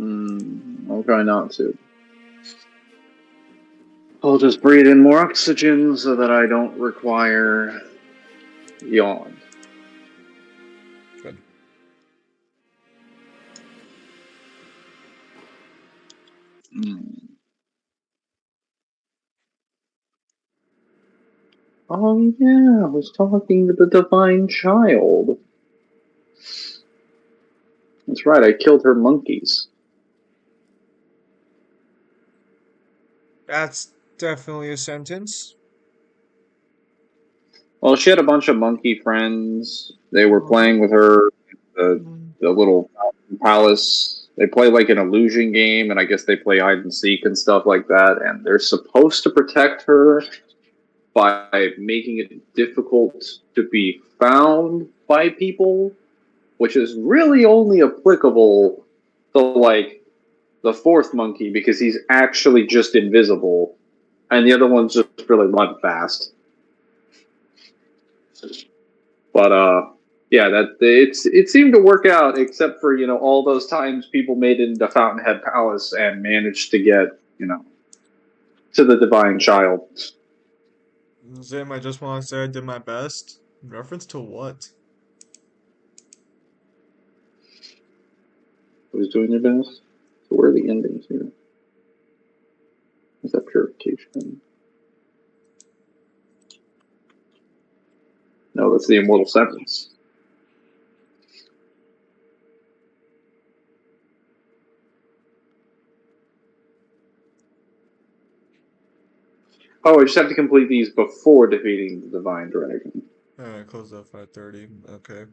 I'll try not to. I'll just breathe in more oxygen so that I don't require yawn. Good. Oh yeah, I was talking to the divine child. That's right, I killed her monkeys. That's definitely a sentence. Well, she had a bunch of monkey friends. They were playing with her in the little palace. They play like an illusion game, and I guess they play hide and seek and stuff like that. And they're supposed to protect her by making it difficult to be found by people, which is really only applicable to like the fourth monkey because he's actually just invisible, and the other one's just really run fast. But yeah, that it seemed to work out, except for all those times people made it into Fountainhead Palace and managed to get to the divine child. Zim, I just want to say I did my best. In reference to what? Who's doing your best? So where are the endings here? Is that purification? No, that's the immortal sentence. Oh, I just have to complete these before defeating the divine dragon. Alright, close up 5:30. Okay.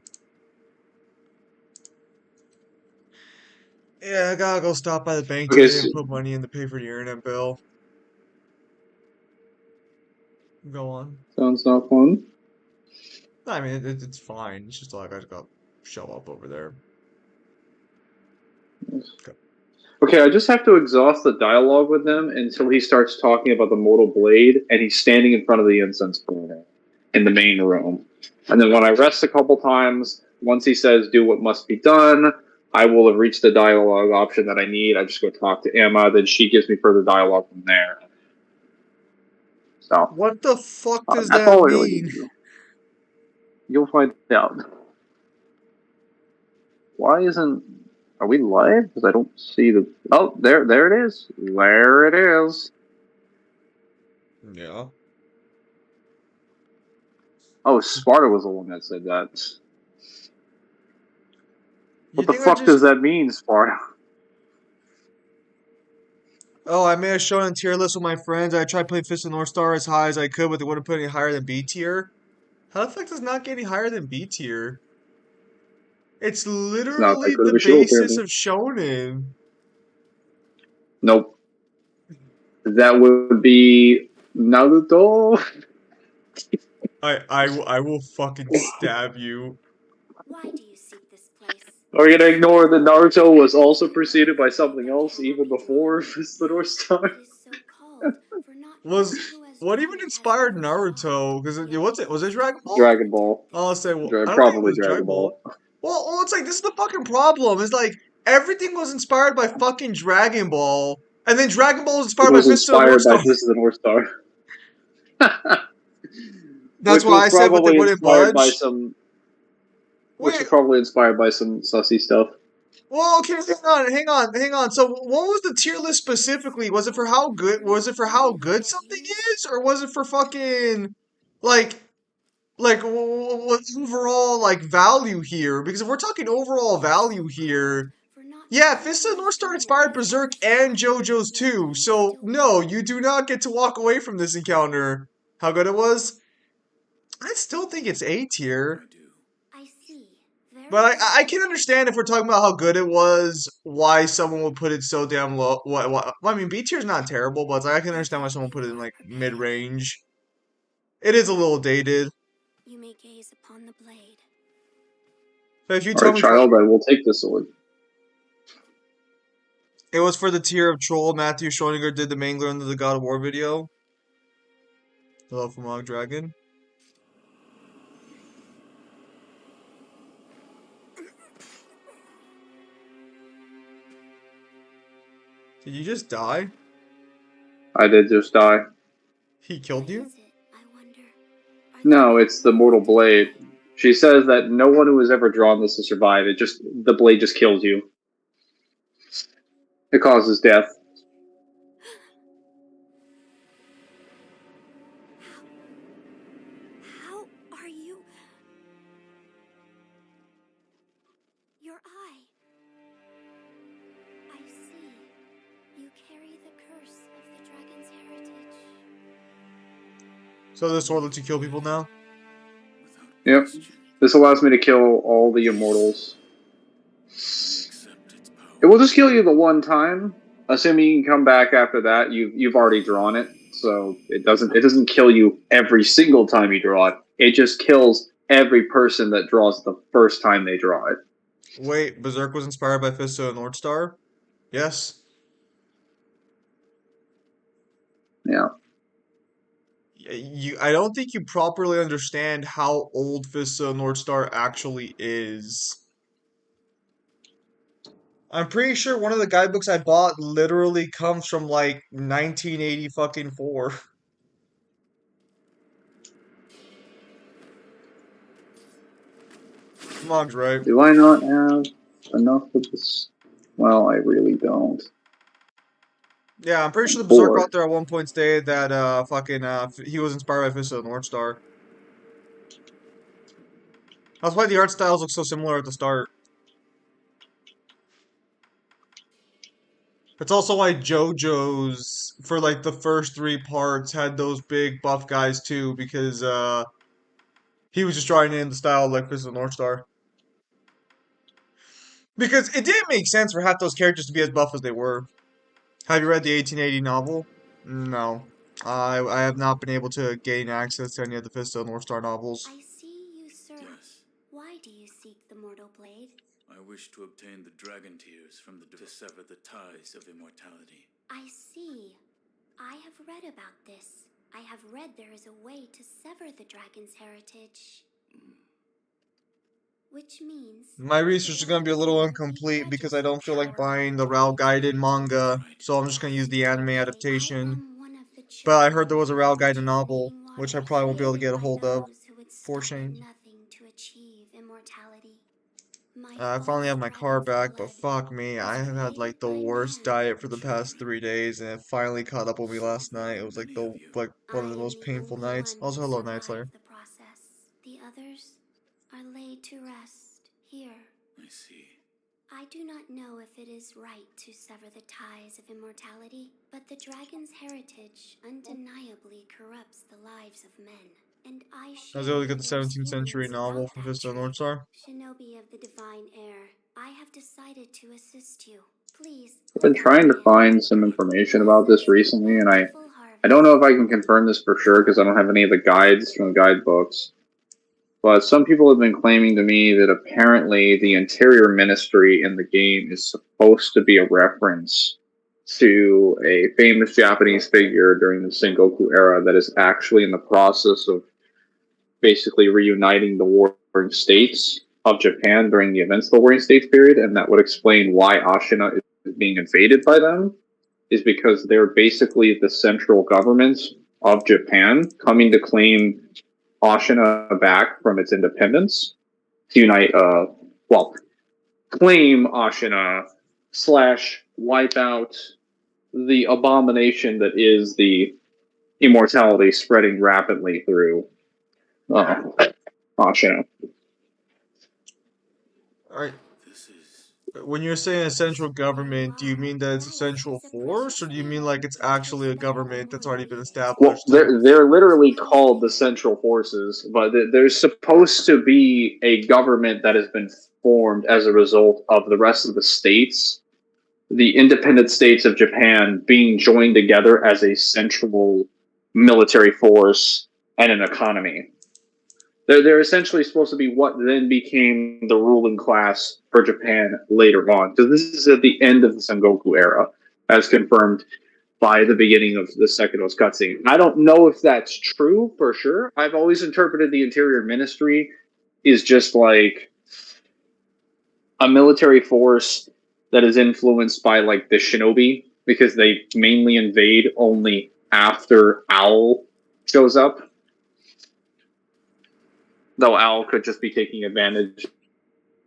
Yeah, I gotta go stop by the bank Okay, today and put money in to pay for the internet bill. Go on. sounds not fun. I mean, it's fine. It's just like I just gotta show up over there. Okay, I just have to exhaust the dialogue with him until he starts talking about the mortal blade, and he's standing in front of the incense burner in the main room. And then when I rest a couple times, once he says "do what must be done," I will have reached the dialogue option that I need. I just go talk to Emma, then she gives me further dialogue from there. So What the fuck does that's that all I really need mean? to do. You'll find out. Why isn't? Are we live? Because I don't see the. Oh, there it is. There it is. Yeah. Oh, Sparta was the one that said that. You What the think I fuck does just... that mean, Sparta? Oh, I made a shonen tier list with my friends. I tried putting Fist of North Star as high as I could, but they wouldn't put any higher than B tier. How the fuck does not get any higher than B tier? It's It's not that literally good the of a show, basis apparently. of shonen. Nope. That would be Naruto. I will fucking stab you. Why do you seek this place? Are you gonna ignore that Naruto was also preceded by something else even before the North Star? It is so called, for not Was everyone who has what known even it has inspired ever Naruto? Because what's it? Was it Dragon Ball? Dragon Ball. I'll say, well, I don't think it Probably was Dragon Dragon Ball. Ball. Well, it's like this is the fucking problem. It's like everything was inspired by fucking Dragon Ball, and then Dragon Ball was It inspired by was Fist of the North inspired by Star. Fist of the North Star. That's Which why was I said, but they probably wouldn't inspired by budge. some. Which Wait, was probably inspired by some sussy stuff. well, okay, hang on. So, what was the tier list specifically? Was it for how good? Was it for how good something is, or was it for fucking like? What's overall like value here? Because if we're talking overall value here, yeah, Fist of the North Star inspired Berserk and JoJo's too. So no, you do not get to walk away from this encounter. How good it was? I still think it's A tier. I see. Very But well. I can understand if we're talking about how good it was, why someone would put it so damn low. Well, I mean, B tier's not terrible, but it's like I can understand why someone put it in like mid range. It is a little dated. You may gaze upon the blade. But if you tell Alright, me child, I will take this sword. it was for the tier of troll Matthew Schoeninger did the Mangler under the God of War video. Hello from Rock Dragon. Did you just die? I did just die. He killed What you? is it, I wonder? Are No, there it's the more mortal to the blade. plan? She says that no one who has ever drawn this to survive. The blade just kills you. It causes death. How are you? Your eye. I see. You carry the curse of the dragon's heritage. So this sword lets you kill people now? Without Yep. question, This allows me to kill all the immortals. I accept its power. It will just kill you the one time. Assuming you can come back after that, you've already drawn it, so it doesn't kill you every single time you draw it. It just kills every person that draws it the first time they draw it. Wait, Berserk was inspired by Fist of the North Star? Yes. Yeah. I don't think you properly understand how old Fist of the North Star actually is. I'm pretty sure one of the guidebooks I bought literally comes from like 1980 fucking 4. Mom's right. Do I not have enough of this? Well, I really don't. Yeah, I'm pretty I'm sure the Berserk bored. author at one point stated that he was inspired by Fist of the North Star. That's why the art styles look so similar at the start. It's also why JoJo's for like the first 3 parts had those big buff guys too, because he was just trying in the style like Fist of the North Star. Because it didn't make sense for half those characters to be as buff as they were. Have you read the 1880 novel? No. I have not been able to gain access to any of the Fist of the North Star novels. I see you, sir. Yes, Why do you seek the mortal blade? I wish to obtain the dragon tears from to sever the ties of immortality. I see. I have read about this. I have read there is a way to sever the dragon's heritage. Which means My research is going to be a little the incomplete because I legislative don't feel like power buying of the Rao Gaiden heritage. manga, Right. so I'm just going to use the anime I adaptation. am one of the But I children heard there was a of Rao the Gaiden novel, rejuvenating which I waters, probably won't be able to created get a by hold of those who would for stop at change. nothing to achieve immortality. My I finally father's have my car dragon's back, but blood fuck me, I was have had created like the by worst man. diet for the past Children. 3 days, and it finally caught up with me So last night. It very was like many the of you. one I of the am most the painful only nights. one Also, who hello, Night Slayer. survived the process. The others are laid to rest here. I see. I do not know if it is right to sever the ties of immortality, but the dragon's heritage undeniably corrupts the lives of men. And I I was share able to get the their 17th century feelings novel about from that Vista trait. North Star. Shinobi of the divine air, I have decided to assist you. Please I've been look at my trying to hand. find some information about this recently, and I Bountiful I don't harvest. know if I can confirm this for sure because I don't have any of the guides from the guidebooks. But some people have been claiming to me that apparently the Interior Ministry in the game is supposed to be a reference to a famous Japanese figure during the Sengoku era that is actually in the process of basically reuniting the warring states of Japan during the events of the warring states period, and that would explain why Ashina is being invaded by them, is because they're basically the central government of Japan coming to claim Ashina back from its independence to unite, claim Ashina slash wipe out the abomination that is the immortality spreading rapidly through uh, Ashina. Alright, This is when you're saying a central Very government, do you well. mean that it's a That central is a force, or do you precisely mean how like it's this actually a letter government that's already will been read. Well, established? Like, they're literally called the Corresponding. Central Forces, but there's supposed to be a government that has been formed as a result of the rest of the states, the independent states of Japan, being joined together as a central military force and an economy. They're essentially supposed to be what then became the ruling class for Japan later on. Because this is at the end of the Sengoku era, as confirmed by the beginning of the Sekiro's cutscene. I don't know if that's true for sure. I've always interpreted the Interior Ministry is just like a military force that is influenced by like the shinobi because they mainly invade only after Owl shows up. Though Owl could just be taking advantage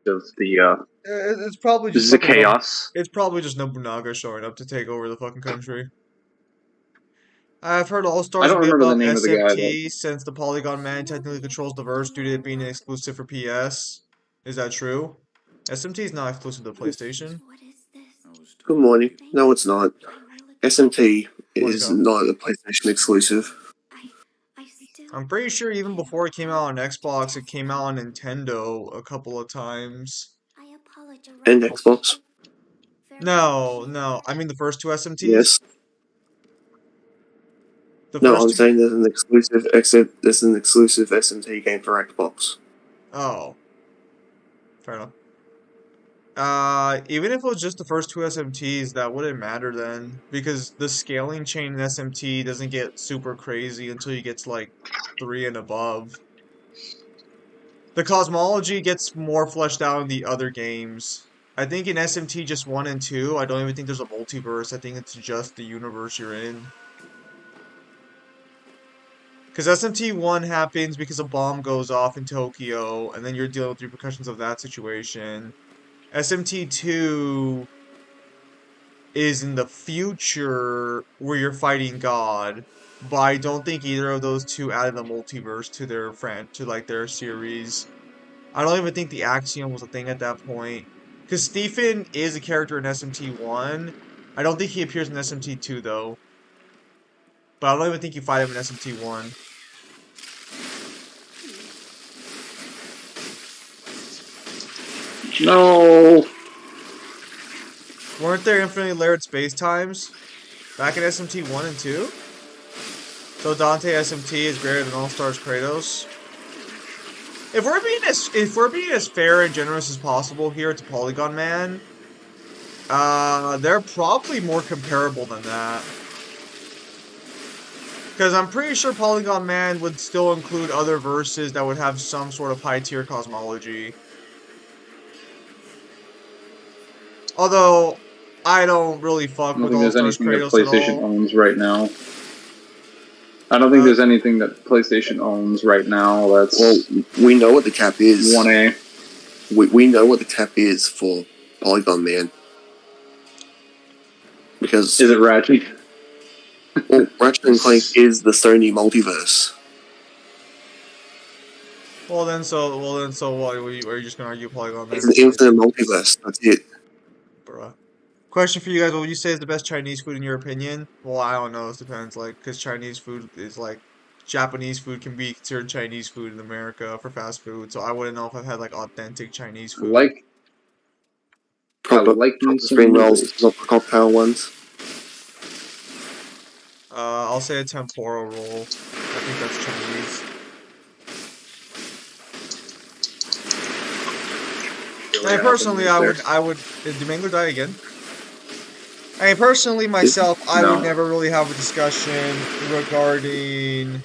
of It's probably just the fucking chaos. It's probably just Nobunaga showing up to take over the fucking country. I've heard All I Stars don't will be remember the about name of the guy, but SMT since the Polygon Man technically controls the verse due to it being an exclusive for PS. Is that true? SMT is not exclusive to PlayStation. What is this? Good morning. No, it's not. I will SMT Morning, is Kyle. not a PlayStation exclusive. I still I'm pretty sure even before it came out on Xbox, it came out on Nintendo a couple of times. I apologize. And Xbox. No. I mean the first two SMTs. Yes. The No, first I'm two. saying there's an exclusive SMT game for Xbox. Oh. Fair enough. Even if it was just the first two SMTs, that wouldn't matter then, because the scaling chain in SMT doesn't get super crazy until you get to like 3 and above. The cosmology gets more fleshed out in the other games. I think in SMT just 1 and 2, I don't even think there's a multiverse. I think it's just the universe you're in. Because SMT 1 happens because a bomb goes off in Tokyo, and then you're dealing with the repercussions of that situation. SMT 2 is in the future where you're fighting God, but I don't think either of those two added a multiverse to their series. I don't even think the Axiom was a thing at that point. Because Stephen is a character in SMT 1. I don't think he appears in SMT 2 though. But I don't even think you fight him in SMT 1. no. Weren't there infinitely layered space times back in SMT 1 and 2? So Dante SMT is greater than All Stars Kratos. If we're being as fair and generous as possible here to Polygon Man, they're probably more comparable than that. Because I'm pretty sure Polygon Man would still include other verses that would have some sort of high tier cosmology. Although I don't really fuck I don't with think All there's Stars anything that Kratos at PlayStation all. owns right now. I don't think there's anything that PlayStation owns right now that's Well, we know what the cap is. 1A. We know what the cap is for Polygon Man. Because Is it Ratchet? well, Ratchet and Clank is the Sony multiverse. Well then, so what? Are you just gonna argue Polygon Man? It's an infinite multiverse. That's it. Bruh. Question for you guys: what would you say is the best Chinese food in your opinion? Well, I don't know. It depends. Like, because Chinese food is like Japanese food can be considered Chinese food in America for fast food. So I wouldn't know if I've had like authentic Chinese food. Like Proper, like me proper some spring rolls, noodles. not the cocktail ones. I'll say a tempura roll. I think that's Chinese. I mean, personally, I would. Did Mangler die again? I mean, personally, myself, I would never really have a discussion regarding.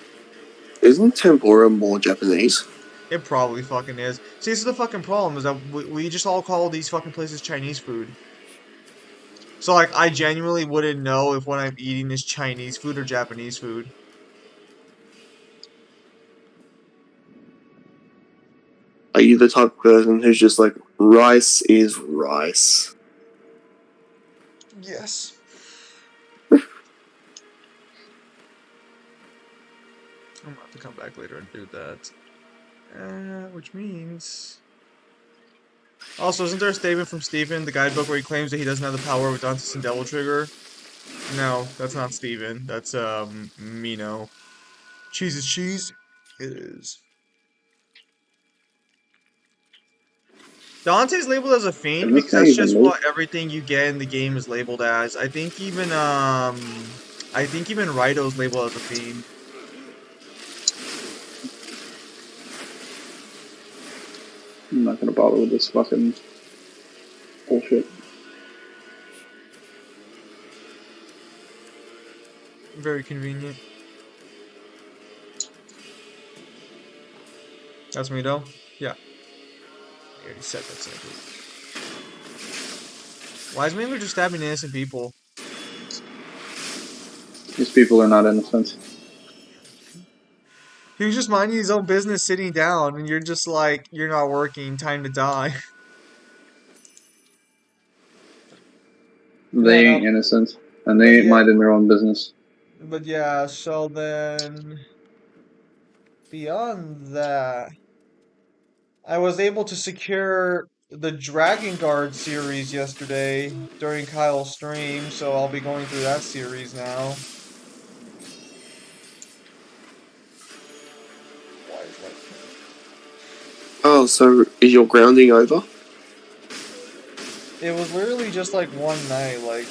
Isn't tempura more Japanese? It probably fucking is. See, this is the fucking problem, is that we just all call these fucking places Chinese food. So, like, I genuinely wouldn't know if what I'm eating is Chinese food or Japanese food. Are you the type of person who's just like, rice is rice? Yes. I'm gonna have to come back later and do that. Which means... Also, isn't there a statement from Stephen, the guidebook, where he claims that he doesn't have the power of Dante's and Devil Trigger? No, that's not Stephen. That's, Mino. Cheese is cheese. It is. Dante's labeled as a fiend because that's just what everything you get in the game is labeled as. I think even Raito's labeled as a fiend. I'm not gonna bother with this fucking bullshit. Very convenient. That's me though? Yeah. I already said that's it. Why is Mangler just stabbing innocent people? These people are not innocent. He was just minding his own business, sitting down, and you're just like, you're not working, time to die. Yeah, They ain't no, innocent, and but they ain't yeah, minding their own business. but yeah. So then, beyond that, I was able to secure the Dragon Guard series yesterday during Kyle's stream, so I'll be going through that series now. Why is my Oh, so is your grounding over? It was literally just like one night, like,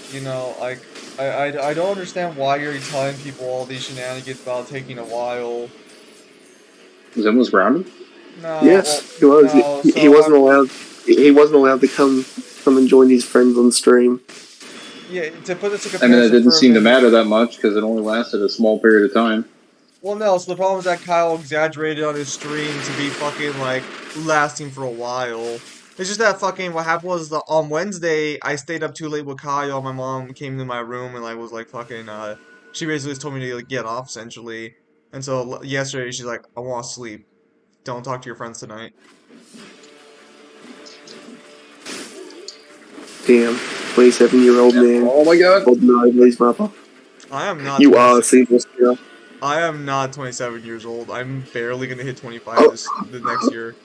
like I don't understand why you're telling people all these shenanigans about taking a while. Zim was grounded? No, Yes, well, he was. no, He so wasn't allowed. He wasn't allowed to come and join his friends on stream. yeah, to put this in I mean, that comparison didn't for a seem to minute. matter that much because it only lasted a small period of time. Well, no, so the problem is that Kyle exaggerated on his stream to be fucking like lasting for a while. It's just that fucking what happened was on Wednesday I stayed up too late with Kyle. My mom came to my room and like was like fucking she basically just told me to like get off essentially. And so yesterday she's like, I want to sleep. Don't talk to your friends tonight. Damn, 27-year-old man. Oh my god! Old Nobody's mother. I am not You are 27. a single skinner. I am not 27 years old. I'm barely gonna hit 25 Oh, the next year.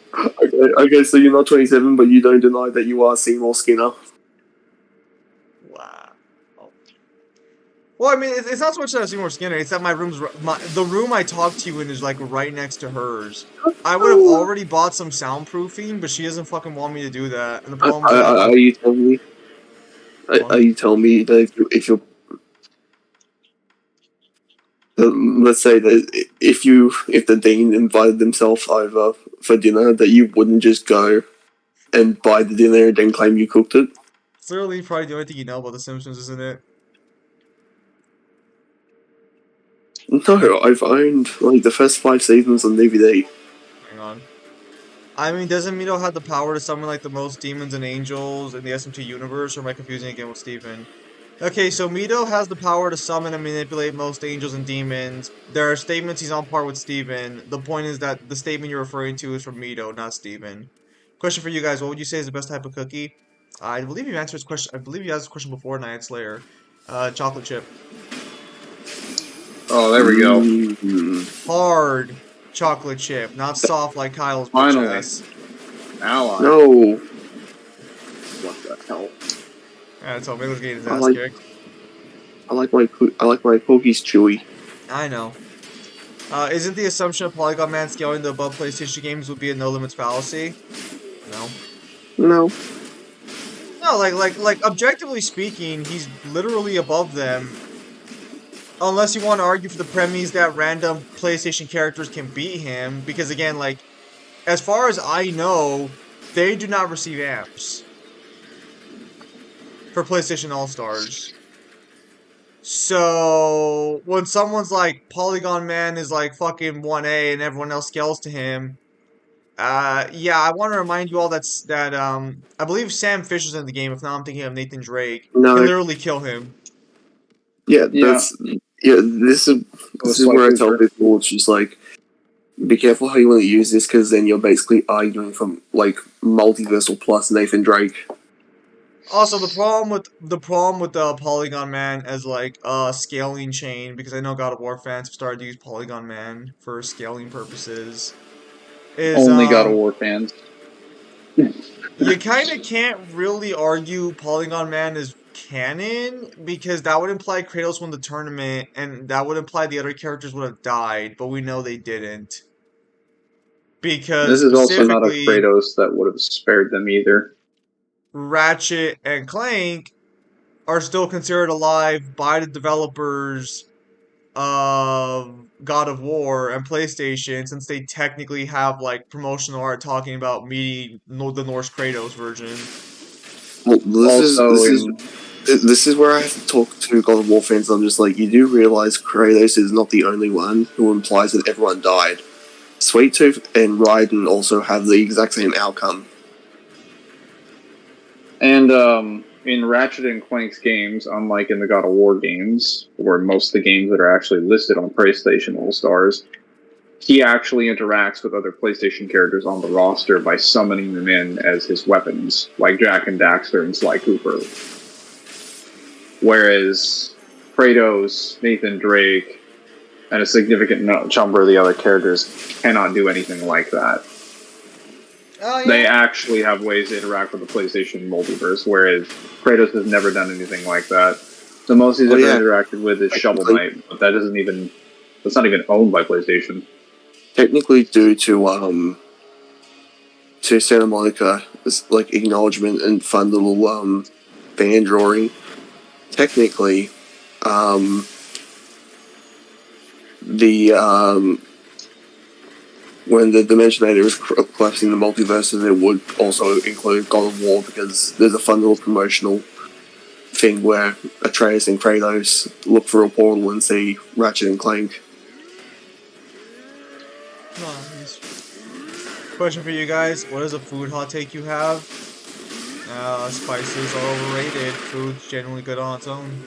okay, so you're not 27, but you don't deny that you are Seymour Skinner. Wow. Well, I mean, it's not so much that I see more Skinner. It's that my the room I talk to you in is like right next to hers. I would have already bought some soundproofing, but she doesn't fucking want me to do that. And the problem is that Are you telling me? what? Are you telling me that if you're let's say that if the dean invited themselves over for dinner, that you wouldn't just go and buy the dinner and then claim you cooked it? It's literally probably the only thing you know about The Simpsons, isn't it? No, I've owned like the first 5 seasons on DVD. Hang on. I mean, doesn't Mito have the power to summon like the most demons and angels in the SMT universe, or am I confusing again with Steven? Okay, so Mito has the power to summon and manipulate most angels and demons. There are statements he's on par with Steven. The point is that the statement you're referring to is from Mito, not Steven. Question for you guys, what would you say is the best type of cookie? I believe you answered this question. I believe you asked this question before, Night Slayer. Chocolate chip. Oh, there we go. Hard chocolate chip, not soft like Kyle's bitch Finally. ass. Ally. No, What the hell? Yeah, so Mito's getting his I ass like kicked. I like my cookies chewy. I know. Isn't the assumption of Polygon Man scaling to above PlayStation games would be a no limits fallacy? No. No, No, like objectively speaking, he's literally above them. Unless you want to argue for the premise that random PlayStation characters can beat him, because again, like, as far as I know, they do not receive amps for PlayStation All-Stars. So when someone's like Polygon Man is like fucking 1A and everyone else scales to him, yeah, I want to remind you all that I believe Sam Fisher's in the game. If not, I'm thinking of Nathan Drake. no, Can literally kill him. yeah, Yeah. This is where I tell people it's just like, be careful how you want to use this, because then you're basically arguing from like Multiversal plus Nathan Drake. Also, the problem with the Polygon Man as like a scaling chain, because I know God of War fans have started to use Polygon Man for scaling purposes, is Only God of War fans. you kind of can't really argue Polygon Man is canon, because that would imply Kratos won the tournament, and that would imply the other characters would have died, but we know they didn't. Because This is also not a specifically, Kratos that would have spared them either. Ratchet and Clank are still considered alive by the developers of God of War and PlayStation, since they technically have like promotional art talking about meeting the Norse Kratos version. Well, Also, this is where I have to talk to God of War fans. I'm just like, you do realize Kratos is not the only one who implies that everyone died. Sweet Tooth and Raiden also have the exact same outcome. And in Ratchet and Clank's games, unlike in the God of War games, or most of the games that are actually listed on PlayStation All Stars, he actually interacts with other PlayStation characters on the roster by summoning them in as his weapons, like Jack and Daxter and Sly Cooper. Whereas Kratos, Nathan Drake, and a significant number of the other characters cannot do anything like that. Oh, yeah. They actually have ways to interact with the PlayStation multiverse, whereas Kratos has never done anything like that. The most he's ever interacted with is Shovel Knight, but that's not even owned by PlayStation. Technically, due to Santa Monica, like acknowledgement and fun little fan drawing. Technically, when the Dimensionator is collapsing the multiverses, it would also include God of War, because there's a fun little promotional thing where Atreus and Kratos look for a portal and see Ratchet and Clank. Question for you guys: what is a food hot take you have? Spices are overrated. Food's generally good on its own.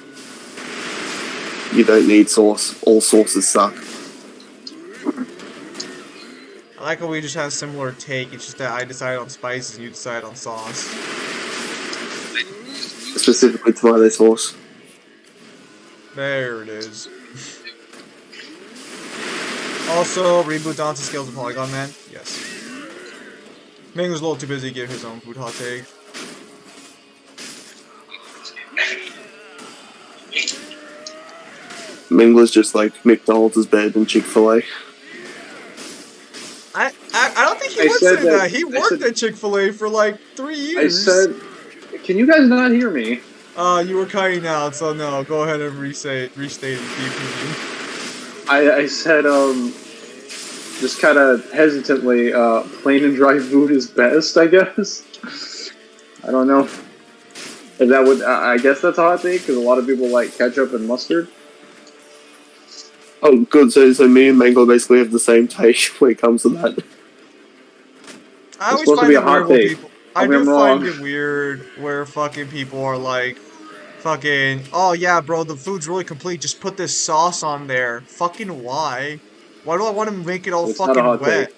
You don't need sauce. All sauces suck. I like how we just have a similar take. It's just that I decide on spices and you decide on sauce. Specifically tomato sauce. There it is. Also, reboot Dante Scales of Polygon Man. Yes. Mangler's a little too busy to give his own food hot take. Mangler's just like McDonald's is better than Chick-fil-A. I don't think he would say that. He worked at Chick-fil-A for like 3 years. Can you guys not hear me? You were cutting out, so no, go ahead and restate it. I said, just kind of hesitantly, plain and dry food is best, I guess. I don't know. If that would, I guess that's a hot take, because a lot of people like ketchup and mustard. Oh, good. So me and Mangler basically have the same taste when it comes to that. I always find it weird when people. I do find it weird where fucking people are like, fucking, oh yeah, bro, the food's really complete. Just put this sauce on there. Fucking why? Why do I want to make it all fucking wet?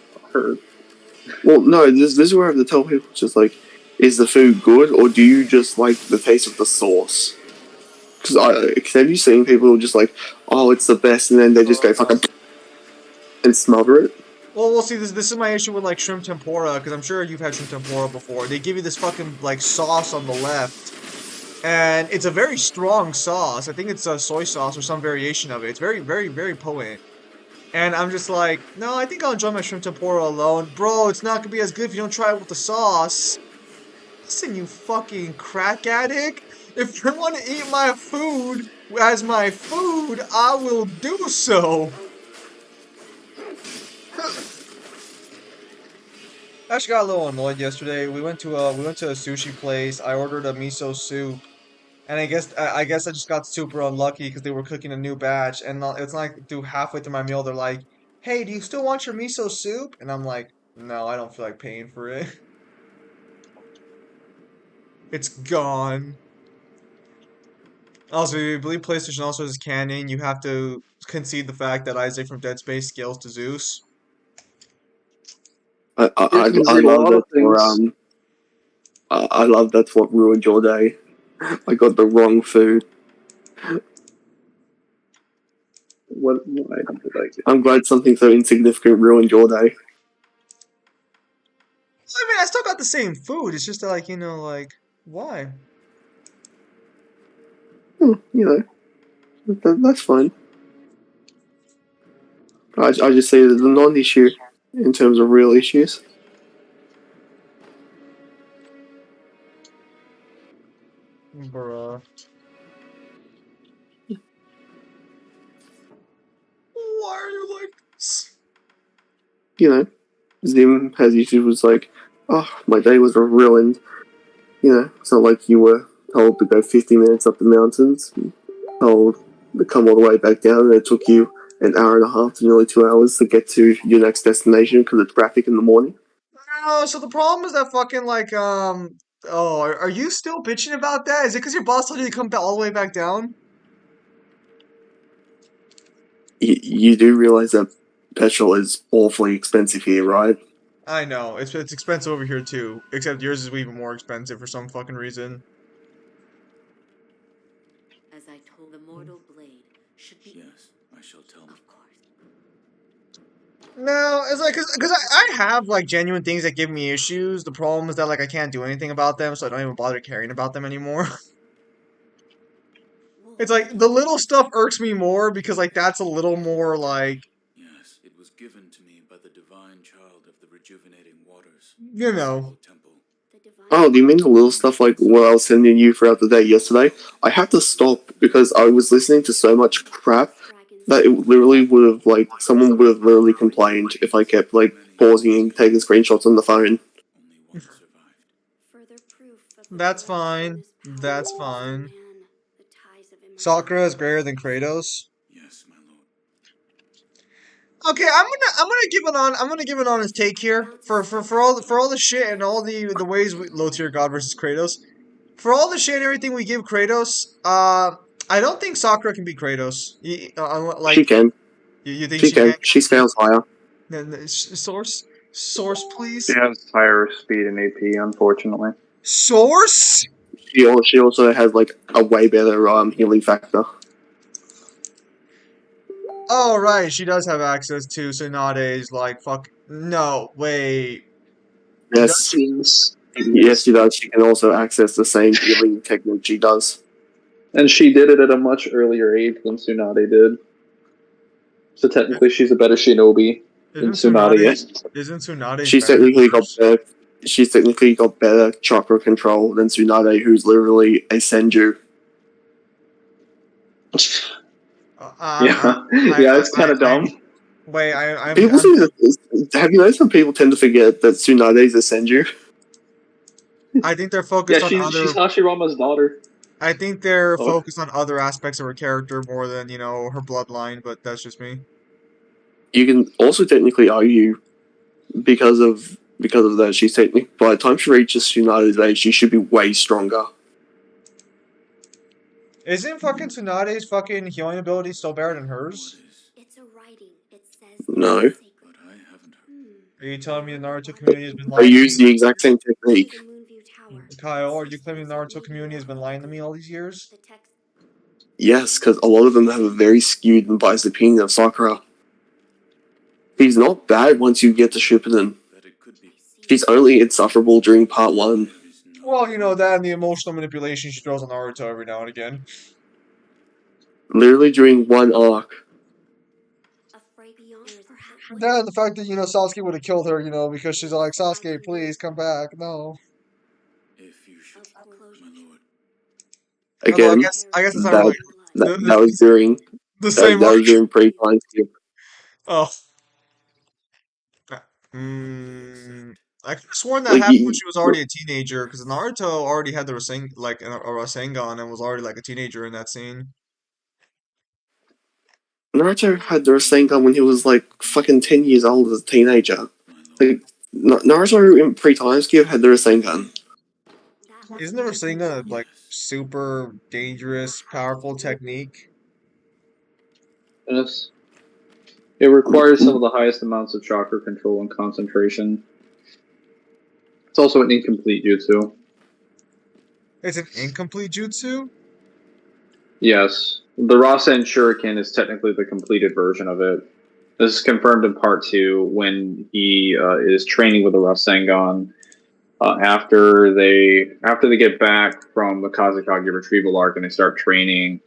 Well, no, this is where I have to tell people, just like, is the food good, or do you just like the taste of the sauce? Because have you seen people who are just like, oh, it's the best, and then they just go fucking and smother it? Well, we'll see. This is my issue with like shrimp tempura, because I'm sure you've had shrimp tempura before. They give you this fucking like sauce on the left, and it's a very strong sauce. I think it's a soy sauce or some variation of it. It's very, very, very potent. And I'm just like, no, I think I'll enjoy my shrimp tempura alone. Bro, it's not gonna be as good if you don't try it with the sauce. Listen, you fucking crack addict. If you want to eat my food as my food, I will do so. I actually got a little annoyed yesterday. We went to a sushi place. I ordered a miso soup, and I guess I just got super unlucky because they were cooking a new batch, and it's like through halfway through my meal, they're like, "Hey, do you still want your miso soup?" And I'm like, "No, I don't feel like paying for it. It's gone." Also, if you believe PlayStation also is canon, you have to concede the fact that Isaac from Dead Space scales to Zeus. I love that. I love that's what ruined your day. I got the wrong food. What item did I get? I'm glad something so insignificant ruined your day. I mean, I still got the same food. It's just like, you know, like, why? You know, that's fine. I just say that the non-issue in terms of real issues. Bruh. Why are you like this? You know, Zim has issues was like, oh, my day was ruined. You know, it's not like you were told to go 50 minutes up the mountains, told to come all the way back down, and it took you an hour and a half to nearly 2 hours to get to your next destination because of traffic in the morning. No, so the problem is that fucking, like, Oh, are you still bitching about that? Is it because your boss told you to come all the way back down? You do realize that petrol is awfully expensive here, right? I know it's expensive over here too. Except yours is even more expensive for some fucking reason. As I told the mortal blade should be. Yes, I shall tell them. Of course. No, it's like because I have like genuine things that give me issues. The problem is that like I can't do anything about them, so I don't even bother caring about them anymore. It's like the little stuff irks me more because like that's a little more like Yes, it was given to me by the divine child of the rejuvenating waters. you know. Temple. Oh, do you mean the little stuff like what I was sending you throughout the day yesterday? I had to stop because I was listening to so much crap that it literally would have, like, someone would have literally complained if I kept, like, pausing and taking screenshots on the phone. Only one survived. That's fine. That's fine. Sakura is greater than Kratos. Yes, my lord. Okay, I'm gonna give an honest take here for all the shit and all the ways low tier God versus Kratos. For all the shit and everything we give Kratos, I don't think Sakura can beat Kratos. Like She can. you think She she can? can. She scales higher. Source, please. She has higher speed and AP, unfortunately. Source. She also has, like, a way better healing factor. Oh right, she does have access to Tsunade's like fuck. No, wait. Yes. Yes. Yes, she does. She can also access the same healing technique she does. And she did it at a much earlier age than Tsunade did. So technically she's a better shinobi than Tsunade is. Isn't Tsunade She's better technically than got hers? better. She's technically got better chakra control than Tsunade, who's literally a senju. Yeah, it's kind of dumb. Wait, I'm People seem to, have you noticed that people tend to forget that Tsunade is a senju? I think they're Yeah, focused on she's other. Hashirama's daughter. I think they're Oh. focused on other aspects of her character more than her bloodline. But that's just me. You can also technically argue because of that she's technically, by the time she reaches Tsunade's age, she should be way stronger. Isn't fucking Tsunade's fucking healing ability still better than hers? It's a writing. It says No. it's sacred. But I haven't heard. Are you telling me the Naruto community has been They lying to use me? the exact same technique. The Moonview Tower. Kyle, are you claiming the Naruto community has been lying to me all these years? The text. Yes, because a lot of them have a very skewed and biased opinion of Sakura. She's not bad once you get to Shippuden. That it could be. She's only insufferable during part 1. There is no Well, that and the emotional manipulation she throws on Naruto every now and again. Literally during one arc. Afraid beyond perhaps. That and the fact that, Sasuke would have killed her, because she's like, Sasuke, please come back. No. If you should, Of course. my lord. Although Again, I guess it's not really that was during the same that arc. was during pre-time skip. Oh. I could have sworn that Like, happened when she was already a teenager, because Naruto already had the Rasengan and was already like a teenager in that scene. Naruto had the Rasengan when he was like fucking 10 years old as a teenager. My lord. Like, Naruto in pre-time skip had the Rasengan. Isn't the Rasengan like super dangerous, powerful technique? Yes. It requires some of the highest amounts of chakra control and concentration. It's also an incomplete jutsu. It's an incomplete jutsu? Yes. The Rasen Shuriken is technically the completed version of it. This is confirmed in part 2 when he is training with the Rasengan. After they get back from the Kazekage retrieval arc and they start training,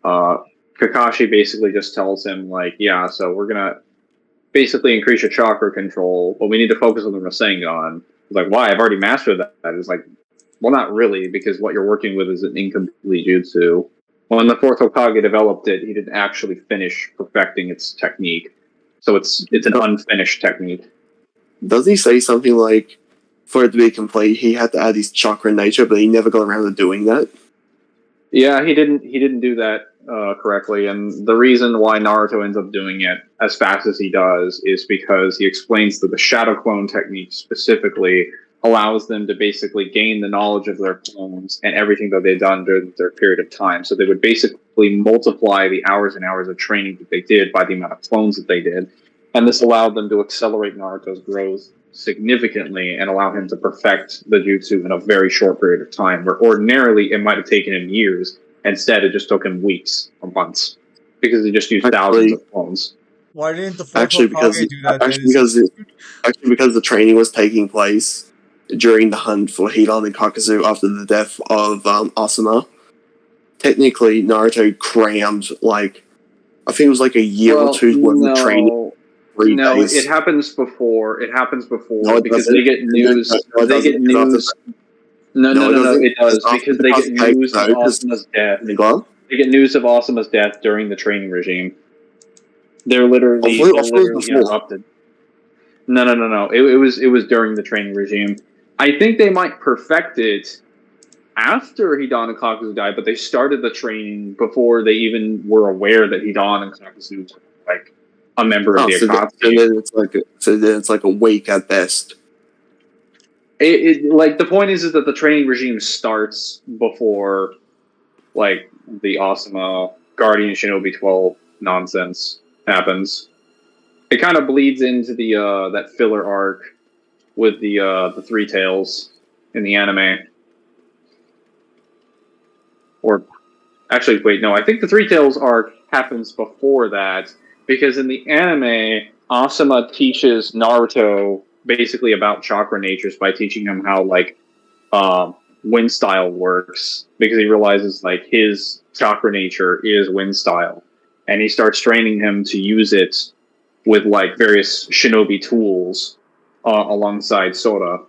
Kakashi basically just tells him, like, yeah, so we're gonna basically increase your chakra control, but we need to focus on the Rasengan. He's like, why? I've already mastered that. It's like, well, not really, because what you're working with is an incomplete jutsu. When the fourth Hokage developed it, he didn't actually finish perfecting its technique. So it's an unfinished technique. Doesn't he say something like, for it to be complete, he had to add his chakra nature, but he never got around to doing that? Yeah, he didn't do that correctly, and the reason why Naruto ends up doing it as fast as he does is because he explains that the shadow clone technique specifically allows them to basically gain the knowledge of their clones and everything that they've done during their period of time. So they would basically multiply the hours and hours of training that they did by the amount of clones that they did. And this allowed them to accelerate Naruto's growth significantly and allow him to perfect the jutsu in a very short period of time, where ordinarily it might have taken him years. Instead, it just took him weeks or months because he just used thousands of clones. Why didn't the fourth Hokage do that? Actually, because the training was taking place during the hunt for Hidan and Kakazu after the death of Asuna. Technically, Naruto crammed like I think it was like a year or two's worth of training. No, it happens before. It happens before because they get news. They get news. No, it does because they get news of Asuma's death. They get news of Asuma's death during the training regime. They're literally interrupted. No. It was during the training regime. I think they might perfect it after Hidan and Kakazu died, but they started the training before they even were aware that Hidan and Kakazu were like a member of the Akatsuki. So then it's like a week at best. Like the point is that the training regime starts before like the Asuma Guardian Shinobi 12 nonsense happens. It kind of bleeds into the that filler arc with the Three Tails in the anime. Or actually, wait, no, I think the Three Tails arc happens before that because in the anime, Asuma teaches Naruto basically about chakra natures by teaching him how like wind style works because he realizes like his chakra nature is wind style, and he starts training him to use it with like various shinobi tools alongside Sora,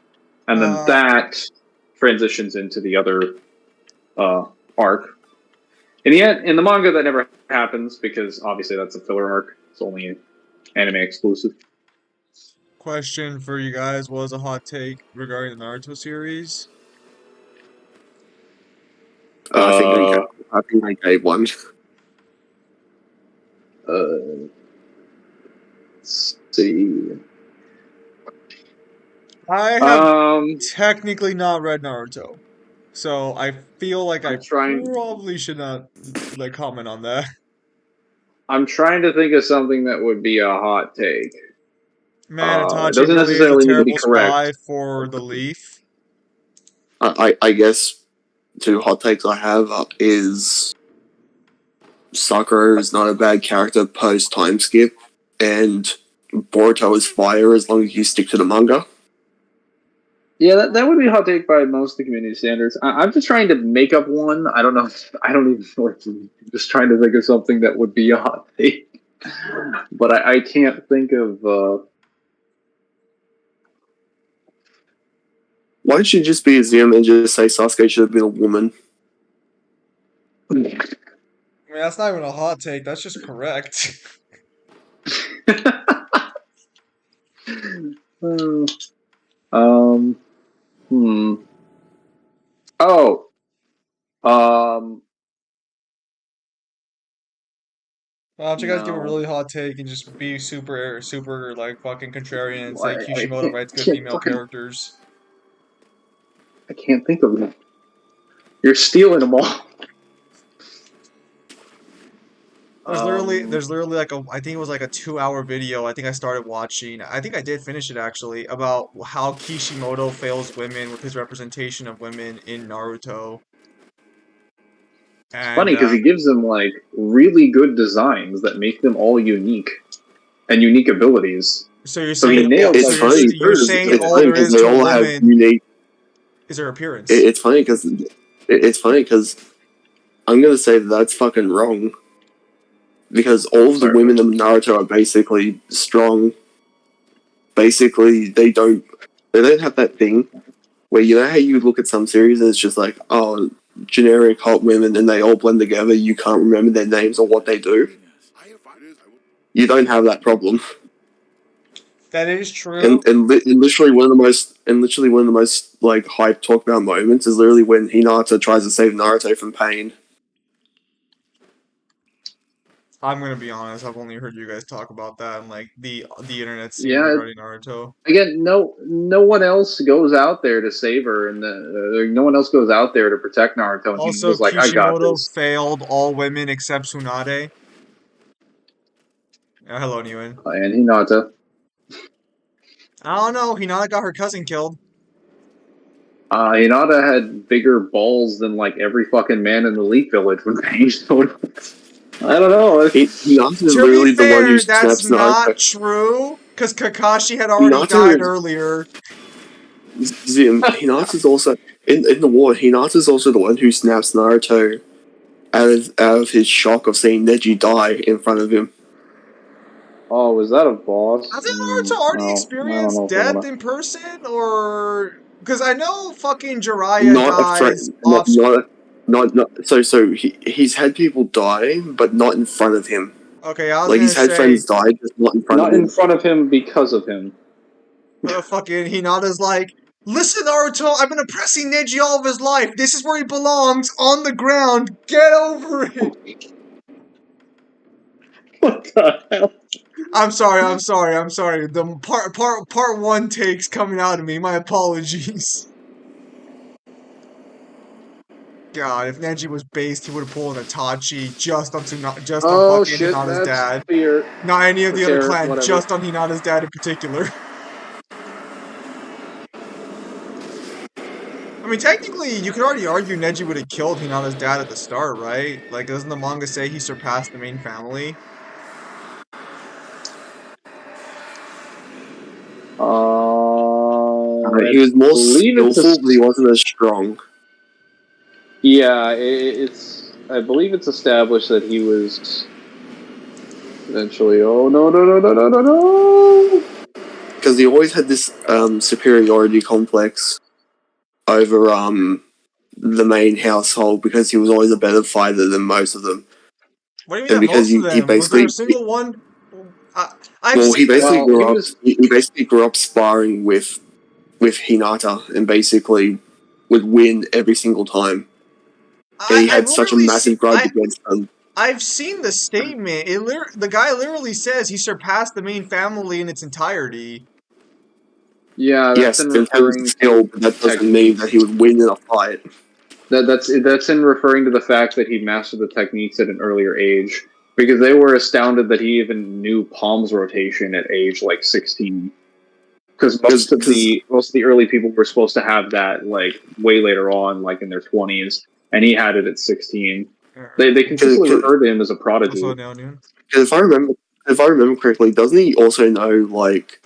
and then that transitions into the other arc. In the manga, that never happens because obviously that's a filler arc. It's only anime exclusive. Question for you guys: what was a hot take regarding the Naruto series? I think I gave one. Let's see. I have technically not read Naruto, so I feel like I probably should not like comment on that. I'm trying to think of something that would be a hot take. Man, Itachi doesn't really necessarily is a need to be terrible correct. spy for the Leaf. I guess two hot takes I have is Sakura is not a bad character post time skip, and Boruto is fire as long as you stick to the manga. Yeah, that would be a hot take by most of the community standards. I'm just trying to make up one. I don't know. I don't even know. I'm just trying to think of something that would be a hot take, but I can't think of. Why don't you just be a Zim and just say Sasuke should have been a woman? I mean, that's not even a hot take. That's just correct. Oh. Why don't you guys give a really hot take and just be super like fucking contrarian and say Kishimoto writes good female characters? I can't think of them. You're stealing them all. There's literally like I think it was like a 2-hour video. I think I started watching. I think I did finish it actually about how Kishimoto fails women with his representation of women in Naruto. It's funny because he gives them like really good designs that make them all unique and unique abilities. So you're saying it's funny. You're saying all there is to a woman unique is her appearance. It's funny because I'm gonna say that's fucking wrong. Because all of the women in Naruto are basically strong. Basically, they don't have that thing where you know how you look at some series and it's just like, oh, generic hot women and they all blend together. You can't remember their names or what they do. You don't have that problem. That is true. And literally one of the most like hype talk about moments is literally when Hinata tries to save Naruto from pain. I'm gonna be honest. I've only heard you guys talk about that and like the internet scene Yeah, regarding Naruto. again, no one else goes out there to save her, and no one else goes out there to protect Naruto. And he Also, was like, "I got Kishimoto this." failed all women except Tsunade. Hello, Newen. And Hinata, I don't know. Hinata got her cousin killed. Hinata had bigger balls than like every fucking man in the Leaf Village when Pain showed up. I don't know. Hinata is To literally be the one who fair, that's snaps not Naruto. true. Because Kakashi had already Hinata died is earlier. Hinata's also in the war. Hinata's also the one who snaps Naruto out of his shock of seeing Neji die in front of him. Oh, was that a boss? Hasn't Naruto already Well, I don't experienced know if I death want to. in person? Or. Because I know fucking Jiraiya Not a threat. dies off. Not. So he's had people die, but not in front of him. Okay, I was Like gonna he's had say. friends die, just not in front Not of him. in front of him because of him. Fucking Hinata's like, listen, Naruto, I've been oppressing Neji all of his life. This is where he belongs, on the ground. Get over it. What the hell? I'm sorry. The part one takes coming out of me. My apologies. God, if Neji was based, he would have pulled an Itachi just on Oh fucking shit, Hinata's that's dad. fear. Not any of the other Terror, clan, whatever. just on Hinata's dad in particular. I mean, technically, you could already argue Neji would have killed Hinata's dad at the start, right? Like, doesn't the manga say he surpassed the main family? He was more skillful, but he a, wasn't as strong. yeah, it's. I believe it's established that he was eventually. Oh no! Because he always had this superiority complex over the main household because he was always a better fighter than most of them. What do you mean And that because most of he them? Was there basically a single one? he basically he basically grew up sparring with Hinata and basically would win every single time. And he had such a massive grudge against him. I've seen the statement. The guy literally says he surpassed the main family in its entirety. Yeah, that's yes, in terms of skill, but that doesn't mean that he would win in a fight. That's in referring to the fact that he mastered the techniques at an earlier age, because they were astounded that he even knew palms rotation at age like 16. Because most of the early people were supposed to have that like way later on, like in their 20s, and he had it at 16. They consistently referred to him as a prodigy. If I remember correctly, doesn't he also know like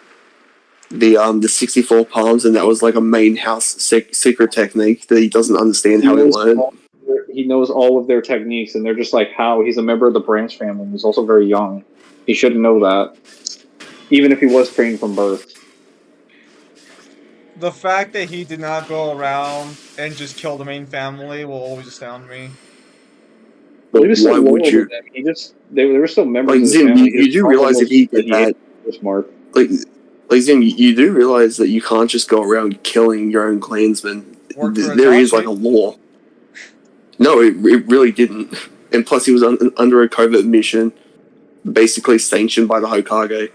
the 64 palms, and that was like a main house secret technique that he doesn't understand how he learned? He knows all of their techniques, and they're just like, how? He's a member of the branch family. He's also very young. He shouldn't know that, even if he was trained from birth. The fact that he did not go around and just kill the main family will always astound me. But he was so loyal to them. They were still members of Zim, the family. You do realize if he did that, like Zim, you do realize that you can't just go around killing your own clansmen. There is like a law. No, it really didn't. And plus, he was under a covert mission, basically sanctioned by the Hokage.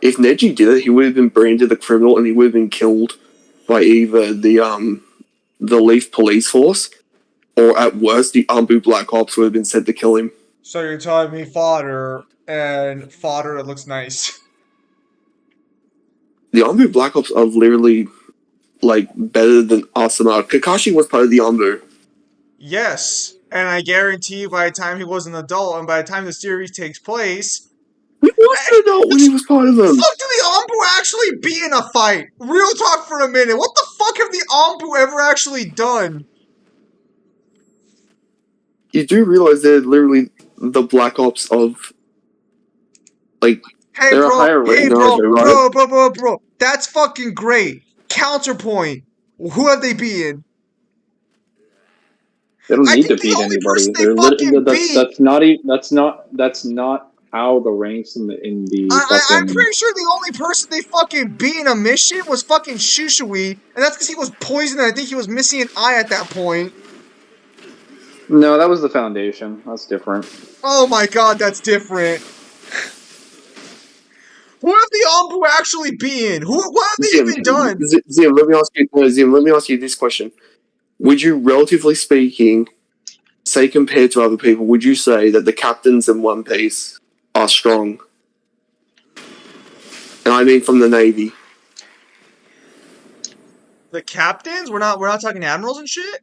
If Neji did it, he would have been branded a criminal, and he would have been killed by either the Leaf police force, or at worst, the Anbu Black Ops would have been sent to kill him. So you're telling me fodder, and fodder that looks nice. The Anbu Black Ops are literally, like, better than Asuna. Kakashi was part of the Anbu. Yes, and I guarantee you by the time he was an adult, and by the time the series takes place... He was an adult when he was part of them. Fuck, do the Anbu actually be in a fight? Real talk for a minute. What the fuck have the Anbu ever actually done? You do realize they're literally the Black Ops of, like, they're a higher rank. Bro. That's fucking great. Counterpoint. Who have they beaten? They don't need to beat anybody. That's not how the ranks in the. I'm pretty sure the only person they fucking beat in a mission was fucking Shushui, and that's because he was poisoned. And I think he was missing an eye at that point. No, that was the Foundation. That's different. Oh my god, that's different. What have the Ombu actually been? What have they even done? Zim, let me ask you this question. Would you, relatively speaking, say compared to other people, would you say that the captains in One Piece are strong? And I mean from the Navy. The captains? We're not talking admirals and shit?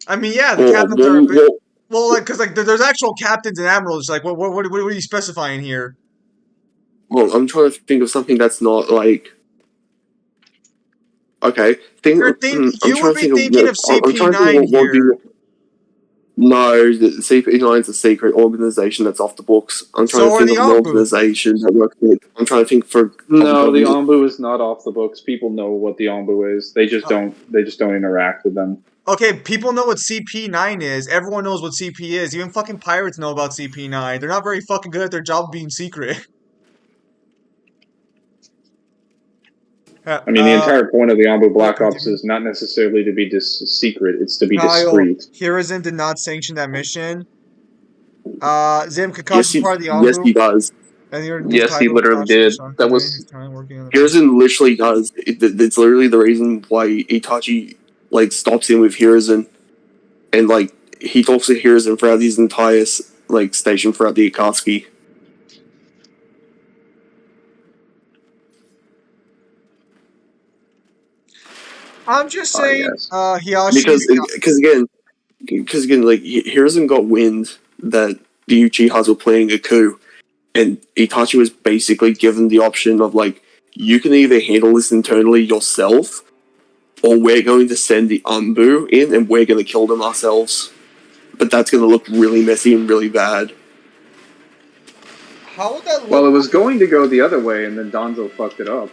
I mean, yeah, the captains are... Well, like, because like, there's actual captains and admirals. Like, what are you specifying here? Well, I'm trying to think of something that's not like... Okay, You would be thinking of CP9 here. No, the CP9 is a secret organization that's off the books. I'm trying to think of an organization that works with. I'm trying to think for... No, the Ombu is not off the books. People know what the Ombu is. They just don't interact with them. Okay, people know what CP9 is. Everyone knows what CP is. Even fucking pirates know about CP9. They're not very fucking good at their job being secret. I mean, the entire point of the Ombu Black Ops is not necessarily to be secret, it's to be discreet. Hiruzen did not sanction that mission. Zim Kakashi's part of the Ombu. Yes, he does. Yes, he literally did. That was... Hiruzen literally does. It's literally the reason why Itachi, like, stops him with Hiruzen. And, like, he talks to Hiruzen throughout his entire, like, station throughout the Akatsuki. I'm just saying, Hiyashi... Because again, like, Hiruzen got wind that the Uchihas were planning a coup, and Itachi was basically given the option of, like, you can either handle this internally yourself, or we're going to send the Ombu in, and we're going to kill them ourselves. But that's going to look really messy and really bad. How would that look? Well, it was going to go the other way, and then Danzo fucked it up.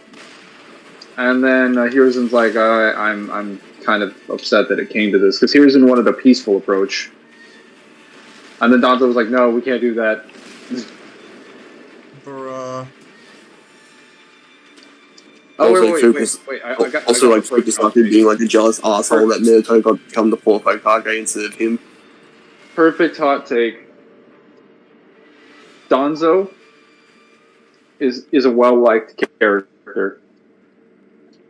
And then Hiruzen's like, I'm kind of upset that it came to this, because Hiruzen wanted a peaceful approach. And then Danzo was like, no, we can't do that. Bruh. Oh, wait. Focus on him being like a jealous asshole that Minato got to become the fourth Hokage instead of him. Perfect hot take. Danzo is a well-liked character.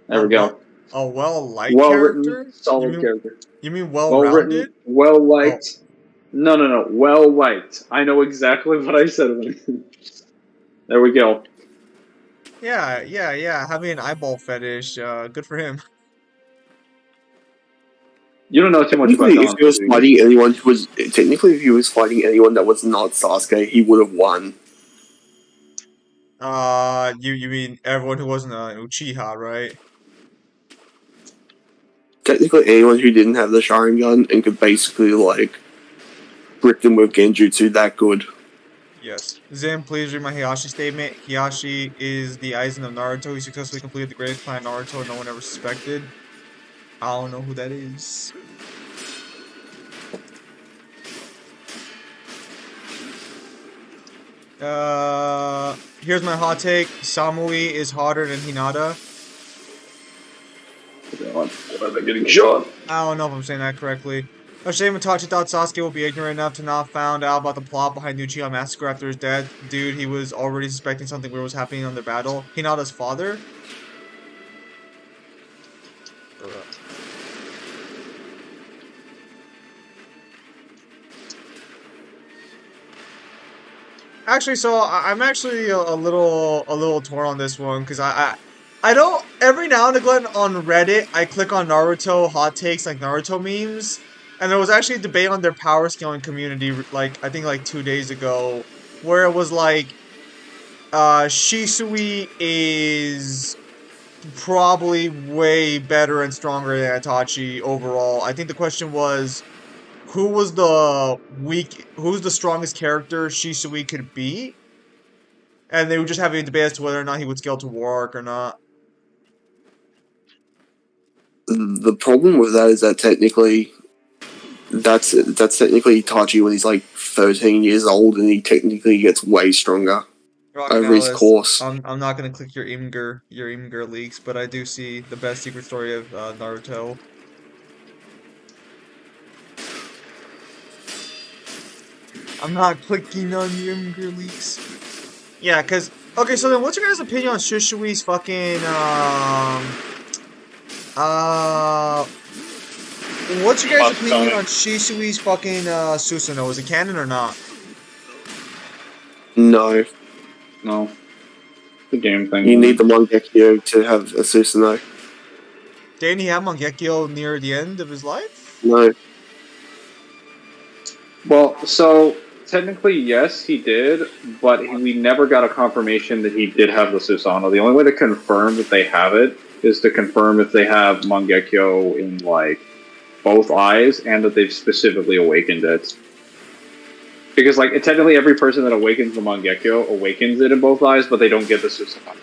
There we go. A well-liked character? Solid character. You mean well-rounded? Well-liked. Oh. No. Well-liked. I know exactly what I said. There we go. Yeah. Having an eyeball fetish, good for him. You don't know too much about If he was fighting anyone who was... Technically, if he was fighting anyone that was not Sasuke, he would have won. You mean everyone who wasn't an Uchiha, right? Technically, anyone who didn't have the Sharingan and could basically, like, grip them with Genjutsu that good. Yes. Zim, please read my Hiyashi statement. Hiyashi is the Aizen of Naruto. He successfully completed the greatest plan of Naruto no one ever suspected. I don't know who that is. Here's my hot take. Samui is hotter than Hinata. Why am I getting shot? I don't know if I'm saying that correctly. Shame Itachi thought Sasuke would be ignorant enough to not found out about the plot behind Uchiha Massacre after his death. Dude, he was already suspecting something weird was happening on the battle. Hinata's father? Actually, so I'm actually a little torn on this one because I don't, every now and again on Reddit I click on Naruto hot takes, like Naruto memes, and there was actually a debate on their power scaling community, like I think like 2 days ago, where it was like Shisui is probably way better and stronger than Itachi overall. I think the question was, who's the strongest character Shisui could be? And they were just having a debate as to whether or not he would scale to War Arc or not. The problem with that is that technically, that's technically Itachi when he's like 13 years old, and he technically gets way stronger over his course. I'm not gonna click your Imgur leaks, but I do see the best secret story of Naruto. I'm not clicking on the Imgur leaks. Yeah, cause okay, so then what's your guys' opinion on Shushui's fucking what's your guys' opinion on Shisui's fucking Susanoo? Is it canon or not? No. No. The game thing. You need the Mangekyo to have a Susanoo. Didn't he have Mangekyo near the end of his life? No. Well, so technically, yes, he did, but we never got a confirmation that he did have the Susanoo. The only way to confirm that they have it is to confirm if they have Mangekyo in, like, both eyes and that they've specifically awakened it. Because, like, technically every person that awakens the Mangekyo awakens it in both eyes, but they don't get the Susanoo.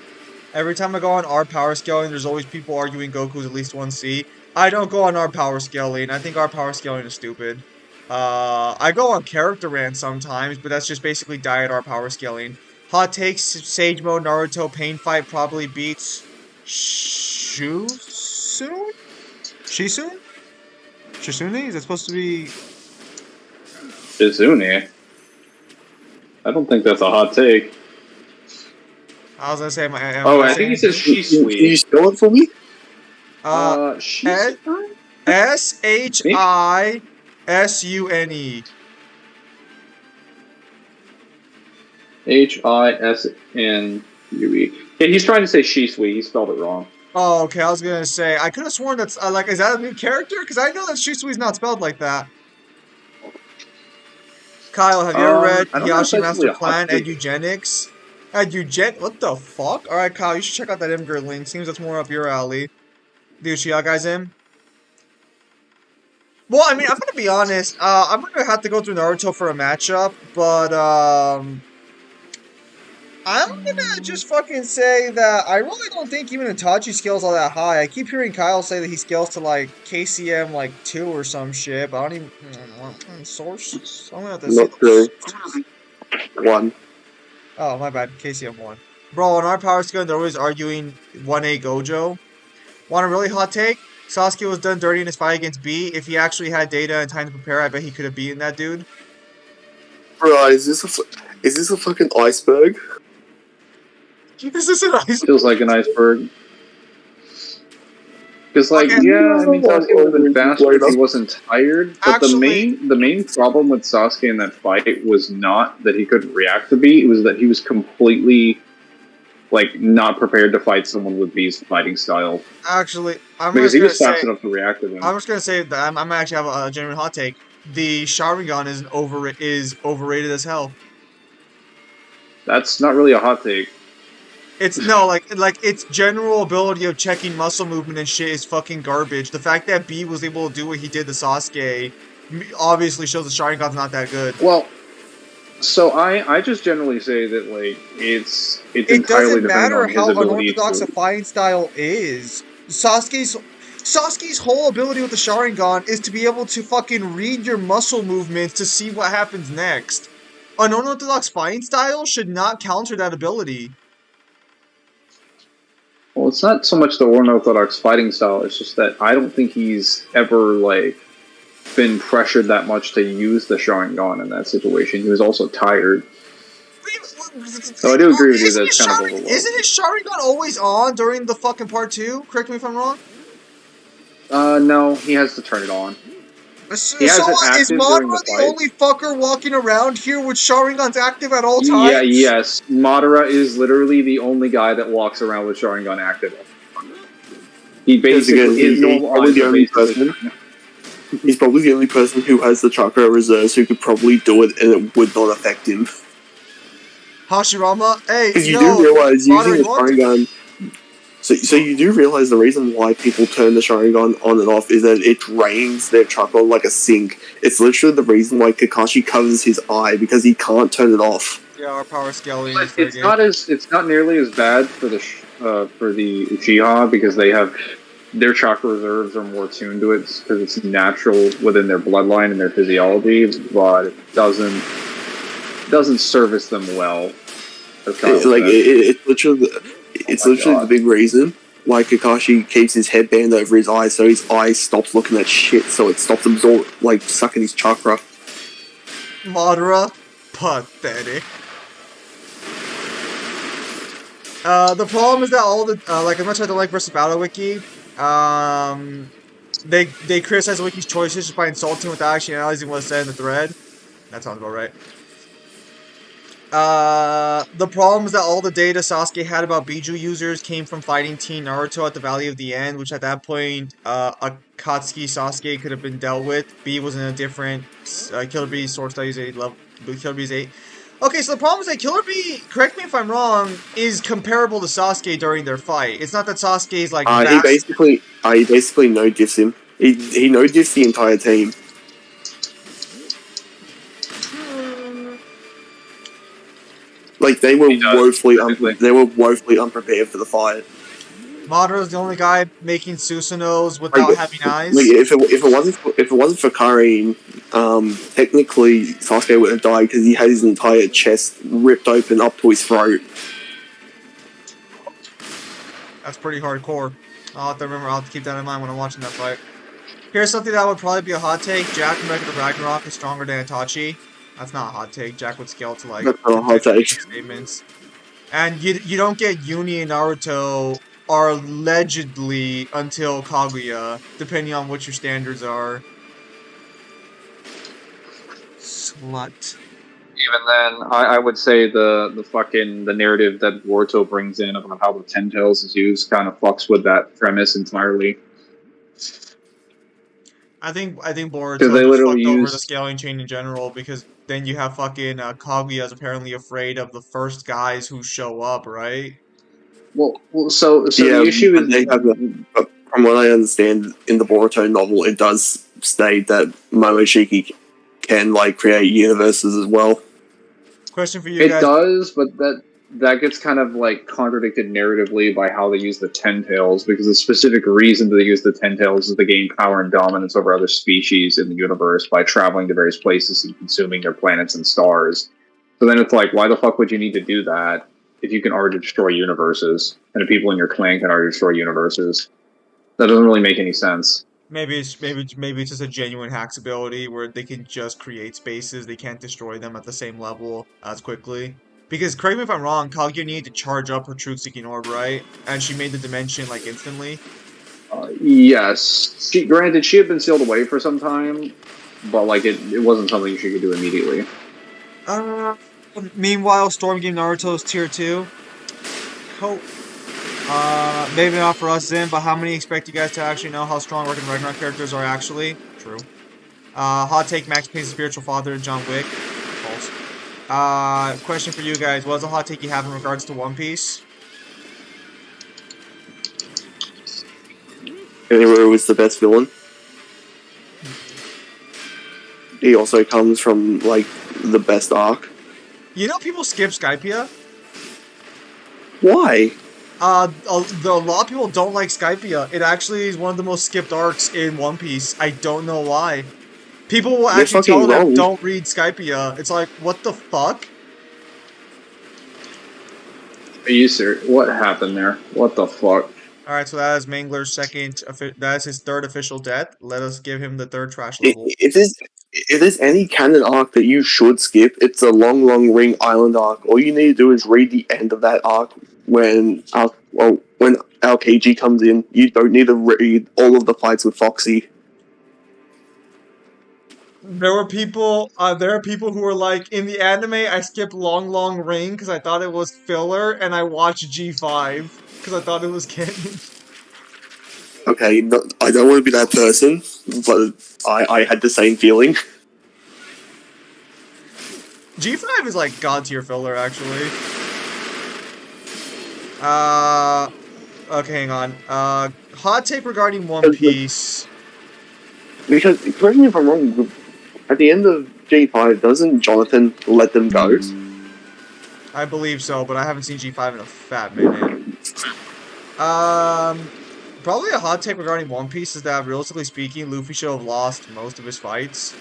Every time I go on our power scaling, there's always people arguing Goku's at least 1C. I don't go on our power scaling. I think our power scaling is stupid. I go on character rant sometimes, but that's just basically diet our power scaling. Hot takes, Sage Mode, Naruto, Pain Fight probably beats Shisune? Shisune? Shisune? Is that supposed to be... Shizune? I don't think that's a hot take. I was gonna say my... I think he says Shisui. Can you spell it for me? S-H-I-S-U-N-E. H-I-S-N-U-E. Yeah, he's trying to say Shisui. He spelled it wrong. Oh, okay, I was gonna say, I could have sworn that's, like, is that a new character? Because I know that Shisui's not spelled like that. Kyle, have you ever read Yashi Master Plan and Eugenics? What the fuck? Alright, Kyle, you should check out that Imgur link. Seems that's more up your alley. The Uchiha guy's in. Well, I mean, I'm gonna be honest. I'm gonna have to go through Naruto for a matchup, but, I'm gonna just fucking say that I really don't think even Itachi scales all that high. I keep hearing Kyle say that he scales to, like, KCM, like, 2 or some shit, but I don't even... Source? I'm gonna have to Not see... 1. Oh, my bad. KCM 1. Bro, on our power scale, they're always arguing 1A Gojo. Want a really hot take? Sasuke was done dirty in his fight against B. If he actually had data and time to prepare, I bet he could have beaten that dude. Bro, is this a fucking iceberg? Is this an iceberg? Feels like an iceberg. Because, like, Okay. yeah, I mean, Sasuke would have been faster if he wasn't tired. But Actually- the main problem with Sasuke in that fight was not that he couldn't react to B. It was that he was completely, like, not prepared to fight someone with B's fighting style. Actually, Because he was fast enough to react to them. I'm just gonna say that I'm gonna actually have a genuine hot take. The Sharingan is overrated as hell. That's not really a hot take. It's no like its general ability of checking muscle movement and shit is fucking garbage. The fact that B was able to do what he did to Sasuke obviously shows the Sharingan's not that good. Well, so I just generally say that, like, it's It entirely doesn't dependent matter on his how ability unorthodox to... a fighting style is. Sasuke's whole ability with the Sharingan is to be able to fucking read your muscle movements to see what happens next. An unorthodox fighting style should not counter that ability. Well, it's not so much the unorthodox fighting style, it's just that I don't think he's ever, like, been pressured that much to use the Sharingan in that situation. He was also tired. So I do agree with you that it's kind of overloaded. Isn't his Sharingan always on during the fucking part 2? Correct me if I'm wrong? No, he has to turn it on. So He has it is active during Madara the the fight. only fucker walking around here with Sharingan's active at all times? Yeah, yes. Madara is literally the only guy that walks around with Sharingan active. He basically is normal eyes are basically... He's probably the only person who has the chakra reserves who could probably do it and it would not affect him. Hashirama? Hey, Because you no, do realize Madara, using the you want to- Sharingan... So you do realize the reason why people turn the Sharingan on and off is that it drains their chakra like a sink. It's literally the reason why Kakashi covers his eye, because he can't turn it off. Yeah, our power scaling But is pretty it's not nearly as bad for the Uchiha, because they have their chakra reserves are more tuned to it because it's natural within their bloodline and their physiology, but it doesn't service them well. It's literally the big reason why Kakashi keeps his headband over his eyes, so his eyes stops looking at shit, so it stops sucking his chakra. Madara, Pathetic. The problem is that all the like as much as I don't like versus Battle Wiki, they criticize the wiki's choices just by insulting without actually analyzing what's said in the thread. That sounds about right. The problem is that all the data Sasuke had about Biju users came from fighting Teen Naruto at the Valley of the End, which at that point, Akatsuki Sasuke could have been dealt with. B was in a different, Killer Bee's Sword Studies 8 level, Killer Bee's 8. Okay, so the problem is that Killer Bee, correct me if I'm wrong, is comparable to Sasuke during their fight. It's not that Sasuke's like he basically no diffs him. He no diffs the entire team. Like they were woefully unprepared for the fight. Madara's the only guy making Susanos without having eyes. Like, if it wasn't for Karin, technically Sasuke would have died because he had his entire chest ripped open up to his throat. That's pretty hardcore. I'll have to keep that in mind when I'm watching that fight. Here's something that would probably be a hot take. Jack from Regular Ragnarok is stronger than Itachi. That's not a hot take. Jack would scale to like that's not a hot take. Statements. And you don't get Uni and Naruto are allegedly until Kaguya, depending on what your standards are. Slut. Even then, I would say the narrative that Boruto brings in about how the Ten Tails is used kind of fucks with that premise entirely. I think Boruto they just literally fucked over use the scaling chain in general, because then you have fucking Kaguya is apparently afraid of the first guys who show up, right? Well, so yeah, the issue is from what I understand in the Boruto novel, it does state that Momoshiki can like create universes as well. Question for you guys. It does, but that gets kind of like contradicted narratively by how they use the Ten Tails, because the specific reason they use the Ten Tails is to gain power and dominance over other species in the universe by traveling to various places and consuming their planets and stars. So then it's like, why the fuck would you need to do that if you can already destroy universes, and the people in your clan can already destroy universes? That doesn't really make any sense. Maybe it's just a genuine hacks ability where they can just create spaces, they can't destroy them at the same level as quickly. Because, correct me if I'm wrong, Kaguya needed to charge up her truth-seeking orb, right? And she made the dimension, like, instantly? Yes. Granted, she had been sealed away for some time, but, like, it wasn't something she could do immediately. Meanwhile, Storm gave Naruto's tier 2. Hope. Maybe not for us, Zin, but how many expect you guys to actually know how strong Working Ragnarok characters are actually? True. Hot take, Max Payne's spiritual father, John Wick. False. Question for you guys. What's a hot take you have in regards to One Piece? Anywhere was the best villain. He also comes from, like, the best arc. You know people skip Skypiea? Why? A lot of people don't like Skypiea. It actually is one of the most skipped arcs in One Piece. I don't know why. People will actually tell them, don't read Skypiea. It's like, what the fuck? Are you serious? What happened there? What the fuck? Alright, so that is Mangler's that is his third official death. Let us give him the third trash level. If there's any canon arc that you should skip, it's the Long Long Ring Island arc. All you need to do is read the end of that arc when Aokiji comes in. You don't need to read all of the fights with Foxy. There are people who were like, in the anime, I skipped Long Long Ring because I thought it was filler, and I watched G5 because I thought it was canon. Okay, I don't want to be that person, but I had the same feeling. G5 is like god tier filler, actually. Okay, hang on. Hot take regarding One Piece. Because, correct me if I'm wrong, at the end of G5, doesn't Jonathan let them go? I believe so, but I haven't seen G5 in a fat minute. Probably a hot take regarding One Piece is that, realistically speaking, Luffy should have lost most of his fights.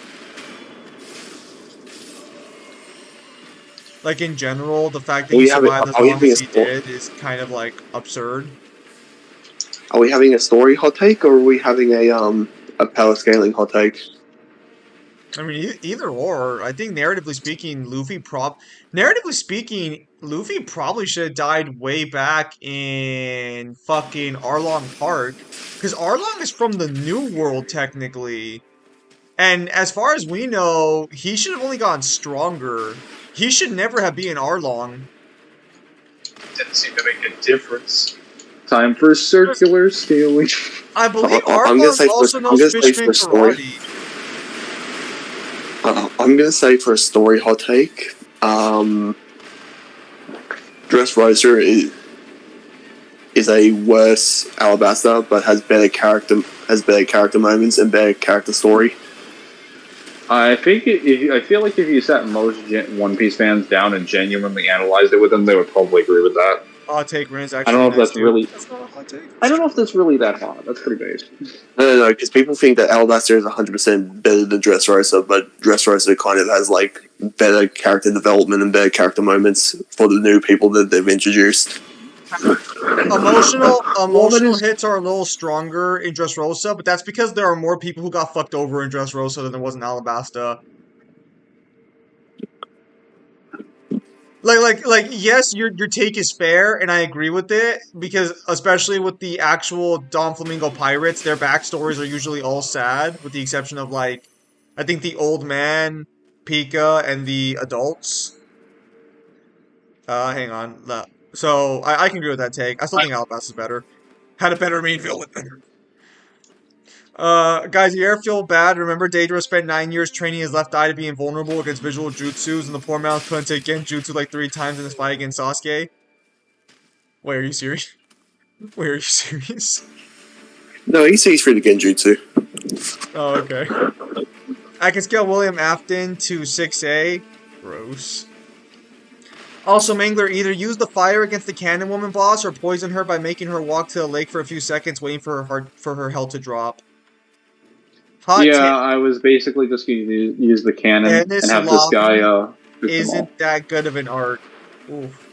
Like, in general, the fact that he survived as long as he did is kind of, like, absurd. Are we having a story hot take, or are we having a power scaling hot take? I mean, either or. I think narratively speaking, Luffy probably should have died way back in fucking Arlong Park, because Arlong is from the New World technically, and as far as we know, he should have only gotten stronger. He should never have been Arlong. Didn't seem to make a difference. Time for circular stealing. I believe I'm gonna Arlong say also I'm knows gonna say Fishman for a story. karate. I'm gonna say for a story hot take, Dressrosa is a worse Alabasta, but has better character moments and better character story. I think I feel like if you sat most One Piece fans down and genuinely analyzed it with them, they would probably agree with that. Hot take, Ren is I actually don't know if nice that's too. really. That's not a hot take. I don't know if that's really that hot. That's pretty base. No, because people think that Alabasta is 100% better than Dressrosa, but Dressrosa kind of has like better character development and better character moments for the new people that they've introduced. Emotional hits are a little stronger in Dressrosa, but that's because there are more people who got fucked over in Dressrosa than there was in Alabasta. Yes, your take is fair, and I agree with it, because especially with the actual Don Flamingo pirates, their backstories are usually all sad, with the exception of, like, I think the old man, Pika, and the adults. Hang on. No. So, I can agree with that take. I still think Alabasta is better. Had a better main villain. Guys, you ever feel bad? Remember Deidara spent 9 years training his left eye to be invulnerable against visual jutsus, and the poor man was put into genjutsu like 3 times in his fight against Sasuke? Wait, are you serious? Wait, are you serious? No, he's free to genjutsu. Oh, okay. I can scale William Afton to 6A. Gross. Also, Mangler, either use the fire against the Cannon Woman boss or poison her by making her walk to the lake for a few seconds waiting for her health to drop. I was basically just going to use the cannon and have this guy. Isn't that good of an arc? Oof.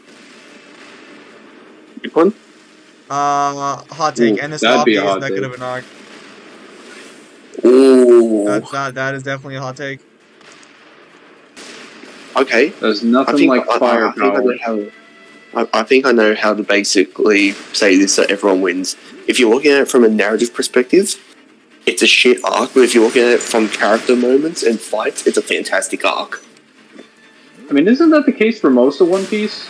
Good one. Hot take. Ennis Lobby isn't that good of an arc. Ooh. That is definitely a hot take. Okay. There's nothing like firepower. I think I know how to basically say this so everyone wins. If you're looking at it from a narrative perspective, it's a shit arc, but if you're looking at it from character moments and fights, it's a fantastic arc. I mean, isn't that the case for most of One Piece?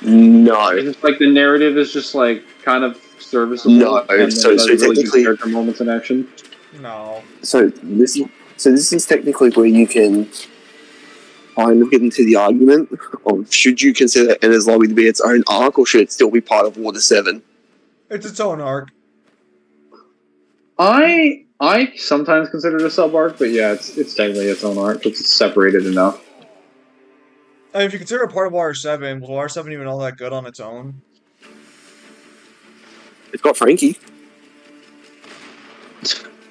No. It's just like the narrative is just like kind of serviceable. No, so technically character moments in action. No. So this is technically where you can kind of get into the argument of should you consider Ender's Lobby to be its own arc or should it still be part of Water 7? It's its own arc. I sometimes consider it a sub arc, but yeah, it's technically its own arc. It's separated enough. I mean, if you consider it part of Water 7, was Water 7 even all that good on its own? It's got Frankie.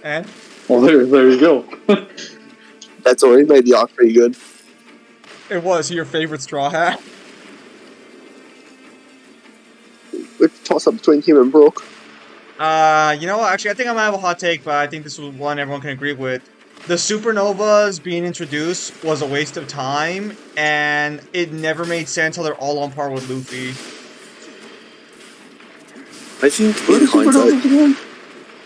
And? Well, there you go. That's already made the arc pretty good. It was your favorite Straw Hat. Let's toss up between him and Brooke. You know what? Actually, I think I might have a hot take, but I think this was one everyone can agree with. The supernovas being introduced was a waste of time, and it never made sense how they're all on par with Luffy. I think in hindsight,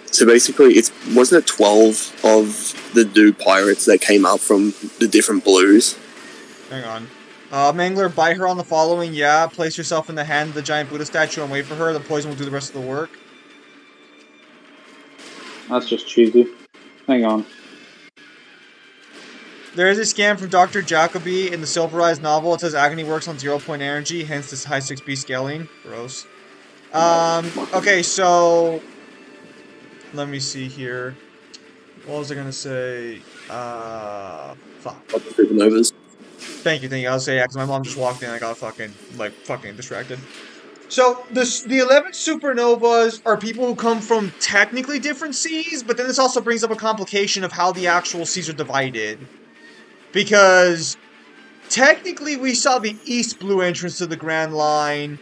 so basically, wasn't it 12 of the new pirates that came up from the different blues? Hang on. Mangler, buy her on the following. Yeah, place yourself in the hand of the giant Buddha statue and wait for her. The poison will do the rest of the work. That's just cheesy. Hang on. There is a scam from Dr. Jacoby in the Silverized novel. It says Agony works on 0-point energy, hence this high 6B scaling. Gross. Okay, so... Let me see here. What was I gonna say? Fuck. Supernovas. Thank you. I'll say yeah, because my mom just walked in and I got fucking distracted. So, the 11 supernovas are people who come from technically different seas, but then this also brings up a complication of how the actual seas are divided. Because, technically we saw the East Blue entrance to the Grand Line,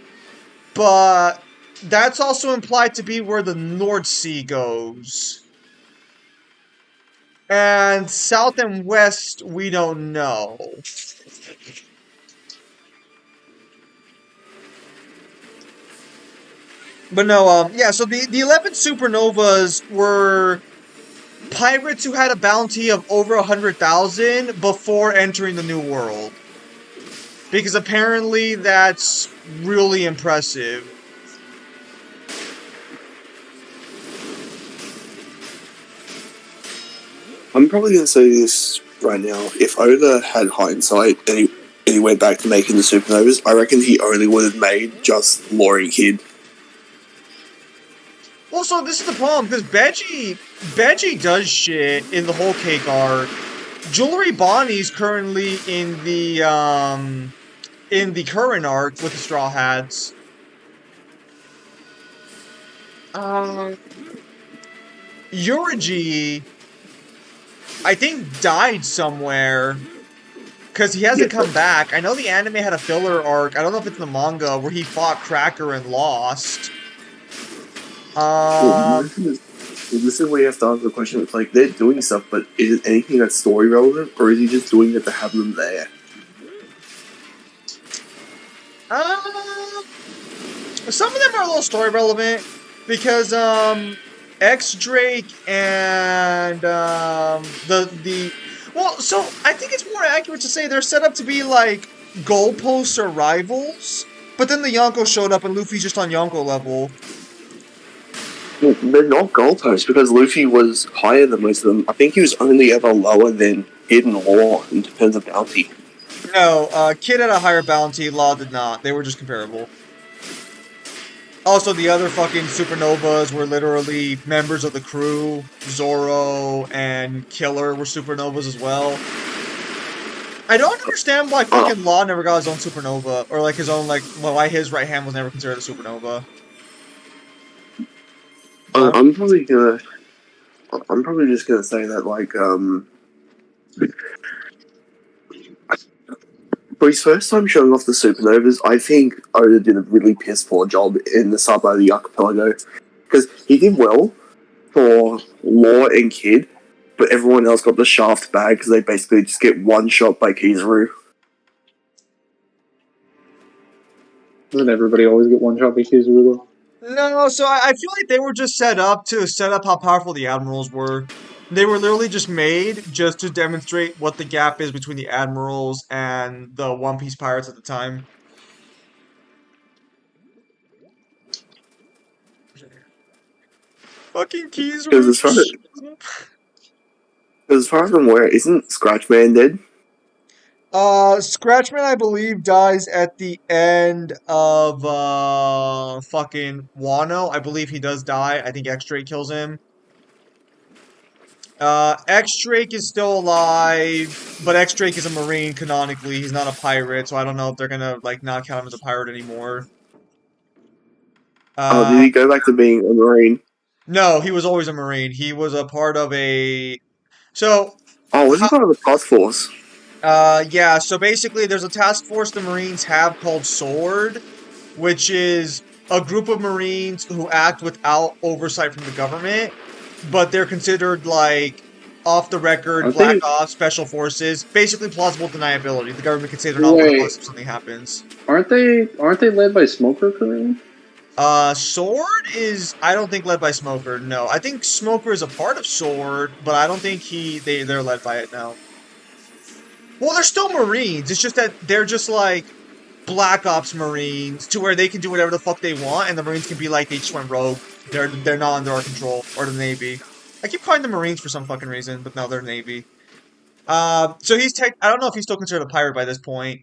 but that's also implied to be where the North Sea goes. And south and west, we don't know. But no, yeah, so the 11 supernovas were pirates who had a bounty of over 100,000 before entering the New World. Because apparently that's really impressive. I'm probably going to say this right now. If Oda had hindsight and he went back to making the supernovas, I reckon he only would have made just Lori Kid. Well, so this is the problem, because Beji does shit in the whole cake arc. Jewelry Bonnie's currently in the current arc with the Straw Hats. Yurigi, I think, died somewhere. Because he hasn't come back. I know the anime had a filler arc. I don't know if it's in the manga where he fought Cracker and lost. This is where you have to answer the question. It's like, they're doing stuff, but is it anything that's story relevant, or is he just doing it to have them there? Some of them are a little story relevant because X Drake and well, so I think it's more accurate to say they're set up to be like goalposts or rivals, but then the Yonko showed up and Luffy's just on Yonko level. Well, they're not goalposts because Luffy was higher than most of them. I think he was only ever lower than Hidden Law in terms of bounty. No, Kid had a higher bounty, Law did not. They were just comparable. Also, the other fucking supernovas were literally members of the crew. Zoro and Killer were supernovas as well. I don't understand why fucking Law never got his own supernova. Or like his own, like, well, why his right hand was never considered a supernova. I'm probably just gonna say that, like, for his first time showing off the supernovas, I think Oda did a really piss poor job in the sub of the archipelago. Because he did well for Law and Kid, but everyone else got the shaft bag because they basically just get one shot by Kizaru. Doesn't everybody always get one shot by Kizaru though? No, so I feel like they were just set up how powerful the admirals were. They were literally just made just to demonstrate what the gap is between the admirals and the One Piece pirates at the time. Fucking keys. Because as far as I'm aware, isn't Scratchman dead? Scratchman, I believe, dies at the end of fucking Wano. I believe he does die. I think X-Drake kills him. X-Drake is still alive, but X-Drake is a Marine canonically. He's not a pirate, so I don't know if they're gonna like not count him as a pirate anymore. Did he go back to being a Marine? No, he was always a Marine. He was a part of a. So. Oh, was he part of the task force? Yeah. So basically, there's a task force the Marines have called SWORD, which is a group of Marines who act without oversight from the government, but they're considered like off the record black ops, special forces, basically plausible deniability. The government can say they're not one of us if something happens. Aren't they led by Smoker currently? Sword is, I don't think, led by Smoker. No, I think Smoker is a part of Sword, but I don't think they're led by it now. Well, they're still Marines. It's just that they're just like Black Ops Marines, to where they can do whatever the fuck they want, and the Marines can be like they just went rogue. They're not under our control, or the Navy. I keep calling them Marines for some fucking reason, but no, they're Navy. So he's I don't know if he's still considered a pirate by this point.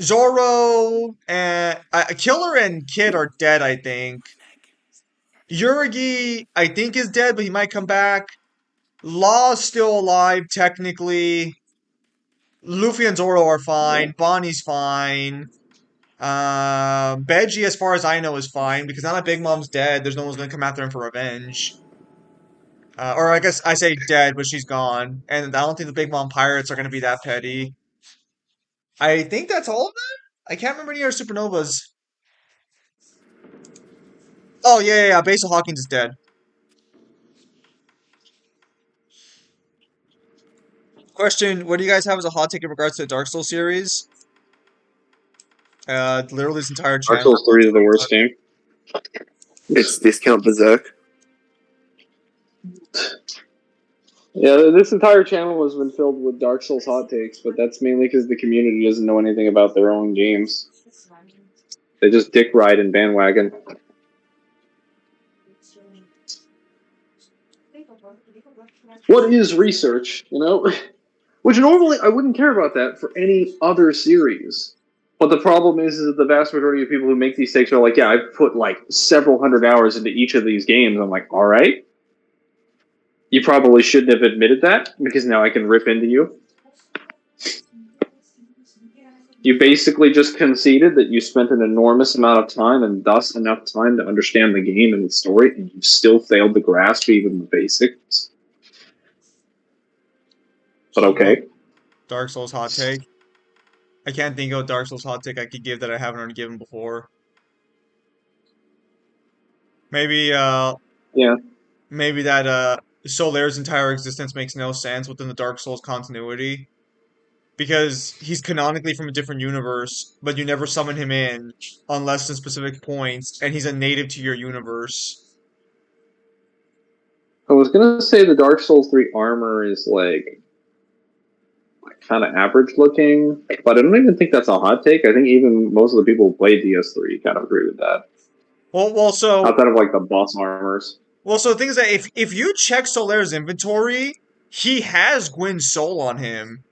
Zoro and Killer and Kid are dead, I think. Yurigi, I think, is dead, but he might come back. Law's still alive, technically. Luffy and Zoro are fine. Bonnie's fine. Beji, as far as I know, is fine, because now that Big Mom's dead, there's no one's gonna come after him for revenge. Or I guess I say dead, but she's gone. And I don't think the Big Mom pirates are gonna be that petty. I think that's all of them? I can't remember any other supernovas. Oh, yeah. Basil Hawkins is dead. Question: what do you guys have as a hot take in regards to the Dark Souls series? Literally this entire Dark channel. Souls 3 is the worst game. It's discount Berserk. Yeah, this entire channel has been filled with Dark Souls hot takes, but that's mainly because the community doesn't know anything about their own games. They just dick ride and bandwagon. What is research, you know? Which normally I wouldn't care about that for any other series. But the problem is that the vast majority of people who make these takes are like, yeah, I've put like several hundred hours into each of these games. I'm like, all right. You probably shouldn't have admitted that, because now I can rip into you. You basically just conceded that you spent an enormous amount of time and thus enough time to understand the game and its story, and you still failed to grasp even the basics. But okay. Dark Souls hot take. I can't think of a Dark Souls hot take I could give that I haven't already given before. Maybe Yeah. maybe that Solaire's entire existence makes no sense within the Dark Souls continuity. Because he's canonically from a different universe, but you never summon him in unless in specific points, and he's a native to your universe. I was gonna say the Dark Souls 3 armor is like kind of average looking, but I don't even think that's a hot take. I think even most of the people who play DS3 kind of agree with that. So outside of like the boss armors. the thing is that if you check Solaire's inventory, he has Gwyn's soul on him.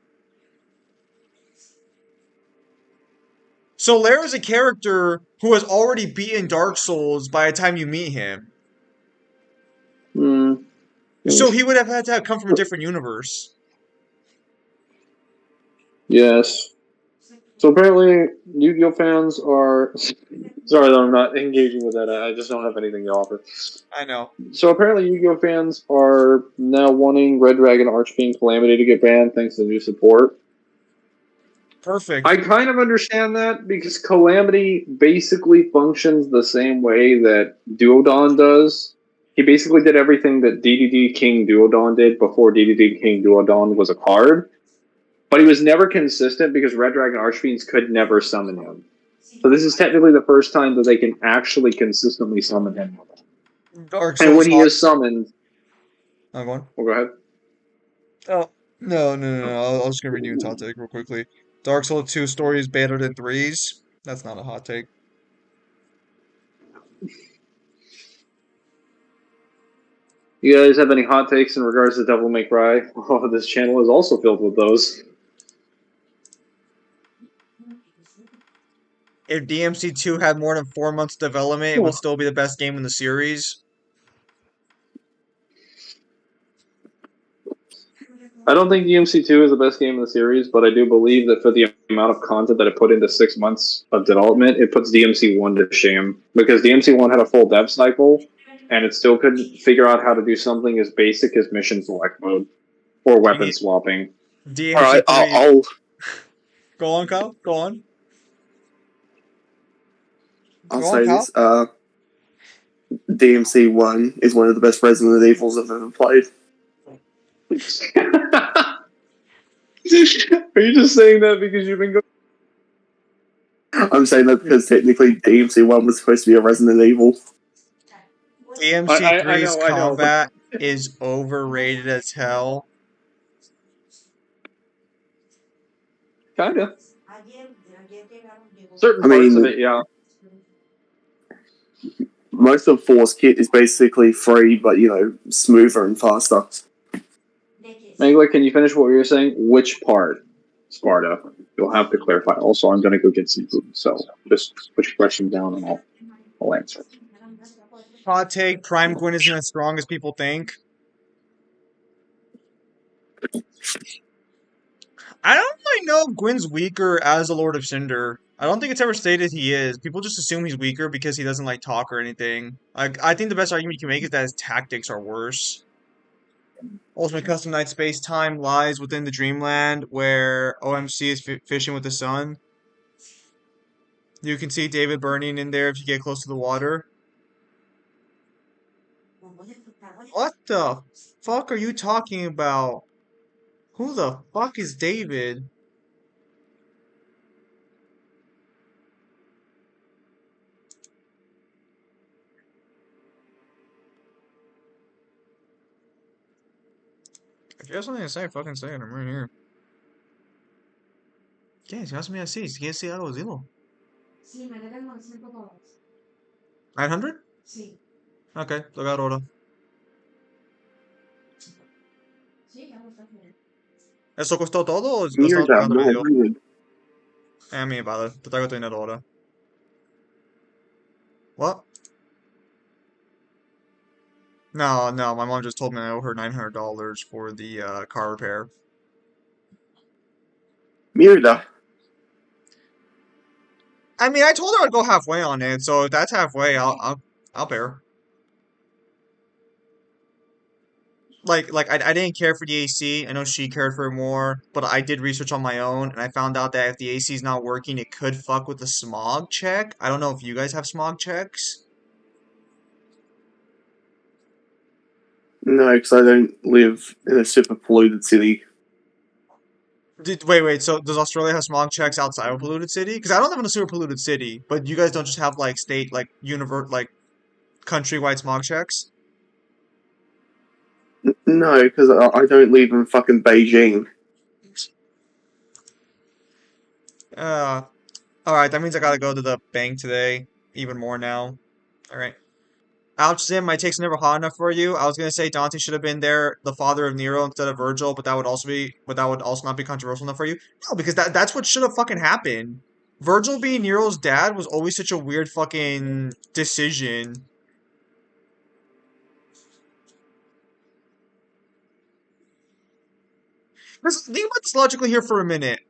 Solaire is a character who has already beaten Dark Souls by the time you meet him. So he would have had to have come from a different universe. Yes. So apparently, Yu-Gi-Oh fans are. Sorry that I'm not engaging with that. I just don't have anything to offer. I know. So apparently, Yu-Gi-Oh fans are now wanting Red Dragon Archfiend Calamity to get banned thanks to new support. Perfect. I kind of understand that because Calamity basically functions the same way that Duodon does. He basically did everything that DDD King Duodon did before DDD King Duodon was a card. But he was never consistent because Red Dragon Archfiends could never summon him. So this is technically the first time that they can actually consistently summon him. Dark Souls and when he is summoned... Oh, go on. Well, go ahead. Oh, no. I was just going to read you a hot take real quickly. Dark Souls 2 story is better than 3's. That's not a hot take. You guys have any hot takes in regards to Devil May Cry? Oh, this channel is also filled with those. If DMC2 had more than 4 months development, it would still be the best game in the series. I don't think DMC2 is the best game in the series, but I do believe that for the amount of content that it put into 6 months of development, it puts DMC1 to shame. Because DMC1 had a full dev cycle, and it still couldn't figure out how to do something as basic as mission select mode or weapon swapping. DMC3... Alright, I'll... Go on, Kyle. Go on. I'll say this. DMC1 is one of the best Resident Evils I've ever played. Are you just saying that because you've been going... I'm saying that because technically DMC1 was supposed to be a Resident Evil. DMC3's combat is overrated as hell. Kinda. Certain parts of it, yeah. Most of 4's kit is basically free, but, you know, smoother and faster. Mangler, can you finish what you were saying? Which part, Sparta? You'll have to clarify. Also, I'm going to go get some food, so just put your question down and I'll answer. Hot take, Prime Gwyn isn't as strong as people think. I don't really know if Gwyn's weaker as the Lord of Cinder. I don't think it's ever stated he is. People just assume he's weaker because he doesn't like talk or anything. I think the best argument you can make is that his tactics are worse. Ultimate Custom Night Space Time lies within the Dreamland where OMC is fishing with the sun. You can see David burning in there if you get close to the water. What the fuck are you talking about? Who the fuck is David? If you have something to say, fucking say it. I'm right here. ¿Qué? Si vas a así, si quieres decir algo, dilo. Sí, me deben $900. 900? Sí. Ok, lo agarro ahora. Sí, ya lo está bien. ¿Eso costó todo o Mierda, estamos pagando medio? no. A mí, vale, te traigo tu dinero ahora. What? No, my mom just told me I owe her $900 for the car repair. Mierda. I mean, I told her I'd go halfway on it, so if that's halfway, I'll pay her. Like I didn't care for the AC. I know she cared for it more, but I did research on my own, and I found out that if the AC is not working, it could fuck with the smog check. I don't know if you guys have smog checks. No, because I don't live in a super polluted city. Wait. So does Australia have smog checks outside of a polluted city? Because I don't live in a super polluted city, but you guys don't just have like state, like like countrywide smog checks. No, because I don't live in fucking Beijing. Uh, all right. That means I gotta go to the bank today, even more now. All right. Ouch, Zim, my take's never hot enough for you. I was gonna say Dante should have been there, the father of Nero instead of Virgil, but that would also not be controversial enough for you. No, because that's what should have fucking happened. Virgil being Nero's dad was always such a weird fucking decision. Because think about this logically here for a minute.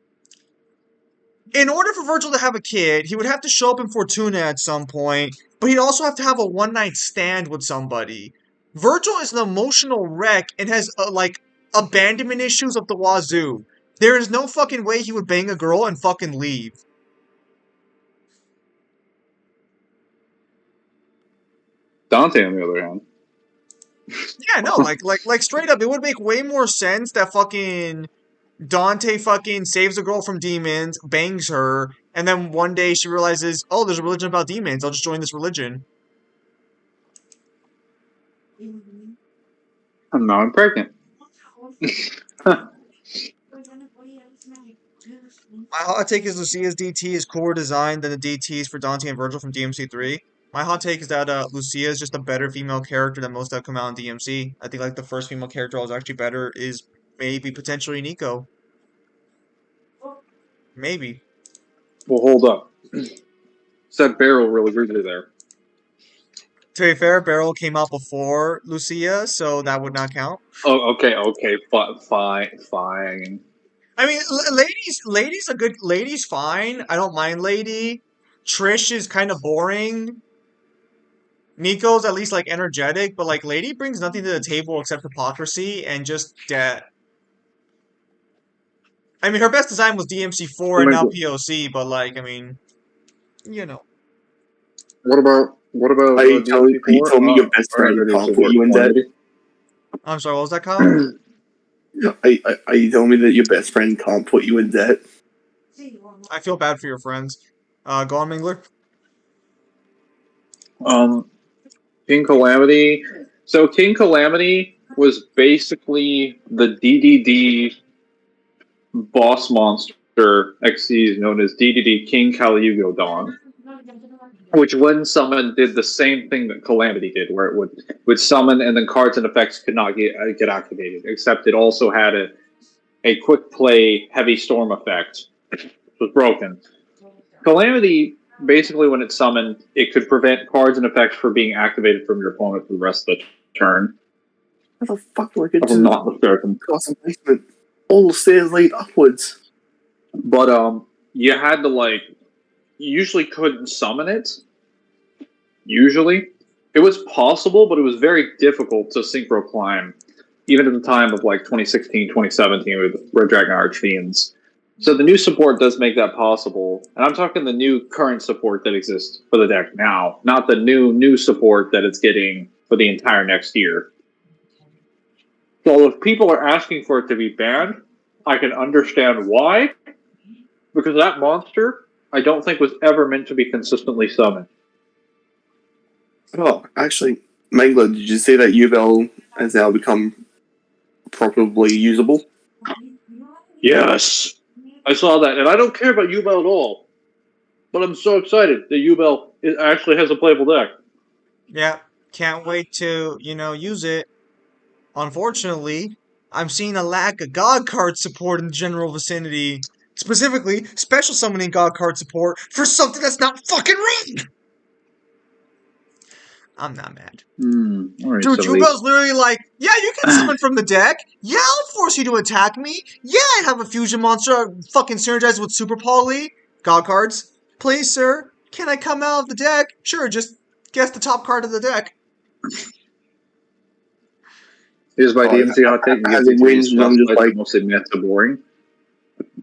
In order for Virgil to have a kid, he would have to show up in Fortuna at some point, but he'd also have to have a one-night stand with somebody. Virgil is an emotional wreck and has, like, abandonment issues of the wazoo. There is no fucking way he would bang a girl and fucking leave. Dante, on the other hand, Yeah, no, like straight up, it would make way more sense that fucking Dante fucking saves a girl from demons, bangs her, and then one day she realizes, oh, there's a religion about demons. I'll just join this religion. I'm now I'm pregnant. My hot take is Lucia's DT is cooler design than the DTs for Dante and Virgil from DMC3. My hot take is that Lucia is just a better female character than most that come out in DMC. I think like the first female character that was actually better is maybe potentially Nico. Maybe. Well, hold up. Said Barrel really rudely there. To be fair, Beryl came out before Lucia, so that would not count. Oh, okay, fine. I mean, Lady's a good, Lady's fine. I don't mind Lady. Trish is kind of boring. Nico's at least like energetic, but like Lady brings nothing to the table except hypocrisy and just debt. I mean, her best design was DMC4 and now POC, but like, I mean, you know. What about Are you telling me your best friend can't put you in debt? I'm sorry, what was that, Kyle? Are you telling me that your best friend can't put you in debt? I feel bad for your friends. Go on, Mangler. King Calamity. So King Calamity was basically the DDD boss monster XCs known as DDD King Caliugo Dawn, which when summoned did the same thing that Calamity did, where it would summon and then cards and effects could not get activated, except it also had a quick play heavy storm effect, which was broken. Calamity, basically when it's summoned, it could prevent cards and effects from being activated from your opponent for the rest of the turn. How the fuck do I get to not mistaken. Custom basement? All the stairs lead upwards. But you had to you usually couldn't summon it. Usually. It was possible, but it was very difficult to synchro climb, even at the time of 2016, 2017 with Red Dragon Archfiends. So the new support does make that possible. And I'm talking the new current support that exists for the deck now, not the new support that it's getting for the entire next year. So if people are asking for it to be banned, I can understand why, because that monster I don't think was ever meant to be consistently summoned. Oh, actually, Mangler, did you see that Ubel has now become properly usable? Yes, I saw that, and I don't care about Ubel at all. But I'm so excited that Ubel actually has a playable deck. Yeah, can't wait to, use it. Unfortunately, I'm seeing a lack of God card support in the general vicinity. Specifically, special summoning God card support for something that's not fucking written! I'm not mad. All right, Dude, somebody. Jubel's literally like, yeah, you can summon from the deck. Yeah, I'll force you to attack me. Yeah, I have a fusion monster fucking synergized with Super Poly. God cards. Please, sir, can I come out of the deck? Sure, just guess the top card of the deck. Here's my DMC hot take. As it wins, and I'm just like, mostly meta boring.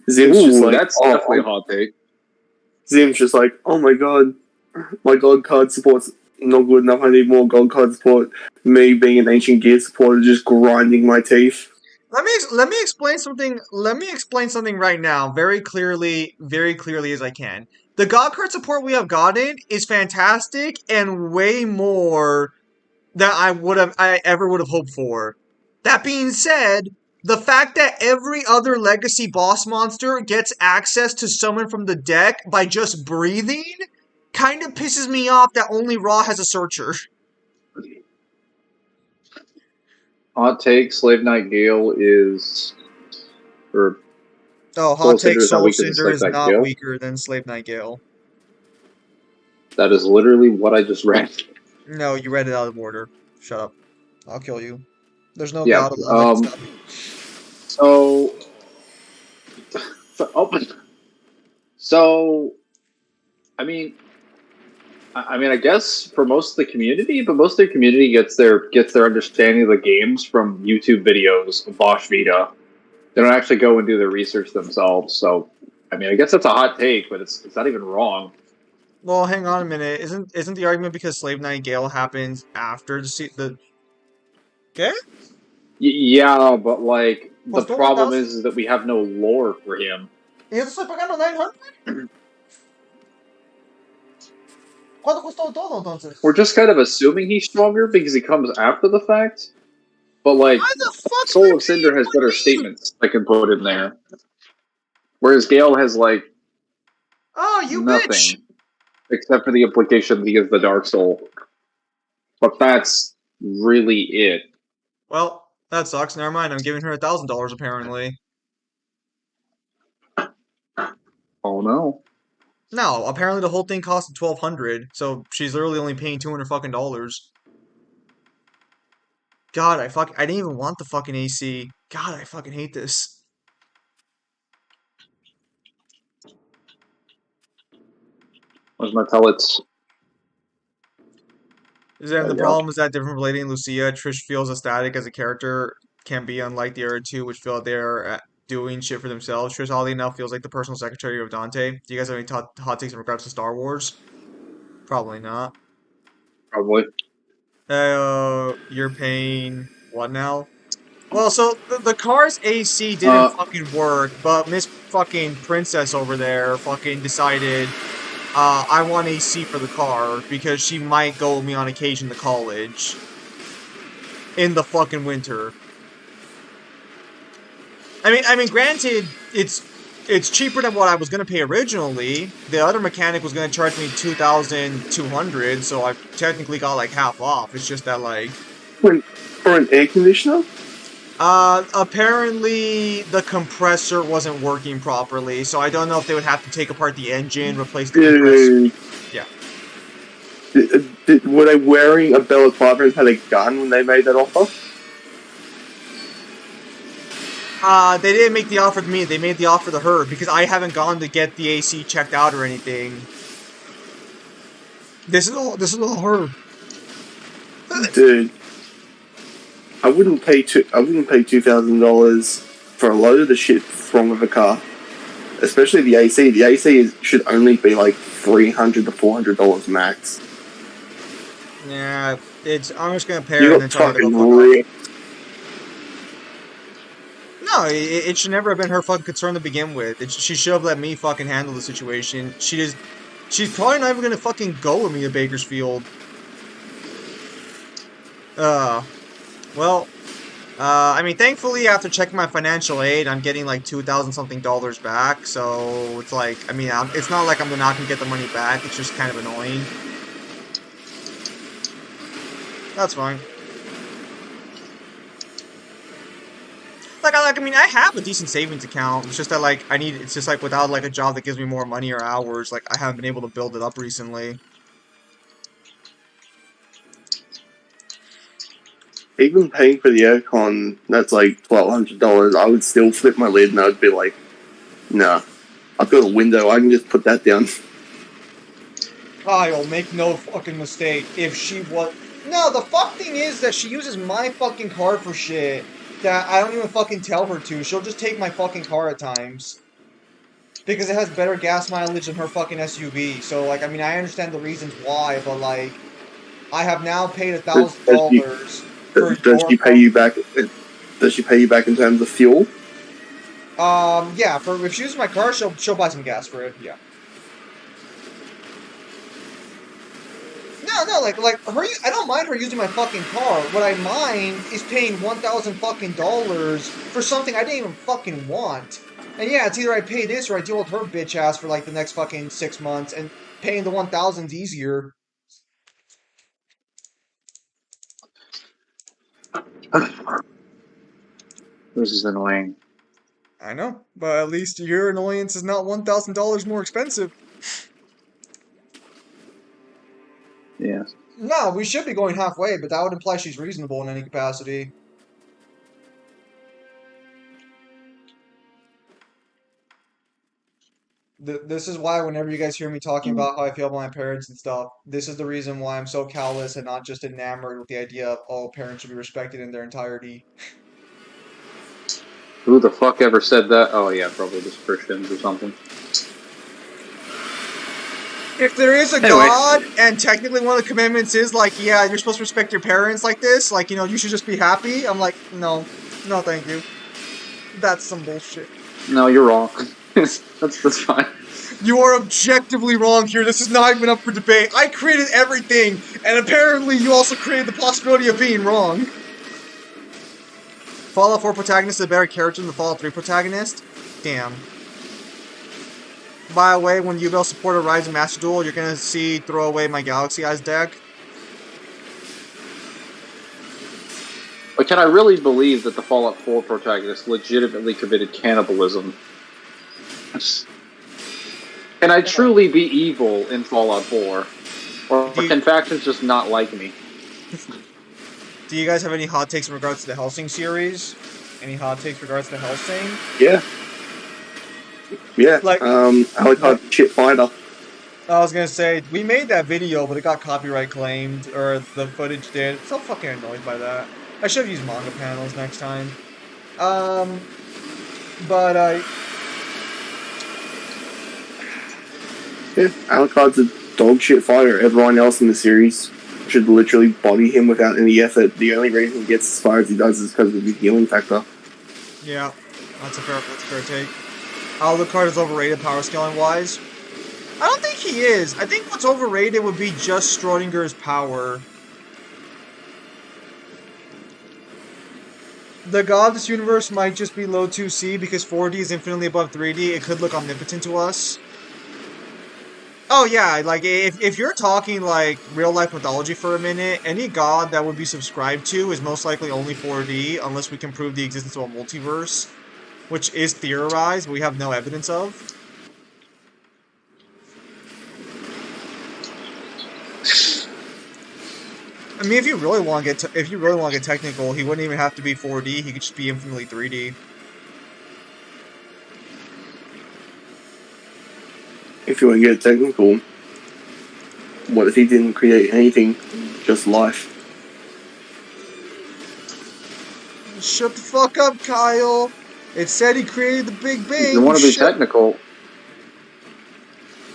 Zim's just like, that's definitely a hot take. Zim's just like, oh my god, my God card support's not good enough. I need more God card support. Me being an ancient gear supporter, just grinding my teeth. Let me explain something. Let me explain something right now, very clearly as I can. The God card support we have gotten is fantastic and way more than I ever would have hoped for. That being said, the fact that every other legacy boss monster gets access to summon from the deck by just breathing kind of pisses me off that only Raw has a searcher. Hot take: Slave Knight Gale is, or Oh, Soul hot take, Cinder is not Soul weaker than Cinder Slave is Knight not Gale. weaker than Slave Knight Gale. That is literally what I just read. No, you read it out of order. Shut up. I'll kill you. There's no Yeah. god alive that can stop me. So, I mean, I guess for most of the community, but most of the community gets their understanding of the games from YouTube videos of Bosch Vita. They don't actually go and do their research themselves. So, I mean, I guess that's a hot take, but it's not even wrong. Well, hang on a minute. Isn't the argument because Slave Knight Gale happens after the ¿Qué? Yeah, but like the Costó problem 1000. is that we have no lore for him. ¿Y eso estoy pagando 900? ¿Cuánto costó todo entonces? We're just kind of assuming he's stronger because he comes after the fact. But like, Why the fuck Soul of Cinder has better statements I can put in there, whereas Gale has like Oh, you nothing bitch! except for the implication that he is the Dark Soul. But that's really it. Well, that sucks. Never mind. I'm giving her $1,000 apparently. Oh no! No, apparently the whole thing costed $1,200, so she's literally only paying $200 fucking dollars. God, I didn't even want the fucking AC. God, I fucking hate this. Where's my pellets? And the problem is that different from Lady and Lucia, Trish feels ecstatic as a character can be unlike the other two, which feel they're doing shit for themselves. Trish, oddly enough, feels like the personal secretary of Dante. Do you guys have any hot takes in regards to Star Wars? Probably not. Probably. You're paying what now? Well, so the car's AC didn't fucking work, but Miss fucking Princess over there fucking decided I want AC for the car because she might go with me on occasion to college in the fucking winter. I mean, granted, it's cheaper than what I was gonna pay originally. The other mechanic was gonna charge me $2,200, so I technically got like half off. It's just that like for an air conditioner. Apparently the compressor wasn't working properly, so I don't know if they would have to take apart the engine, replace the compressor. Yeah. Were they wearing a balaclava and had a gun when they made that offer? They didn't make the offer to me, they made the offer to her, because I haven't gone to get the AC checked out or anything. This is all her. Dude. I wouldn't pay $2,000 for a load of the shit wrong with a car, especially the AC. The AC should only be like $300 to $400 max. Yeah, I'm just gonna pay her and then tell her to go fuck off. No, it should never have been her fucking concern to begin with. She should have let me fucking handle the situation. She's probably not even gonna fucking go with me to Bakersfield. Well, I mean, thankfully, after checking my financial aid, I'm getting like $2,000 something back. So it's like, I mean, it's not like I'm not gonna get the money back. It's just kind of annoying. That's fine. Like, I mean, I have a decent savings account. It's just that, like, it's just like without like a job that gives me more money or hours, like, I haven't been able to build it up recently. Even paying for the aircon, that's like $1,200. I would still flip my lid and I'd be like, nah, I've got a window. I can just put that down. Kyle, make no fucking mistake. If she was... No, the fuck thing is that she uses my fucking car for shit that I don't even fucking tell her to. She'll just take my fucking car at times. Because it has better gas mileage than her fucking SUV. So, like, I mean, I understand the reasons why, but, like, I have now paid $1,000 for Does she pay you back? Does she pay you back in terms of fuel? Yeah, if she uses my car, she'll buy some gas for it, yeah. No, like her. I don't mind her using my fucking car. What I mind is paying $1,000 fucking for something I didn't even fucking want. And yeah, it's either I pay this or I deal with her bitch ass for like the next fucking 6 months, and paying the 1,000's easier. This is annoying. I know, but at least your annoyance is not $1,000 more expensive. Yeah. No, we should be going halfway, but that would imply she's reasonable in any capacity. This is why whenever you guys hear me talking about how I feel about my parents and stuff, this is the reason why I'm so callous and not just enamored with the idea of all parents should be respected in their entirety. Who the fuck ever said that? Oh yeah, probably just Christians or something. If there is a God, and technically one of the commandments is like, yeah, you're supposed to respect your parents like this, like, you know, you should just be happy, I'm like, no, thank you. That's some bullshit. No, you're wrong. that's fine. You are objectively wrong here. This is not even up for debate. I created everything, and apparently you also created the possibility of being wrong. Fallout 4 protagonist is a better character than the Fallout 3 protagonist? Damn. By the way, when Yubel supported Rise of Master Duel, you're gonna see throw away my Galaxy Eyes deck. But can I really believe that the Fallout 4 protagonist legitimately committed cannibalism? Can I truly be evil in Fallout 4? Or can factions just not like me? Do you guys have any hot takes in regards to the Hellsing series? Any hot takes in regards to Hellsing? Yeah. Yeah, like, Alucard shit fighter. I was gonna say, we made that video, but it got copyright claimed, or the footage did. I'm so fucking annoyed by that. I should have used manga panels next time. Yeah, Alucard's a dog shit fighter. Everyone else in the series should literally body him without any effort. The only reason he gets as far as he does is because of the healing factor. Yeah, that's a fair take. Alucard is overrated power scaling wise. I don't think he is. I think what's overrated would be just Schrodinger's power. The god of this universe might just be low 2C because 4D is infinitely above 3D. It could look omnipotent to us. Oh yeah, like if you're talking like real life mythology for a minute, any god that would be subscribed to is most likely only 4D unless we can prove the existence of a multiverse, which is theorized, but we have no evidence of. I mean, if you really want to get technical, he wouldn't even have to be 4D. He could just be infinitely 3D. If you want to get technical, what if he didn't create anything, just life? Shut the fuck up, Kyle. It said he created the Big Bang. If you want to be technical,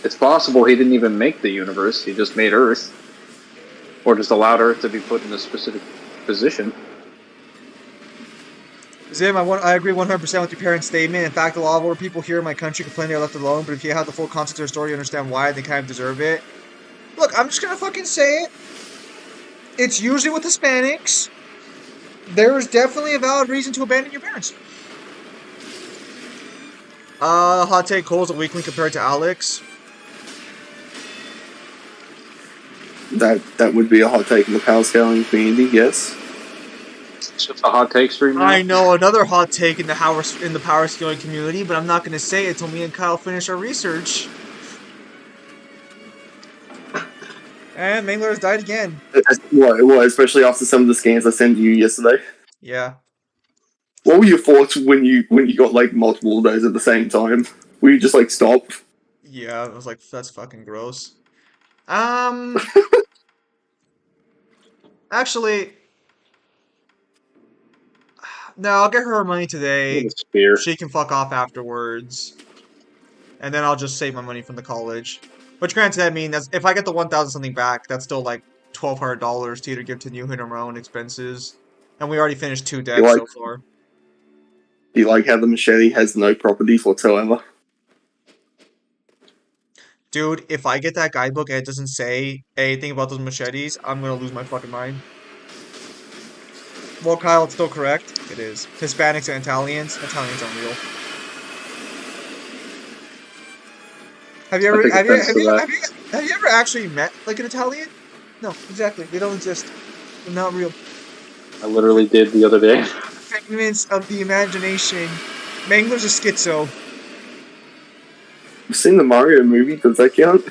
it's possible he didn't even make the universe. He just made Earth. Or just allowed Earth to be put in a specific position. Zim, I agree 100% with your parents' statement. In fact, a lot of older people here in my country complain they're left alone, but if you have the full context of their story, you understand why they kind of deserve it. Look, I'm just gonna fucking say it. It's usually with Hispanics. There is definitely a valid reason to abandon your parents. Hot take, Cole's a weakling compared to Alex. That would be a hot take in the power scaling community, yes. It's just a hot take stream now. I know another hot take in the power scaling community, but I'm not gonna say it until me and Kyle finish our research. And Mangler has died again. What, especially after some of the scans I sent you yesterday. Yeah. What were your thoughts when you got like multiple of those at the same time? Were you just like stop? Yeah, I was like, that's fucking gross. Actually, no, I'll get her her money today. With a spear. She can fuck off afterwards. And then I'll just save my money from the college. Which granted, I mean, if I get the 1,000 something back, that's still like $1,200 to either give to Newhan or my own expenses. And we already finished 2 decks so far. Do you like how the machete has no properties whatsoever? Dude, if I get that guidebook and it doesn't say anything about those machetes, I'm gonna lose my fucking mind. Well, Kyle, it's still correct. It is. Hispanics and Italians. Italians aren't real. Have you ever actually met like an Italian? No, exactly. They don't exist. They're not real. I literally did the other day. Figments of the imagination. Mangler's a schizo. You've seen the Mario movie, does that count?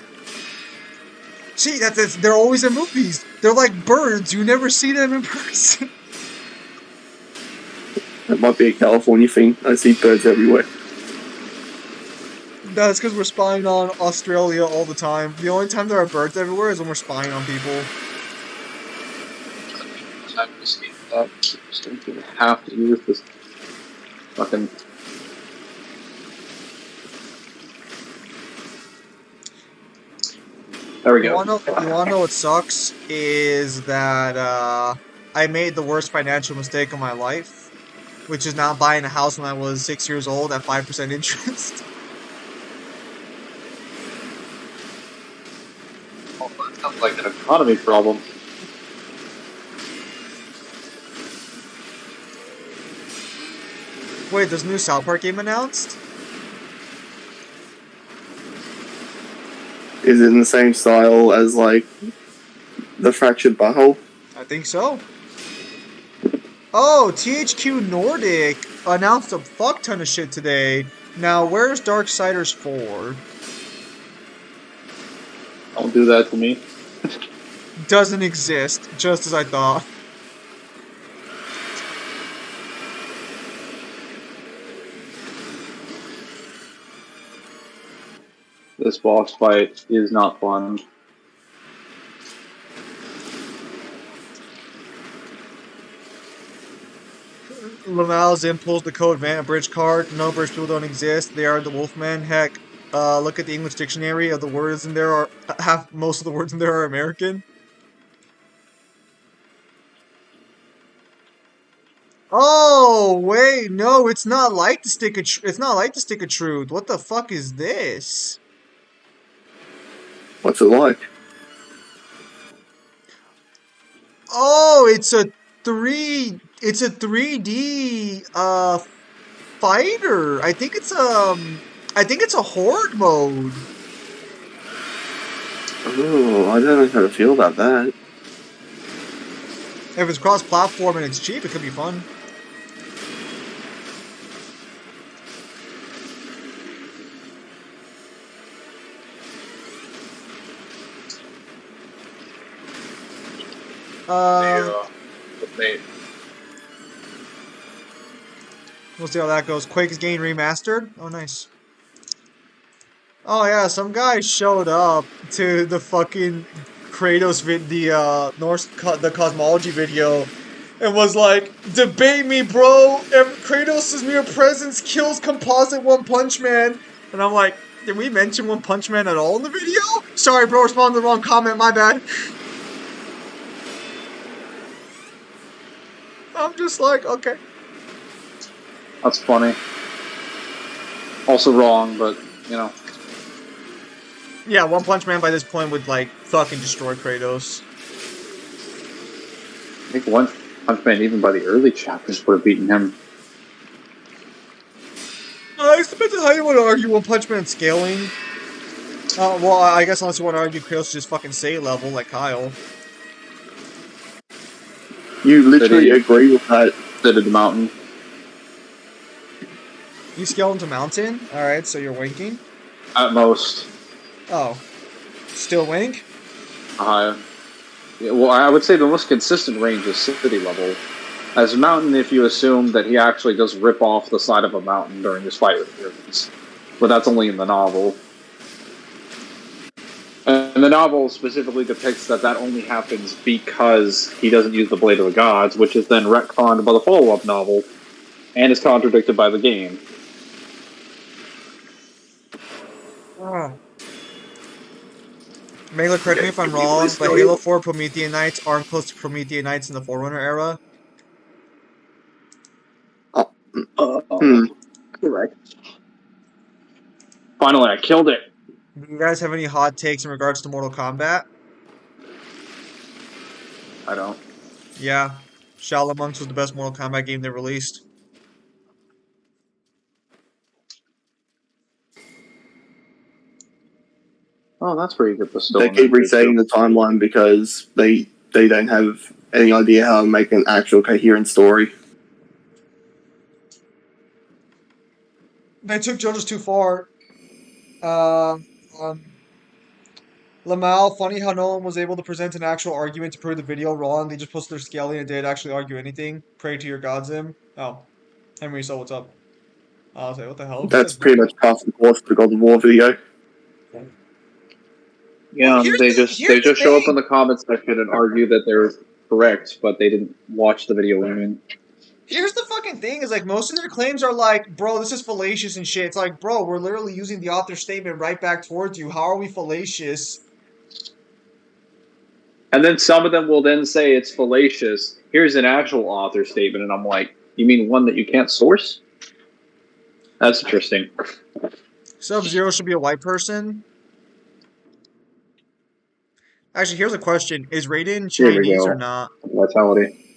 See, they're always in movies. They're like birds. You never see them in person. That might be a California thing. I see birds everywhere. No, it's because we're spying on Australia all the time. The only time there are birds everywhere is when we're spying on people. Have to use this fucking. There we go. You wanna know what sucks? Is that I made the worst financial mistake of my life, which is not buying a house when I was 6 years old at 5% interest. Oh, that sounds like an economy problem. Wait, there's a new South Park game announced? Is it in the same style as like the Fractured Butthole? I think so. Oh, THQ Nordic announced a fuck ton of shit today. Now, where's Darksiders 4? Don't do that to me. Doesn't exist, just as I thought. This boss fight is not fun. Lamal's in pulls the code Vanta Bridge card. No British people don't exist. They are the Wolfmen. Heck, look at the English dictionary. Of the words in there are most of the words in there are American. Oh wait, no, it's not like the stick of it's not like the stick of truth. What the fuck is this? What's it like? Oh, it's a 3D fighter. I think it's a horde mode. Oh, I don't know how to feel about that. If it's cross-platform and it's cheap, it could be fun. We'll see how that goes. Quake is getting remastered. Oh, nice. Oh yeah, some guy showed up to the fucking Kratos the cosmology video, and was like, "Debate me, bro. Kratos' mere presence kills composite One Punch Man." And I'm like, did we mention One Punch Man at all in the video? Sorry, bro. Responded to the wrong comment. My bad. I'm just like, okay. That's funny. Also wrong, but you know. Yeah, One Punch Man by this point would like fucking destroy Kratos. I think One Punch Man, even by the early chapters, would have beaten him. It depends on how you want to argue One Punch Man scaling. Well, I guess unless you want to argue Kratos just fucking Saiyan level like Kyle. You literally agree with that. Sit at the mountain. You scale into mountain? Alright, so you're winking? At most. Oh. Still wink? Yeah, well, I would say the most consistent range is city level. As mountain, if you assume that he actually does rip off the side of a mountain during his fight with humans. But that's only in the novel. And the novel specifically depicts that only happens because he doesn't use the Blade of the Gods, which is then retconned by the follow-up novel, and is contradicted by the game. Mangler, correct me if I'm wrong, but Halo 4 Promethean Knights aren't close to Promethean Knights in the Forerunner era? Correct. Finally, I killed it. Do you guys have any hot takes in regards to Mortal Kombat? I don't. Yeah. Shaolin Monks was the best Mortal Kombat game they released. Oh, that's where you get the stone. They keep resetting the timeline because they don't have any idea how to make an actual coherent story. They took JoJo's too far. Lamal, funny how no one was able to present an actual argument to prove the video wrong. They just posted their skelly and didn't actually argue anything. Pray to your gods, Zim. Oh. Henry, so what's up? I was like, what the hell? That's pretty much half the course of the God of War video. Yeah, Well, they just show up in the comment section and argue that they're correct, but they didn't watch the video even. Here's the fucking thing, is like most of their claims are like, bro, this is fallacious and shit. It's like, bro, we're literally using the author's statement right back towards you. How are we fallacious? And then some of them will then say it's fallacious. Here's an actual author statement, and I'm like, you mean one that you can't source? That's interesting. Sub-Zero should be a white person. Actually, here's a question. Is Raiden Chinese or not? Vitality.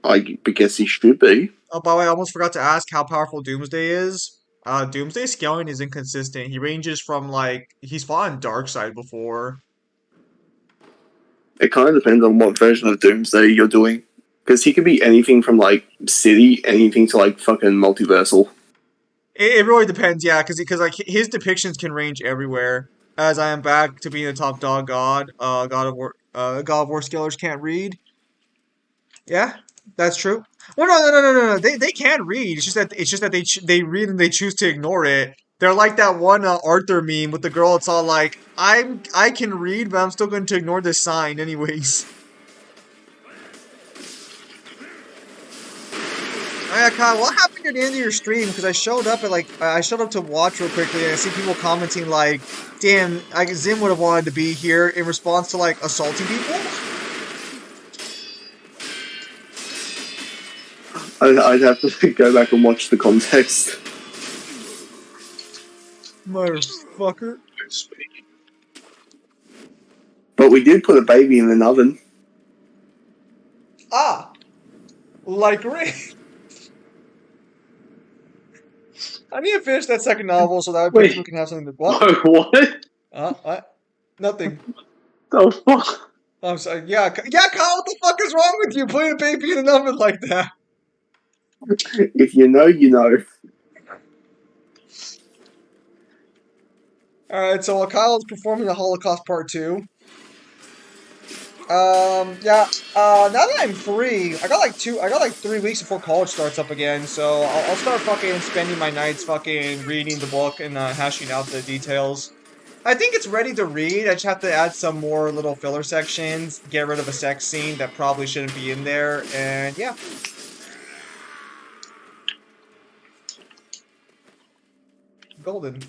I guess he should be. Oh, by the way, I almost forgot to ask how powerful Doomsday is. Doomsday's scaling is inconsistent. He ranges from, like, he's fought on Darkseid before. It kind of depends on what version of Doomsday you're doing. Because he could be anything from, like, City, anything to, like, fucking Multiversal. It really depends, yeah, because like his depictions can range everywhere. As I am back to being a top dog god, God of War scalers can't read. Yeah, that's true. Well, no. They can read. It's just that they read and they choose to ignore it. They're like that one Arthur meme with the girl. It's all like, I can read, but I'm still going to ignore this sign anyways. Kyle, what happened at the end of your stream? Because I showed up to watch real quickly, and I see people commenting like, "Damn, Zim would have wanted to be here," in response to like assaulting people. I'd have to go back and watch the context. Motherfucker. But we did put a baby in an oven. Ah, like Rick. I need to finish that second novel so that way people can have something to... What? What? What? Nothing. The fuck? I'm sorry. Yeah, Kyle, what the fuck is wrong with you putting a baby in an oven like that? If you know, you know. Alright, so while Kyle's performing the Holocaust Part 2... now that I'm free, I got like 3 weeks before college starts up again, so I'll start fucking spending my nights fucking reading the book and hashing out the details. I think it's ready to read. I just have to add some more little filler sections, get rid of a sex scene that probably shouldn't be in there, and yeah. Golden.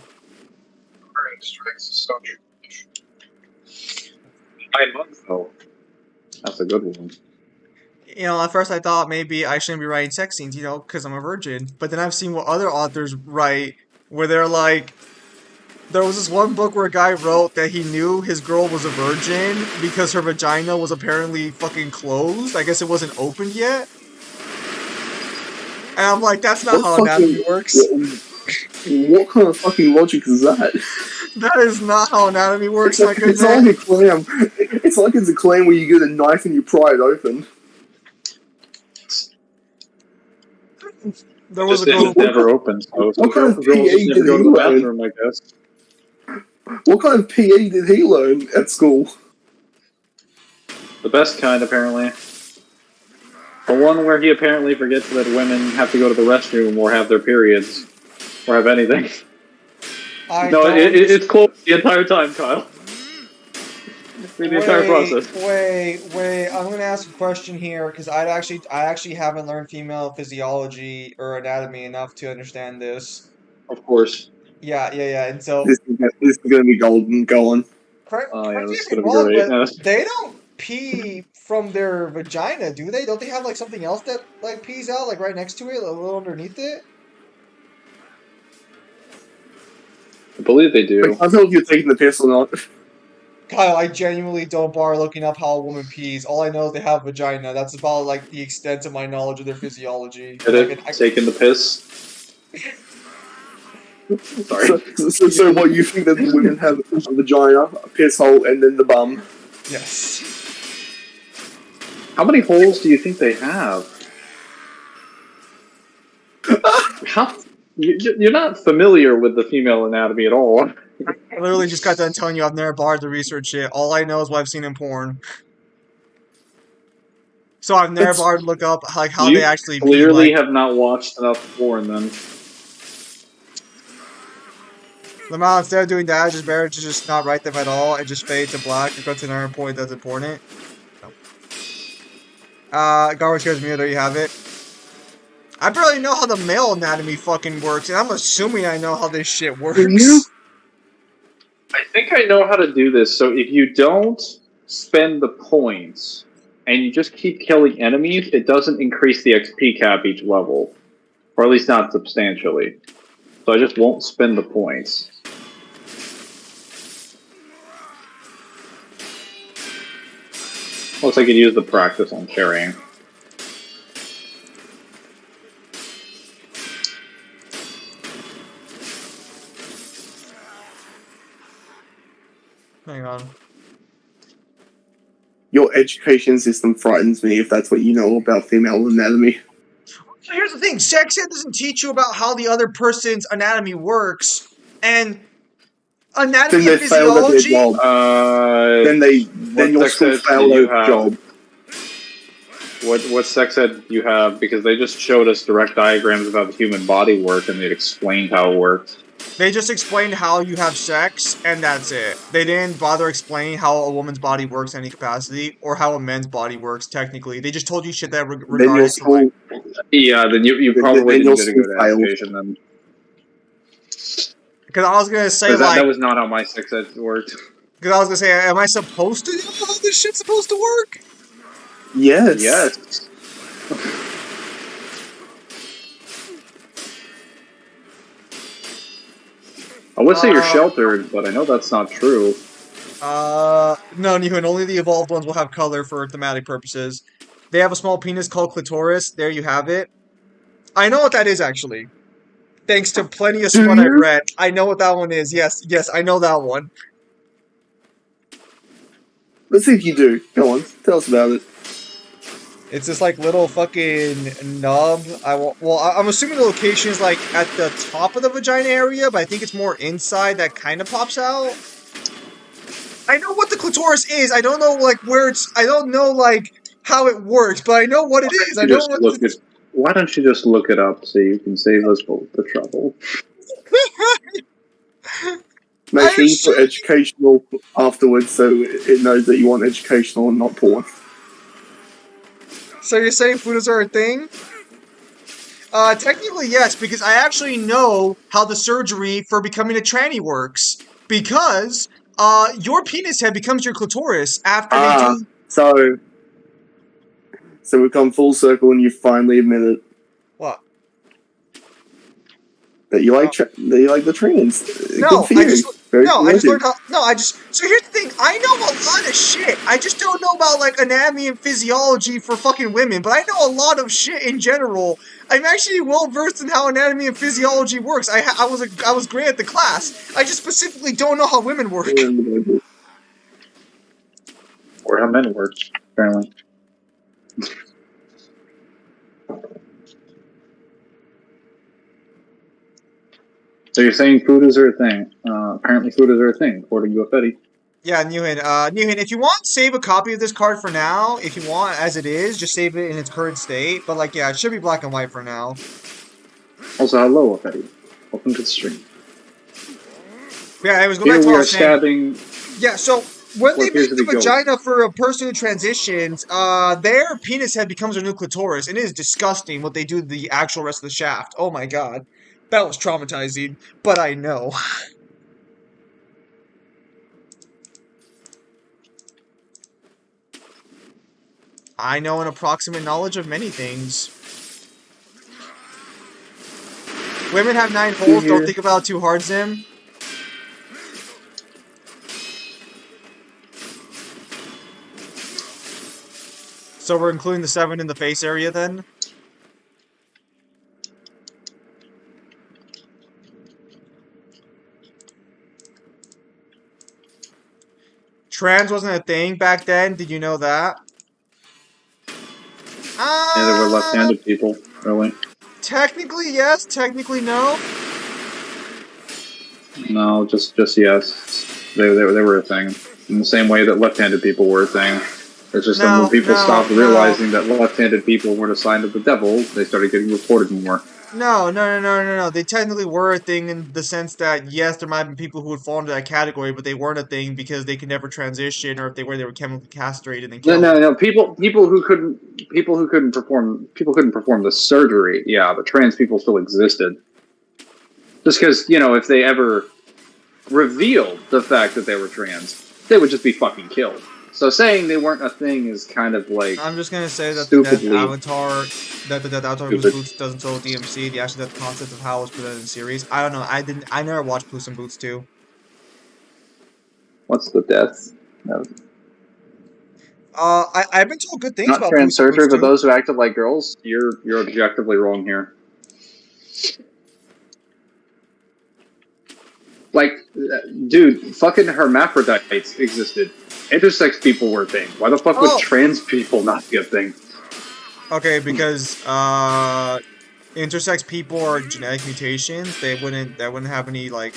9 months though. That's a good one. At first I thought maybe I shouldn't be writing sex scenes, because I'm a virgin. But then I've seen what other authors write, where they're like, there was this one book where a guy wrote that he knew his girl was a virgin because her vagina was apparently fucking closed. I guess it wasn't opened yet. And I'm like, that's not how anatomy works. What kind of fucking logic is that? That is not how anatomy works, my good It's man. like a clam. It's like it's a clam where you get a knife and you pry it open. There was a It girl. was never open, so some What kind of girls PE just never did go to he the learn? bathroom, I guess. What kind of PE did he learn at school? The best kind, apparently. The one where he apparently forgets that women have to go to the restroom or have their periods. Or have anything. It's closed the entire time, Kyle. The entire process. Wait. I'm gonna ask a question here because I actually haven't learned female physiology or anatomy enough to understand this. Of course. Yeah. And so, This is going to be golden. Go on. correct Yeah, me this is if I'm gonna be wrong, great. but they don't pee from their vagina, do they? Don't they have like something else that like pees out like right next to it, a little underneath it? I believe they do. I can't tell if you're taking the piss or not. Kyle, I genuinely don't bother looking up how a woman pees. All I know is they have a vagina. That's about like the extent of my knowledge of their physiology. Taking the piss. Sorry. So what, you think that the women have a vagina, a piss hole, and then the bum? Yes. How many holes do you think they have? You're not familiar with the female anatomy at all. I literally just got done telling you I've never bothered to research it. All I know is what I've seen in porn. So I've never bothered to look up like how they actually pee. You clearly have not watched enough porn then. Lamau, instead of doing that, it's just better to just not write them at all and just fade to black and go to another point that's important. No. Garbage Cares Meter, there you have it. I barely know how the male anatomy fucking works, and I'm assuming I know how this shit works. I think I know how to do this. So if you don't spend the points and you just keep killing enemies, it doesn't increase the XP cap each level. Or at least not substantially. So I just won't spend the points. Looks like I could use the practice on carrying. Hang on. Your education system frightens me if that's what you know about female anatomy. So here's the thing, sex ed doesn't teach you about how the other person's anatomy works, and anatomy and physiology... Then you'll still fail their job. What sex ed do you have? Because they just showed us direct diagrams of how the human body worked, and they explained how it worked. They just explained how you have sex, and that's it. They didn't bother explaining how a woman's body works in any capacity, or how a man's body works, technically. They just told you shit that regardless of, like... Yeah, then you probably didn't get a good education then. Because I was gonna say, that was not how my sex ed worked. Because I was gonna say, am I supposed to know how this shit's supposed to work? Yes. Yes. I would say you're sheltered, but I know that's not true. No, Nihun, only the evolved ones will have color for thematic purposes. They have a small penis called clitoris. There you have it. I know what that is, actually. Thanks to plenty of smut I've read. I know what that one is. Yes, I know that one. Let's see if you do. Go on, tell us about it. It's this like little fucking nub. I'm assuming the location is like at the top of the vagina area, but I think it's more inside that kind of pops out. I know what the clitoris is. I don't know like where it's. I don't know like how it works, but I know what it is. I know what. Why don't you just look it up so you can save us both the trouble? Make sure you put educational afterwards so it knows that you want educational and not porn. So you're saying funas are a thing? Technically yes, because I actually know how the surgery for becoming a tranny works. Because, your penis head becomes your clitoris after they do... So we've come full circle, and you finally admitted What? that you like that you like the trans. No, Good for I you. just Very no, I just learned creative. how. No, I just. So here's the thing. I know a lot of shit. I just don't know about like anatomy and physiology for fucking women. But I know a lot of shit in general. I'm actually well versed in how anatomy and physiology works. I was great at the class. I just specifically don't know how women work. Or how men work, apparently. So you're saying foodies are a thing. Apparently foodies are a thing, according to Fetty. Yeah, Newhan. Newhan, if you want, save a copy of this card for now. If you want, as it is, just save it in its current state. But like, yeah, it should be black and white for now. Also, hello, Fetty. Welcome to the stream. Yeah, anyways, go Here back to we what I are was saying. stabbing. Yeah, so when they What appears make to the be ghosts. vagina for a person who transitions, their penis head becomes their new clitoris, and it is disgusting what they do to the actual rest of the shaft. Oh my god. That was traumatizing, but I know. I know an approximate knowledge of many things. Women have 9 holes, don't think about it too hard, Zim. So we're including the 7 in the face area then? Trans wasn't a thing back then, did you know that? Yeah, there were left-handed people, really. Technically yes, technically no. No, just yes. They were a thing. In the same way that left-handed people were a thing. It's just that when people stopped realizing that left-handed people weren't a sign of the devil, they started getting reported more. No. They technically were a thing in the sense that, yes, there might have been people who would fall into that category, but they weren't a thing because they could never transition, or if they were chemically castrated and killed. No. People who couldn't perform the surgery. Yeah, but trans people still existed. Just because, if they ever revealed the fact that they were trans, they would just be fucking killed. So saying they weren't a thing is kind of like I'm just gonna say that stupidly the Avatar Puss in Boots doesn't follow DMC. The concept of how it was presented in the series. I don't know. I never watched Puss in Boots 2. What's the death? No. I've been told good things Not about trans Puss in Boots surgery, 2. but those who acted like girls, you're objectively wrong here. Like, dude, fucking hermaphrodites existed. Intersex people were a thing. Why the fuck would trans people not be a thing? Okay, because intersex people are genetic mutations. That wouldn't have any that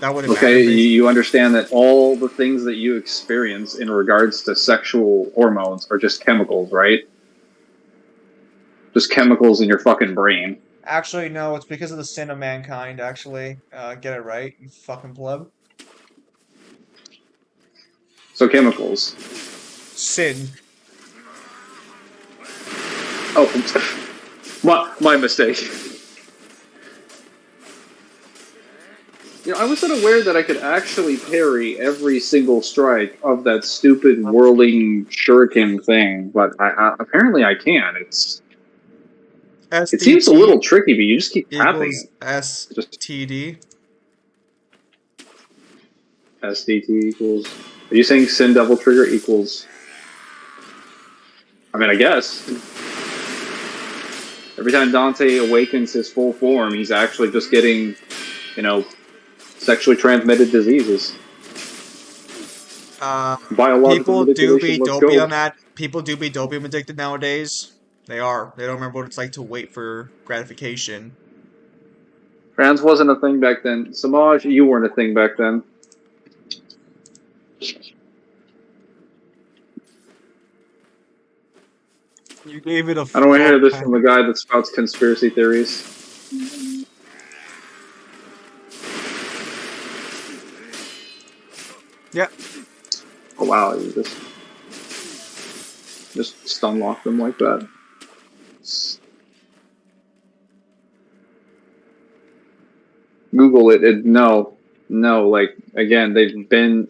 wouldn't matter. Okay, you understand that all the things that you experience in regards to sexual hormones are just chemicals, right? Just chemicals in your fucking brain. Actually, no, it's because of the sin of mankind, actually. Get it right, you fucking pleb. So chemicals. Sin. Oh, my mistake. I was unaware that I could actually parry every single strike of that stupid whirling shuriken thing, but apparently I can. It seems a little tricky, but you just keep tapping it. STD. SDT equals... Are you saying Sin Devil Trigger equals... I mean, I guess. Every time Dante awakens his full form, he's actually just getting, sexually transmitted diseases. People do be dopium addicted nowadays. They are. They don't remember what it's like to wait for gratification. Trans wasn't a thing back then. Samaj, you weren't a thing back then. You gave it a... I don't want to hear this from a guy that spouts conspiracy theories. Yeah. Oh wow, you just stun lock them like that. Google it. No, like again, they've been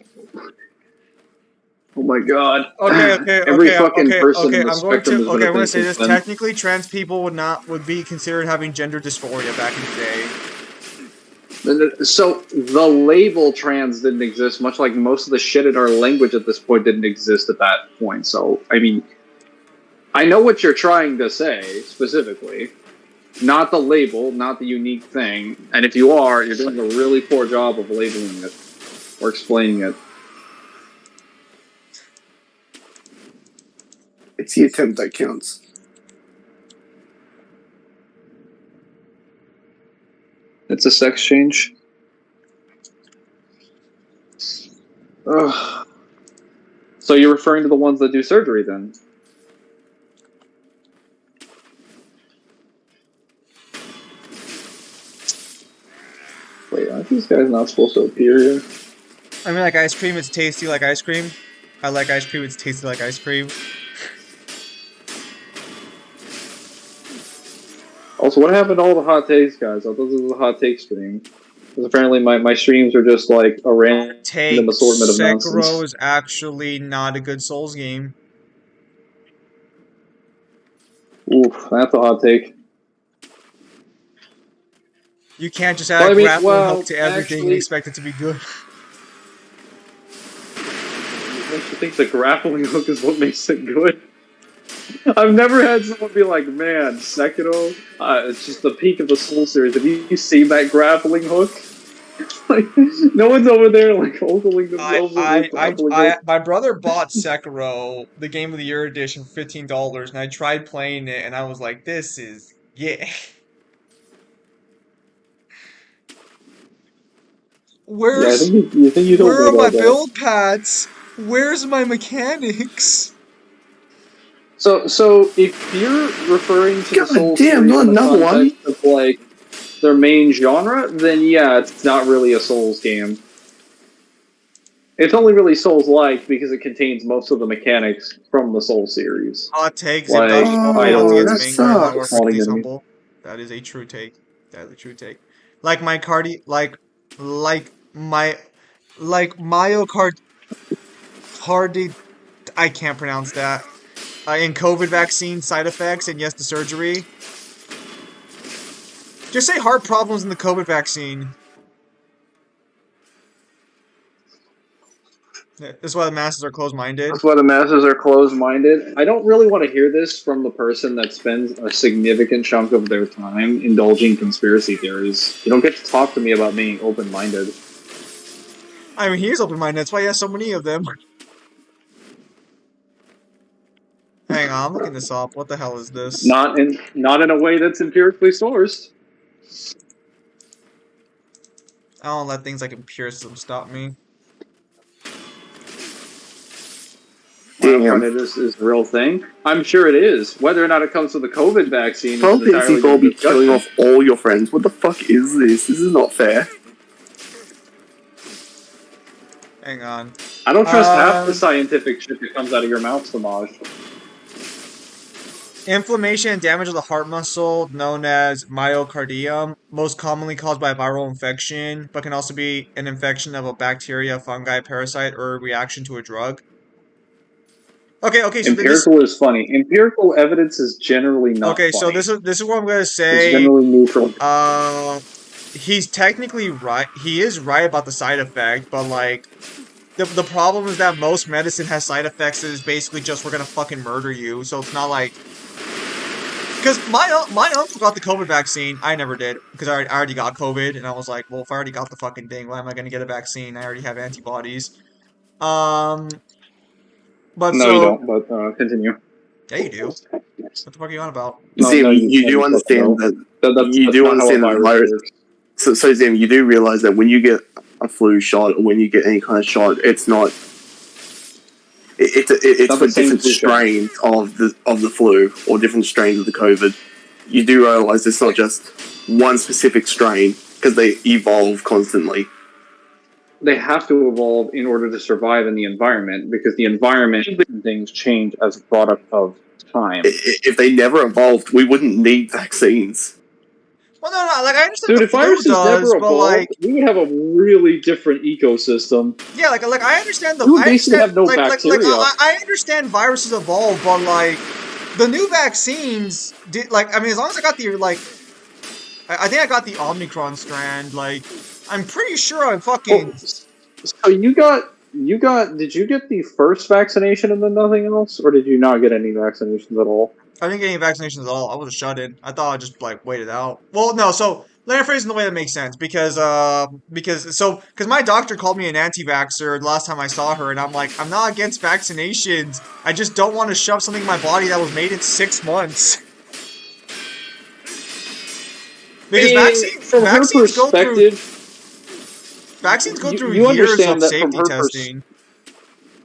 Oh my god. Okay. Every fucking person in the I'm going spectrum is to. Okay, I'm going to think say this. then. Technically, trans people would be considered having gender dysphoria back in the day. So the label trans didn't exist, much like most of the shit in our language at this point didn't exist at that point. So I mean, I know what you're trying to say specifically, not the label, not the unique thing. And if you are, you're doing a really poor job of labeling it or explaining it. It's the attempt that counts. It's a sex change. Ugh. So you're referring to the ones that do surgery then? Wait, aren't these guys not supposed to appear here? I mean, like ice cream, it's tasty like ice cream. I like ice cream, it's tasty like ice cream. Also, what happened to all the hot takes, guys? I thought this was a hot take stream. Because apparently my streams are just like a random assortment of nonsense. Sekiro is actually not a good Souls game. Oof, that's a hot take. You can't just add grappling hook to everything and expect it to be good. Don't you think the grappling hook is what makes it good? I've never had someone be like, man, Sekiro, it's just the peak of the Soul series. Have you seen that grappling hook? Like, no one's over there like ogling themselves with a grappling hook. My brother bought Sekiro, the Game of the Year edition, for $15, and I tried playing it, and I was like, this is yeah. Where are my build paths? Where's my mechanics? So if you're referring to the Soul series not in the another context of like their main genre, then yeah, it's not really a Souls game. It's only really Souls-like because it contains most of the mechanics from the Soul series. Hot takes. Like, That sucks. humble. That is a true take. That is a true take. Like my Cardi, like Mayo Kart, I can't pronounce that. In COVID vaccine side effects, and yes, the surgery. Just say heart problems in the COVID vaccine. That's why the masses are closed-minded. That's why the masses are closed-minded. I don't really want to hear this from the person that spends a significant chunk of their time indulging conspiracy theories. You don't get to talk to me about being open-minded. I mean, he is open-minded. That's why he has so many of them. Hang on, I'm looking this up. What the hell is this? Not in a way that's empirically sourced. I don't let things like empiricism stop me. Damn. This is a real thing. I'm sure it is. Whether or not it comes to the COVID vaccine, How is he going to be killing off all your friends? What the fuck is this? This is not fair. Hang on. I don't trust half the scientific shit that comes out of your mouth, Samaj. Inflammation and damage of the heart muscle, known as myocardium, most commonly caused by a viral infection, but can also be an infection of a bacteria, fungi, parasite, or a reaction to a drug. Okay, so empirical is funny. Empirical evidence is generally not funny. So this is what I'm gonna say. It's generally neutral. He's technically right. He is right about the side effect, but like, the problem is that most medicine has side effects that is basically just we're gonna fucking murder you. So it's not like, because my uncle got the COVID vaccine. I never did because I already got COVID, and I was like, well, if I already got the fucking thing, why am I gonna get a vaccine? I already have antibodies. But no, you don't. But continue. Yeah, you do. What the fuck are you on about? Zim, you do understand that. You do understand that virus. So Zim, you do realize that when you get a flu shot or when you get any kind of shot, it's not. It's for different strains of the flu or different strains of the COVID. You do realize it's not just one specific strain because they evolve constantly. They have to evolve in order to survive in the environment because the environment and things change as a product of time. If they never evolved, we wouldn't need vaccines. Well, no, like I understand Dude, the if flu viruses never does, but evolved, like, we would have a really different ecosystem. yeah, like I understand We would basically have no bacteria. I understand viruses evolve, but like the new vaccines did like I mean as long as I got the like I think I got the Omicron strand. Like I'm pretty sure I'm Oh, fucking so did you get the first vaccination and then nothing else, or did you not get any vaccinations at all? I didn't get any vaccinations at all. I was a shut in. I thought I just like waited out. Well, no. So let me phrase it in the way that makes sense because my doctor called me an anti-vaxxer the last time I saw her, and I'm like I'm not against vaccinations. I just don't want to shove something in my body that was made in 6 months. Because From her perspective, vaccines go through you years understand of that from safety her testing.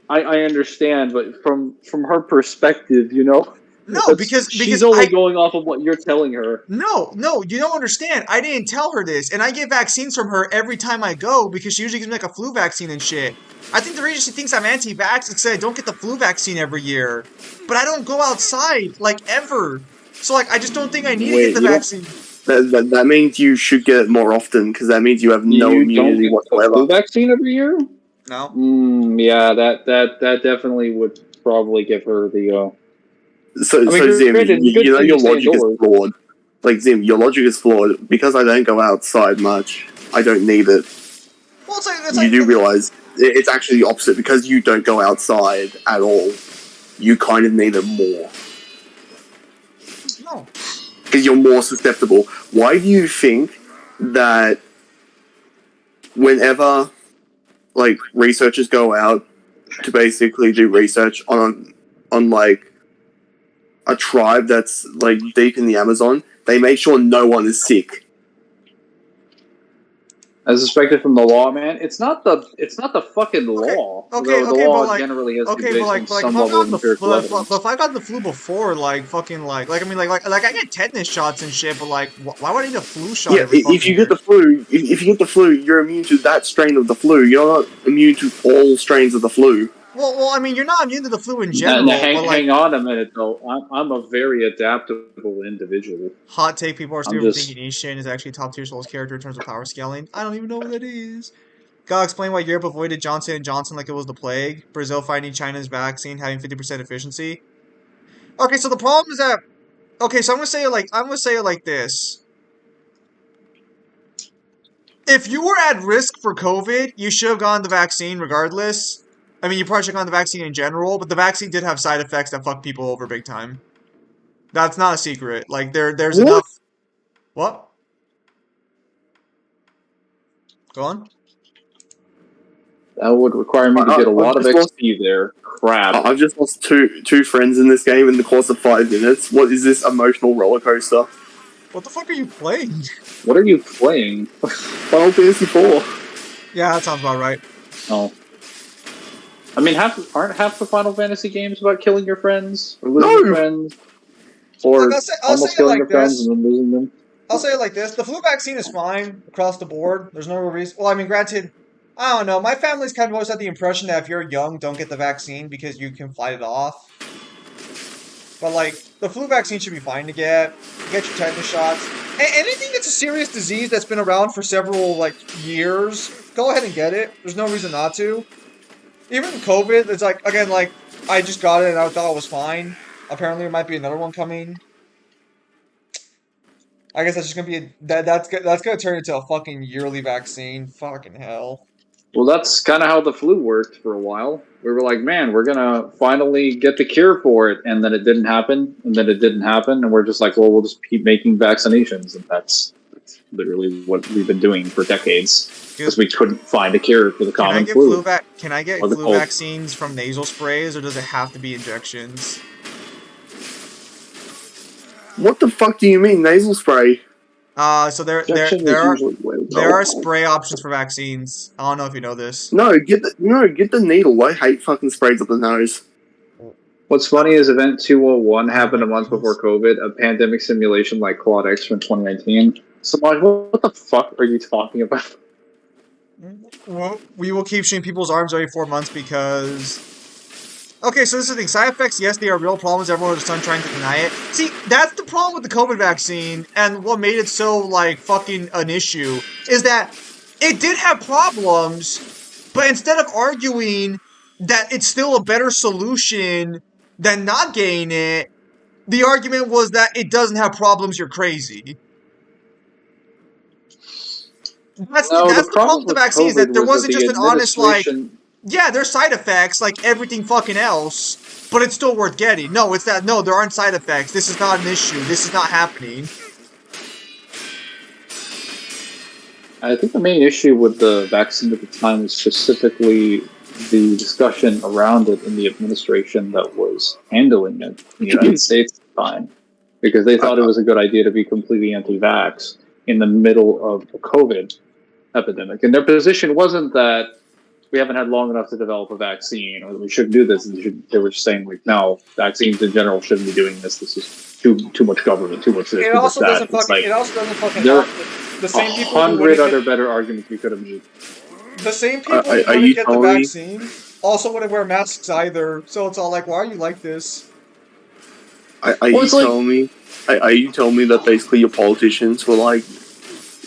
I understand, but from her perspective, you know, No, because she's only going off of what you're telling her. No, you don't understand. I didn't tell her this, and I get vaccines from her every time I go because she usually gives me like a flu vaccine and shit. I think the reason she thinks I'm anti-vax is because I don't get the flu vaccine every year, but I don't go outside like ever. So like I just don't think I need to get the vaccine. That means you should get it more often because that means you have no immunity whatsoever. Flu vaccine every year? No. Yeah, that definitely would probably give her the. So Zim, you know your logic is flawed. Like Zim, your logic is flawed because I don't go outside much. I don't need it. Well, you do realize it's actually the opposite because you don't go outside at all. You kind of need it more. No. Because you're more susceptible. Why do you think that whenever like researchers go out to basically do research on like a tribe that's like deep in the Amazon, they make sure no one is sick? As expected from the law, man. It's not the fucking law. Okay, the law but generally has to be but based like, on but some like, level of empirical evidence. but if I got the flu before, like, fucking, like I mean, like I get tetanus shots and shit, but like, why would I need a flu shot? Yeah, if you get the flu, if you get the flu, you're immune to that strain of the flu. You're not immune to all strains of the flu. Well, I mean, you're not immune to the flu in general. Now, hang on a minute, though. I'm a very adaptable individual. Hot take: people are stupid for thinking Ishin is actually top tier Souls character in terms of power scaling. I don't even know what that is. Gotta explain why Europe avoided Johnson & Johnson like it was the plague. Brazil fighting China's vaccine having 50% efficiency. Okay, so the problem is that... Okay, so I'm gonna say it like this. If you were at risk for COVID, you should have gotten the vaccine regardless. I mean, you probably should have gotten the vaccine in general, but the vaccine did have side effects that fuck people over big time. That's not a secret. Like, there's enough... What? Go on. That would require me to get a lot of XP there. Crap. I've just lost two friends in this game in the course of 5 minutes. What is this emotional roller coaster? What the fuck are you playing? What are you playing? Final Fantasy 4. Yeah, that sounds about right. Oh. I mean, aren't half the Final Fantasy games about killing your friends? Or losing your friends? Or almost killing your friends and then losing them? I'll say it like this. The flu vaccine is fine across the board. There's no real reason. Well, I mean, granted, I don't know. My family's kind of always had the impression that if you're young, don't get the vaccine because you can fight it off. But, like, the flu vaccine should be fine to get. Get your tetanus shots. Anything that's a serious disease that's been around for several, like, years, go ahead and get it. There's no reason not to. Even COVID, it's like, again, like, I just got it and I thought it was fine. Apparently there might be another one coming. I guess that's just gonna be that's gonna turn into a fucking yearly vaccine. Fucking hell. Well, that's kind of how the flu worked for a while. We were like, man, we're gonna finally get the cure for it, and then it didn't happen, and then it didn't happen, and we're just like, well, we'll just keep making vaccinations, and that's literally what we've been doing for decades because we couldn't find a cure for the common flu. Can I get flu vaccines from nasal sprays, or does it have to be injections? What the fuck do you mean, nasal spray? So there are spray options for vaccines. I don't know if you know this. No, get the needle. I hate fucking sprays up the nose. What's funny is Event 201 happened a month before COVID, a pandemic simulation like Claude X from 2019. Samaj, what the fuck are you talking about? Well, we will keep shooting people's arms every 4 months because Okay, so this is the thing. Side effects, yes, they are real problems. Everyone is trying to deny it. See, that's the problem with the COVID vaccine, and what made it so, like, fucking an issue, is that it did have problems, but instead of arguing that it's still a better solution than not getting it, the argument was that it doesn't have problems, you're crazy. No, the That's the problem problem with the with vaccine, is COVID that there was that wasn't the just an honest, like, administration. yeah, there's side effects like everything fucking else, but it's still worth getting. No, it's that. No, there aren't side effects. This is not an issue. This is not happening. I think the main issue with the vaccine at the time was specifically the discussion around it in the administration that was handling it in the United States at the time, because they thought it was a good idea to be completely anti-vax in the middle of the COVID epidemic. And their position wasn't that we haven't had long enough to develop a vaccine or that we shouldn't do this. They were just saying, like, no, vaccines in general shouldn't be doing this. This is too much government, too much this, It too much also that. doesn't It's fucking. like, It also doesn't fucking there help. The same people who 100 wouldn't other get, better arguments we could have made. the same people who Are wouldn't you get the telling me? vaccine also wouldn't wear masks either. So it's all like, why are you like this? Are Well, you it's like- telling me? Are you telling me that basically your politicians were like,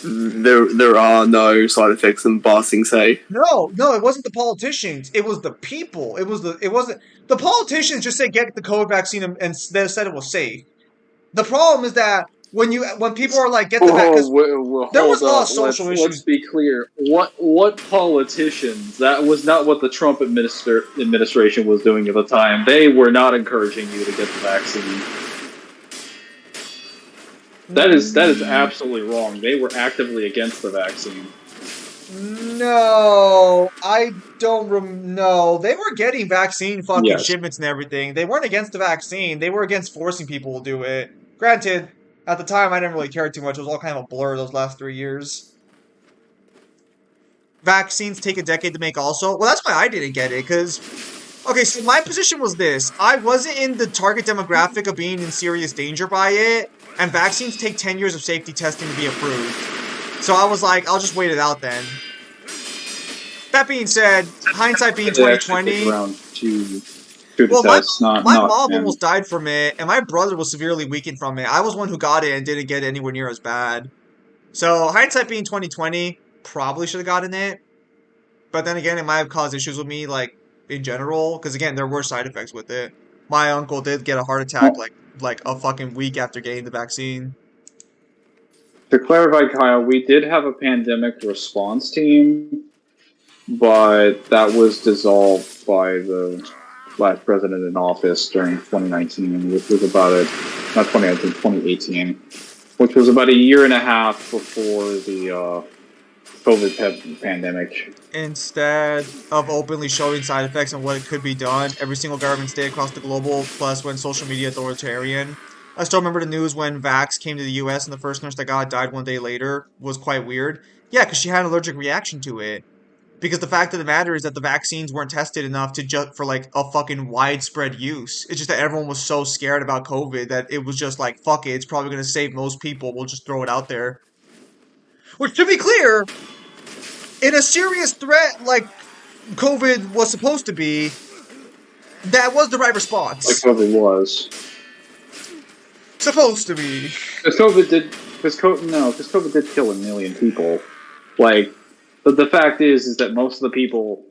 there are no side effects, and Barsing say, No, it wasn't the politicians. It was the people. It wasn't the politicians. Just said get the COVID vaccine and they said it was safe. The problem is that when people are like get the vaccine, there was a lot of social Let's issues. be clear. What politicians? That was not what the Trump administration was doing at the time. They were not encouraging you to get the vaccine. That is absolutely wrong. They were actively against the vaccine. No, I don't no, they were getting vaccine fucking Yes. shipments and everything. They weren't against the vaccine. They were against forcing people to do it. Granted, at the time I didn't really care too much. It was all kind of a blur those last 3 years. Vaccines take a decade to make also. Well, that's why I didn't get it, because okay, so my position was this. I wasn't in the target demographic of being in serious danger by it, and vaccines take 10 years of safety testing to be approved. So I was like, I'll just wait it out then. That being said, hindsight being 2020. Around two Well, tests, my not mom 10. almost died from it, and my brother was severely weakened from it. I was one who got it and didn't get it anywhere near as bad. So hindsight being 2020, probably should have gotten it. But then again, it might have caused issues with me, like in general, because again, there were side effects with it. My uncle did get a heart attack like a fucking week after getting the vaccine. To clarify, Kyle, we did have a pandemic response team, but that was dissolved by the last president in office during 2019, which was about not 2019, 2018, which was about a year and a half before the COVID pandemic. Instead of openly showing side effects and what it could be done, every single government state across the global, plus when social media authoritarian. I still remember the news when Vax came to the US and the first nurse that got it died one day later was quite weird. Yeah, because she had an allergic reaction to it. Because the fact of the matter is that the vaccines weren't tested enough to for like a fucking widespread use. It's just that everyone was so scared about COVID that it was just like, fuck it, it's probably going to save most people. We'll just throw it out there. Which, to be clear, in a serious threat like COVID was supposed to be, that was the right response. Like COVID was. Supposed to be. Because COVID did kill 1 million people. Like, but the fact is that most of the people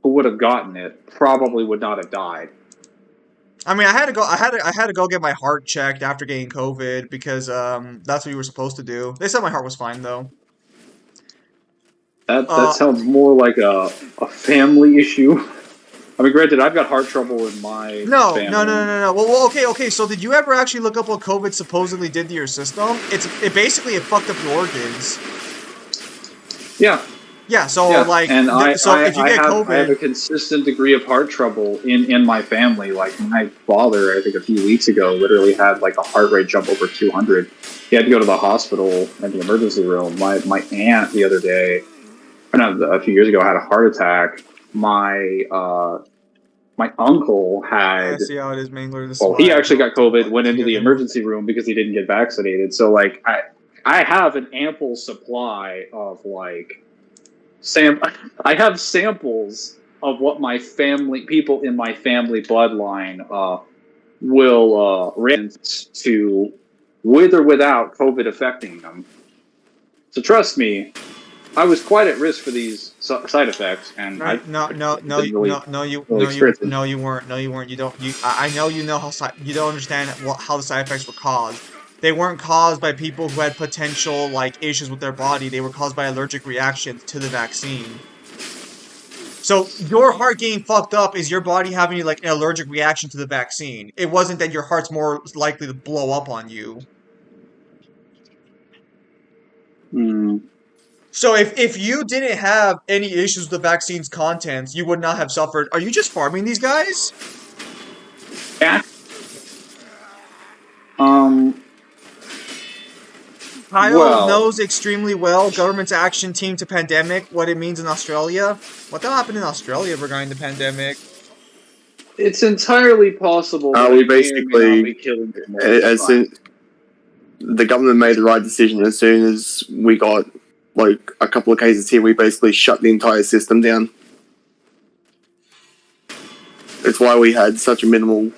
who would have gotten it probably would not have died. I mean, I had to go get my heart checked after getting COVID because that's what you were supposed to do. They said my heart was fine though. That sounds more like a family issue. I mean, granted, I've got heart trouble in my family. No. Well, okay. So, did you ever actually look up what COVID supposedly did to your system? It basically fucked up your organs. Yeah. Yeah. So, Yeah. like, and if you get COVID, I have a consistent degree of heart trouble in my family. Like my father, I think a few weeks ago, literally had like a heart rate jump over 200. He had to go to the hospital in the emergency room. My aunt the other day, or not, a few years ago, had a heart attack. My uncle had. I see how it is, Mangler. Well, he actually got COVID, went into the emergency room because he didn't get vaccinated. So, like, I have an ample supply of like I have samples of what my people in my family bloodline will react to, with or without COVID affecting them. So trust me, I was quite at risk for these side effects, and I No, didn't really you experience it. weren't. No, you weren't. You don't. I know you know you don't understand how the side effects were caused. They weren't caused by people who had potential like issues with their body. They were caused by allergic reactions to the vaccine. So your heart getting fucked up is your body having like an allergic reaction to the vaccine. It wasn't that your heart's more likely to blow up on you. Hmm. So if you didn't have any issues with the vaccine's contents, you would not have suffered. Are you just farming these guys? Yeah. Kyle Well, knows extremely well government's action team to pandemic, what it means in Australia. What the hell happened in Australia regarding the pandemic? it's entirely possible that We I may or may not be basically, killing them all as this time. soon, the government made the right decision. As soon as we got like a couple of cases here, we basically shut the entire system down. It's why we had such a minimal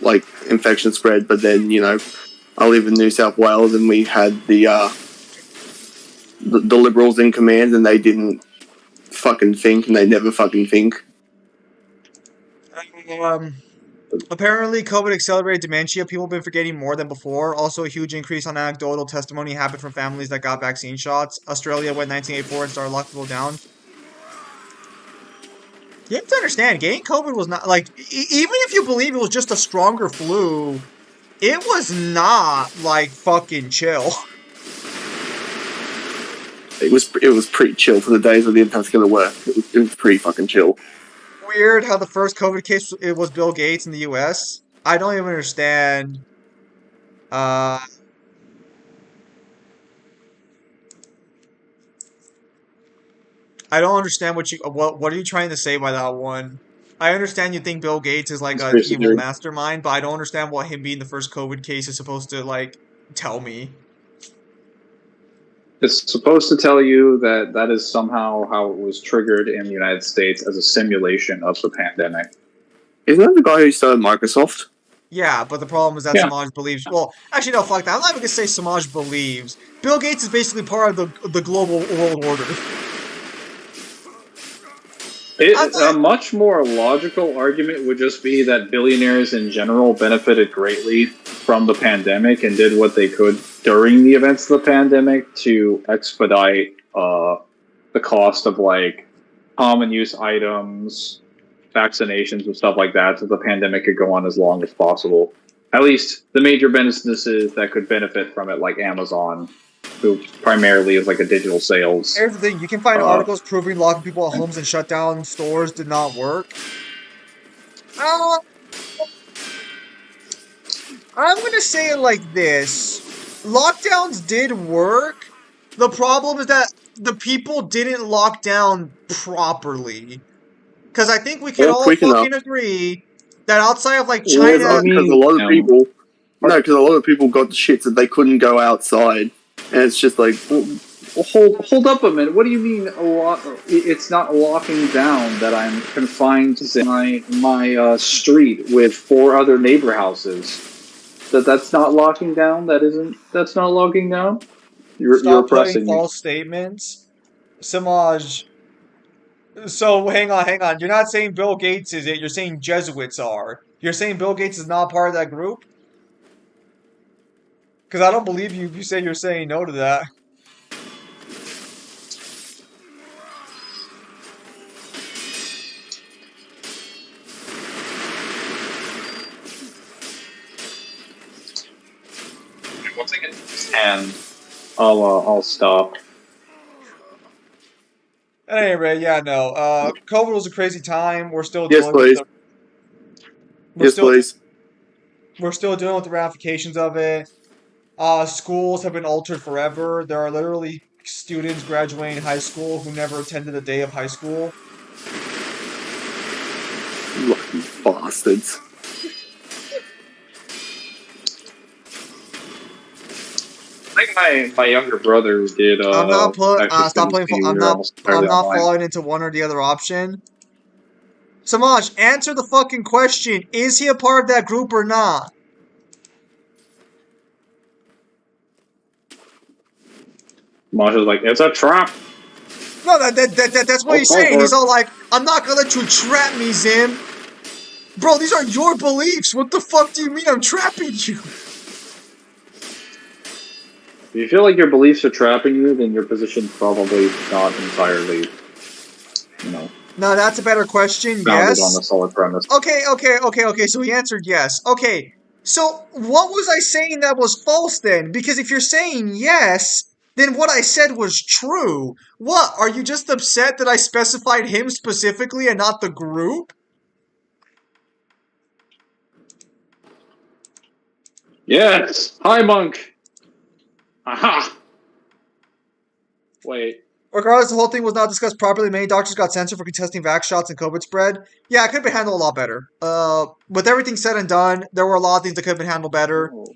like infection spread. But then I live in New South Wales, and we had the Liberals in command, and they didn't fucking think, and they never fucking think. Apparently, COVID accelerated dementia. People have been forgetting more than before. Also, a huge increase on anecdotal testimony happened from families that got vaccine shots. Australia went 1984 and started locking people down. You have to understand, getting COVID was not like even if you believe it was just a stronger flu, it was not like fucking chill. It was pretty chill for the days where the internet's gonna work. It was pretty fucking chill. Weird how the first COVID case it was Bill Gates in the U.S. I don't even understand. I don't understand what are you trying to say by that one? I understand you think Bill Gates is like an Conspiracy evil theory. mastermind, but I don't understand what him being the first COVID case is supposed to like tell me. It's supposed to tell you that that is somehow how it was triggered in the United States as a simulation of the pandemic. Isn't that the guy who started Microsoft? Yeah, but the problem is that Yeah. Samaj believes. Well, actually, no, fuck that. I'm not even gonna say Samaj believes. Bill Gates is basically part of the global world order. A much more logical argument would just be that billionaires in general benefited greatly from the pandemic and did what they could during the events of the pandemic to expedite the cost of like common use items, vaccinations, and stuff like that, so the pandemic could go on as long as possible. At least the major businesses that could benefit from it, like Amazon, who primarily is like a digital sales. Here's the thing: you can find articles proving locking people at homes and shut down stores did not work. I'm gonna say it like this: lockdowns did work. The problem is that the people didn't lock down properly. Because I think we can Or all quick enough. fucking agree that outside of like Well, China, Because a lot of people, because a lot of people got the shit that they couldn't go outside, and it's just like, hold up a minute. What do you mean a lot? It's not locking down that I'm confined to my street with 4 other neighbor houses. That's not locking down. That's not locking down. You're stop oppressing putting me. false statements. Samaj. So hang on. You're not saying Bill Gates is it. You're saying Jesuits are. You're saying Bill Gates is not part of that group? Because I don't believe you if you say you're saying no to that. Once I get to this 10, I'll stop. At any rate, yeah, no. COVID was a crazy time. We're still yes, dealing please, with yes, please. we're still dealing with the ramifications of it. Schools have been altered forever. There are literally students graduating high school who never attended a day of high school. Lucky bastards. I think my younger brother did. I'm not actually stop spend his playing. senior I'm year not. almost I'm entirely not online. falling into one or the other option. Samaj, answer the fucking question. Is he a part of that group or not? Masha's like, it's a trap. No, that's what he's saying. He's all like, I'm not gonna let you trap me, Zim. Bro, these are your beliefs. What the fuck do you mean I'm trapping you? If you feel like your beliefs are trapping you, then your position's probably not entirely, No, that's a better question. founded Yes. on a solid premise. Okay. So he answered yes. Okay. So what was I saying that was false then? Because if you're saying yes, then what I said was true. What? Are you just upset that I specified him specifically and not the group? Yes! Hi, Monk! Aha! Wait. Regardless, the whole thing was not discussed properly. Many doctors got censored for contesting vax shots and COVID spread. Yeah, it could have been handled a lot better. With everything said and done, there were a lot of things that could have been handled better. Oh.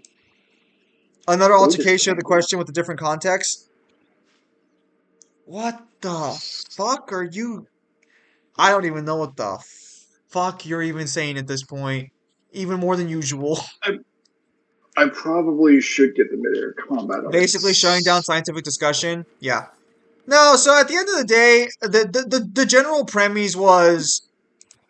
Another Who altercation of the just- question with a different context. What the fuck are you? I don't even know what the fuck you're even saying at this point. Even more than usual. I probably should get the midair combat. Basically shutting down scientific discussion. Yeah. No, so at the end of the day, the general premise was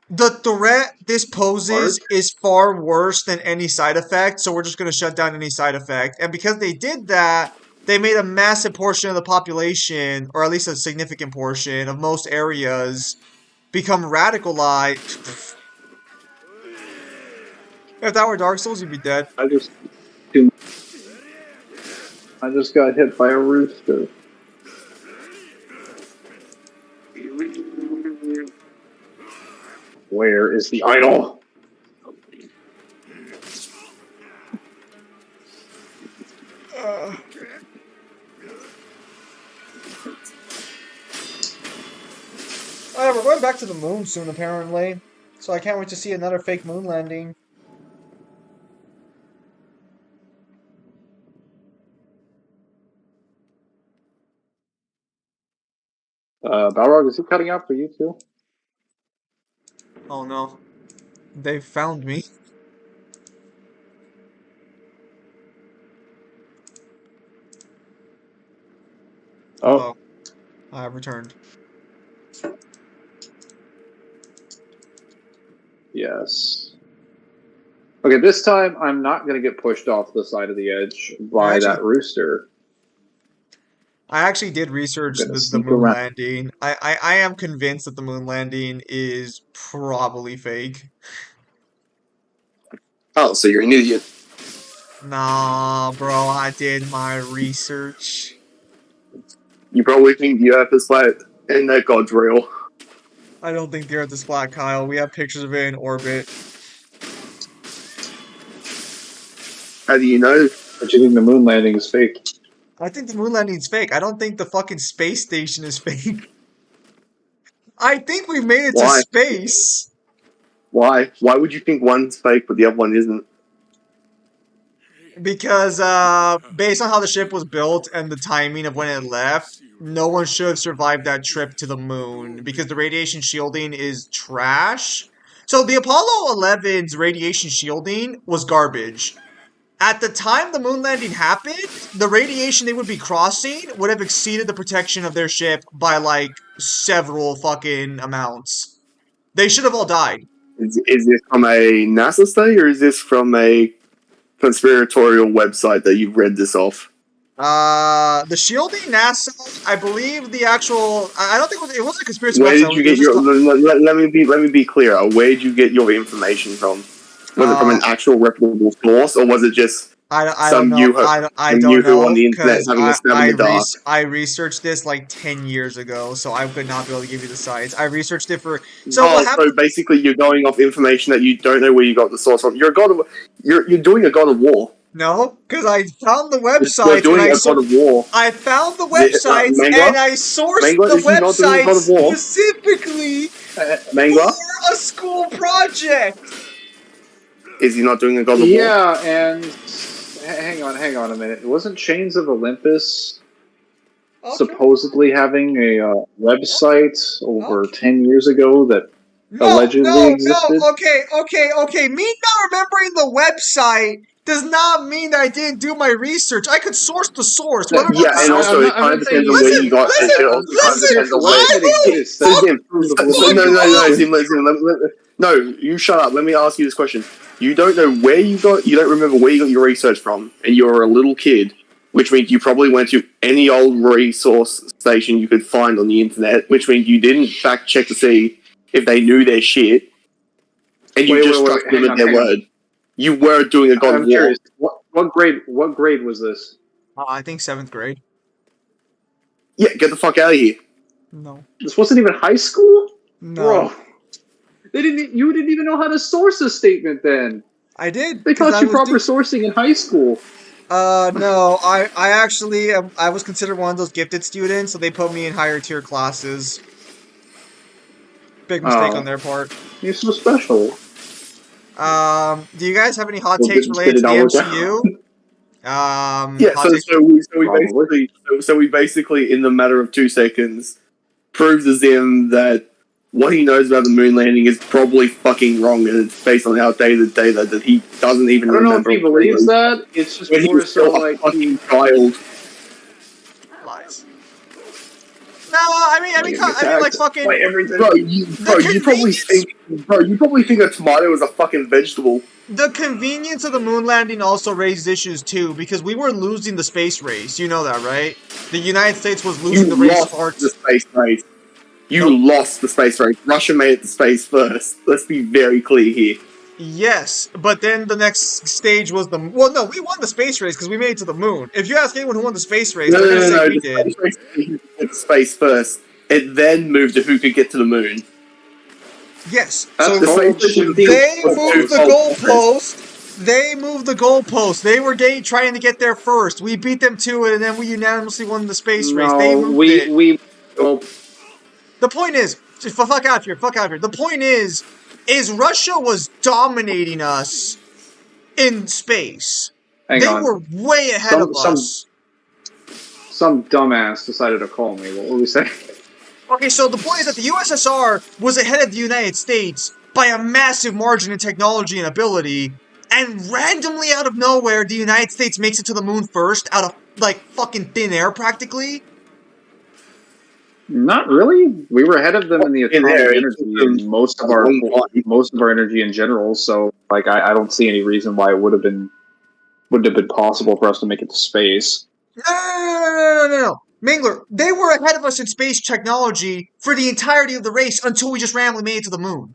the threat this poses is far worse than any side effect, so we're just going to shut down any side effect. And because they did that, they made a massive portion of the population, or at least a significant portion of most areas, become radicalized. If that were Dark Souls, you'd be dead. I just got hit by a rooster. Where is the idol? We're going back to the moon soon, apparently. So I can't wait to see another fake moon landing. Balrog, is he cutting out for you too? Oh no. They found me. Oh. I have returned. Yes. Okay, this time I'm not going to get pushed off the side of the edge by that rooster. I actually did research the moon landing. I am convinced that the moon landing is probably fake. Oh, so you're an idiot. Nah, bro, I did my research. You probably think the Earth is flat and that God's real. I don't think the Earth is flat, Kyle. We have pictures of it in orbit. How do you know? But you think the moon landing is fake? I think the moon landing is fake. I don't think the fucking space station is fake. I think we've made it to space. Why? Why would you think one's fake but the other one isn't? Because based on how the ship was built and the timing of when it left, no one should have survived that trip to the moon because the radiation shielding is trash. So the Apollo 11's radiation shielding was garbage. At the time the moon landing happened, the radiation they would be crossing would have exceeded the protection of their ship by like several fucking amounts. They should have all died. Is this from a NASA study or is this from a conspiratorial website that you've read this off? The shielding NASA, I believe the actual. I don't think it was a conspiracy. Where did you get your? Let me be clear. Where did you get your information from? Was it from an actual reputable source, or was it just I don't know. I don't know on the internet having a stab in the dark? I researched this like 10 years ago, so I would not be able to give you the sites. I researched it for. So basically, you're going off information that you don't know where you got the source from. You're doing a God of War. No, because I found the website. You're doing a God of War. I found the websites and I sourced the website specifically for a school project. Is he not doing a God of War? Yeah, and hang on a minute. Wasn't Chains of Olympus supposedly having a website over 10 years ago that allegedly existed. Okay. Me not remembering the website does not mean that I didn't do my research. I could source the source. Whether or not Yeah, and also it kind of depends on where you got, and it also kind of depends on where. Website exists. So That's Zim, proof of so no, legitimacy. Zim, no, you shut up. Let me ask you this question. You don't know where you don't remember where you got your research from, and you're a little kid, which means you probably went to any old resource station you could find on the internet, which means you didn't fact check to see if they knew their shit, and you just trusted them at their word. You were doing a God of War. Curious. What grade was this? I think 7th grade. Yeah, get the fuck out of here. No. This wasn't even high school? No. Bro. You didn't even know how to source a statement then. I did. They taught you proper sourcing in high school. No. I actually I was considered one of those gifted students, so they put me in higher tier classes. Big mistake on their part. You're so special. Do you guys have any hot takes related to the MCU? Yeah, so we basically, in the matter of 2 seconds, proves to Zim that what he knows about the moon landing is probably fucking wrong, and it's based on outdated data that he doesn't even remember. I don't know if he believes that. It's just more so like fucking child. Lies. No, I mean, like fucking. Bro, you probably think a tomato is a fucking vegetable. The convenience of the moon landing also raised issues too, because we were losing the space race. You know that, right? The United States was losing the race. The space race. You lost the space race. Russia made it to space first. Let's be very clear here. Yes, but then the next stage was we won the space race because we made it to the moon. If you ask anyone who won the space race, they're going to say we did. Space race went to space first. It then moved to who could get to the moon. Yes, so they moved the goalpost. They moved the goalpost. They were trying to get there first. We beat them to it, and then we unanimously won the space race. They moved it. The point is, fuck out here. The point is Russia was dominating us in space. They were way ahead of us. Some dumbass decided to call me. What were we saying? Okay, so the point is that the USSR was ahead of the United States by a massive margin in technology and ability, and randomly out of nowhere, the United States makes it to the moon first, out of, like, fucking thin air, practically. Not really. We were ahead of them in the atomic energy and most of our energy in general. So, like, I don't see any reason why it wouldn't have been possible for us to make it to space. No. Mangler, they were ahead of us in space technology for the entirety of the race until we just randomly made it to the moon.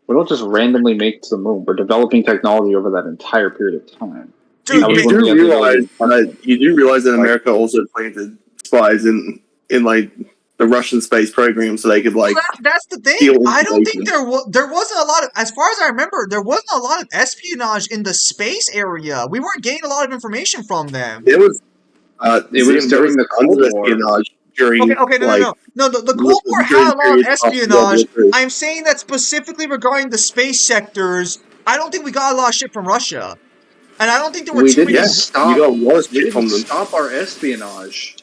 We don't just randomly make it to the moon. We're developing technology over that entire period of time. Dude, you do realize that America also planted spies in like the Russian space program so they could like. Well, that's the thing. I don't think there wasn't a lot of, as far as I remember, there wasn't a lot of espionage in the space area. We weren't getting a lot of information from them. It was during the Cold War. Espionage during. Okay, no. The Cold War had a lot of espionage. I'm saying that specifically regarding the space sectors. I don't think we got a lot of shit from Russia, and I don't think there were too many. We didn't stop our espionage.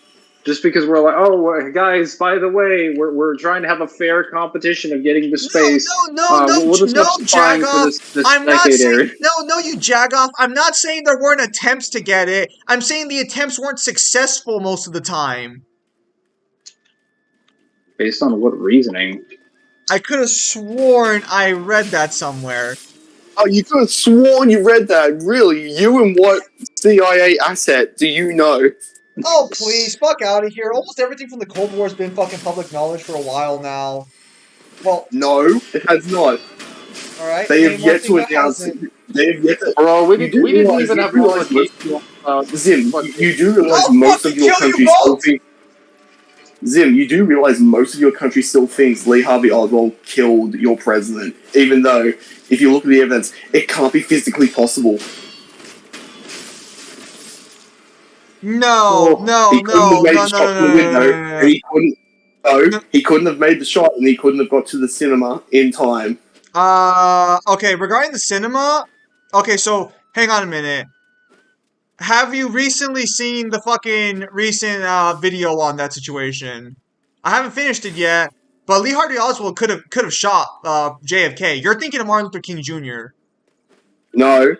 Just because we're like, oh, guys, by the way, we're trying to have a fair competition of getting to space. No, Jagoff. I'm not saying, no, you Jagoff. I'm not saying there weren't attempts to get it. I'm saying the attempts weren't successful most of the time. Based on what reasoning? I could have sworn I read that somewhere. Oh, you could have sworn you read that? Really? You and what CIA asset do you know? Oh, please, fuck out of here. Almost everything from the Cold War has been fucking public knowledge for a while now. Well... No, it has not. Alright. They have yet to announce it. They have yet to... Bro, we didn't even have Zim, you do realize most of your country still thinks... Zim, you do realize most of your country still thinks Lee Harvey Oswald killed your president, even though, if you look at the evidence, it can't be physically possible. No. He couldn't have made the shot, and he couldn't have got to the cinema in time. Okay, regarding the cinema, okay, so, hang on a minute. Have you recently seen the fucking recent, video on that situation? I haven't finished it yet, But Lee Harvey Oswald could have shot JFK. You're thinking of Martin Luther King Jr. No,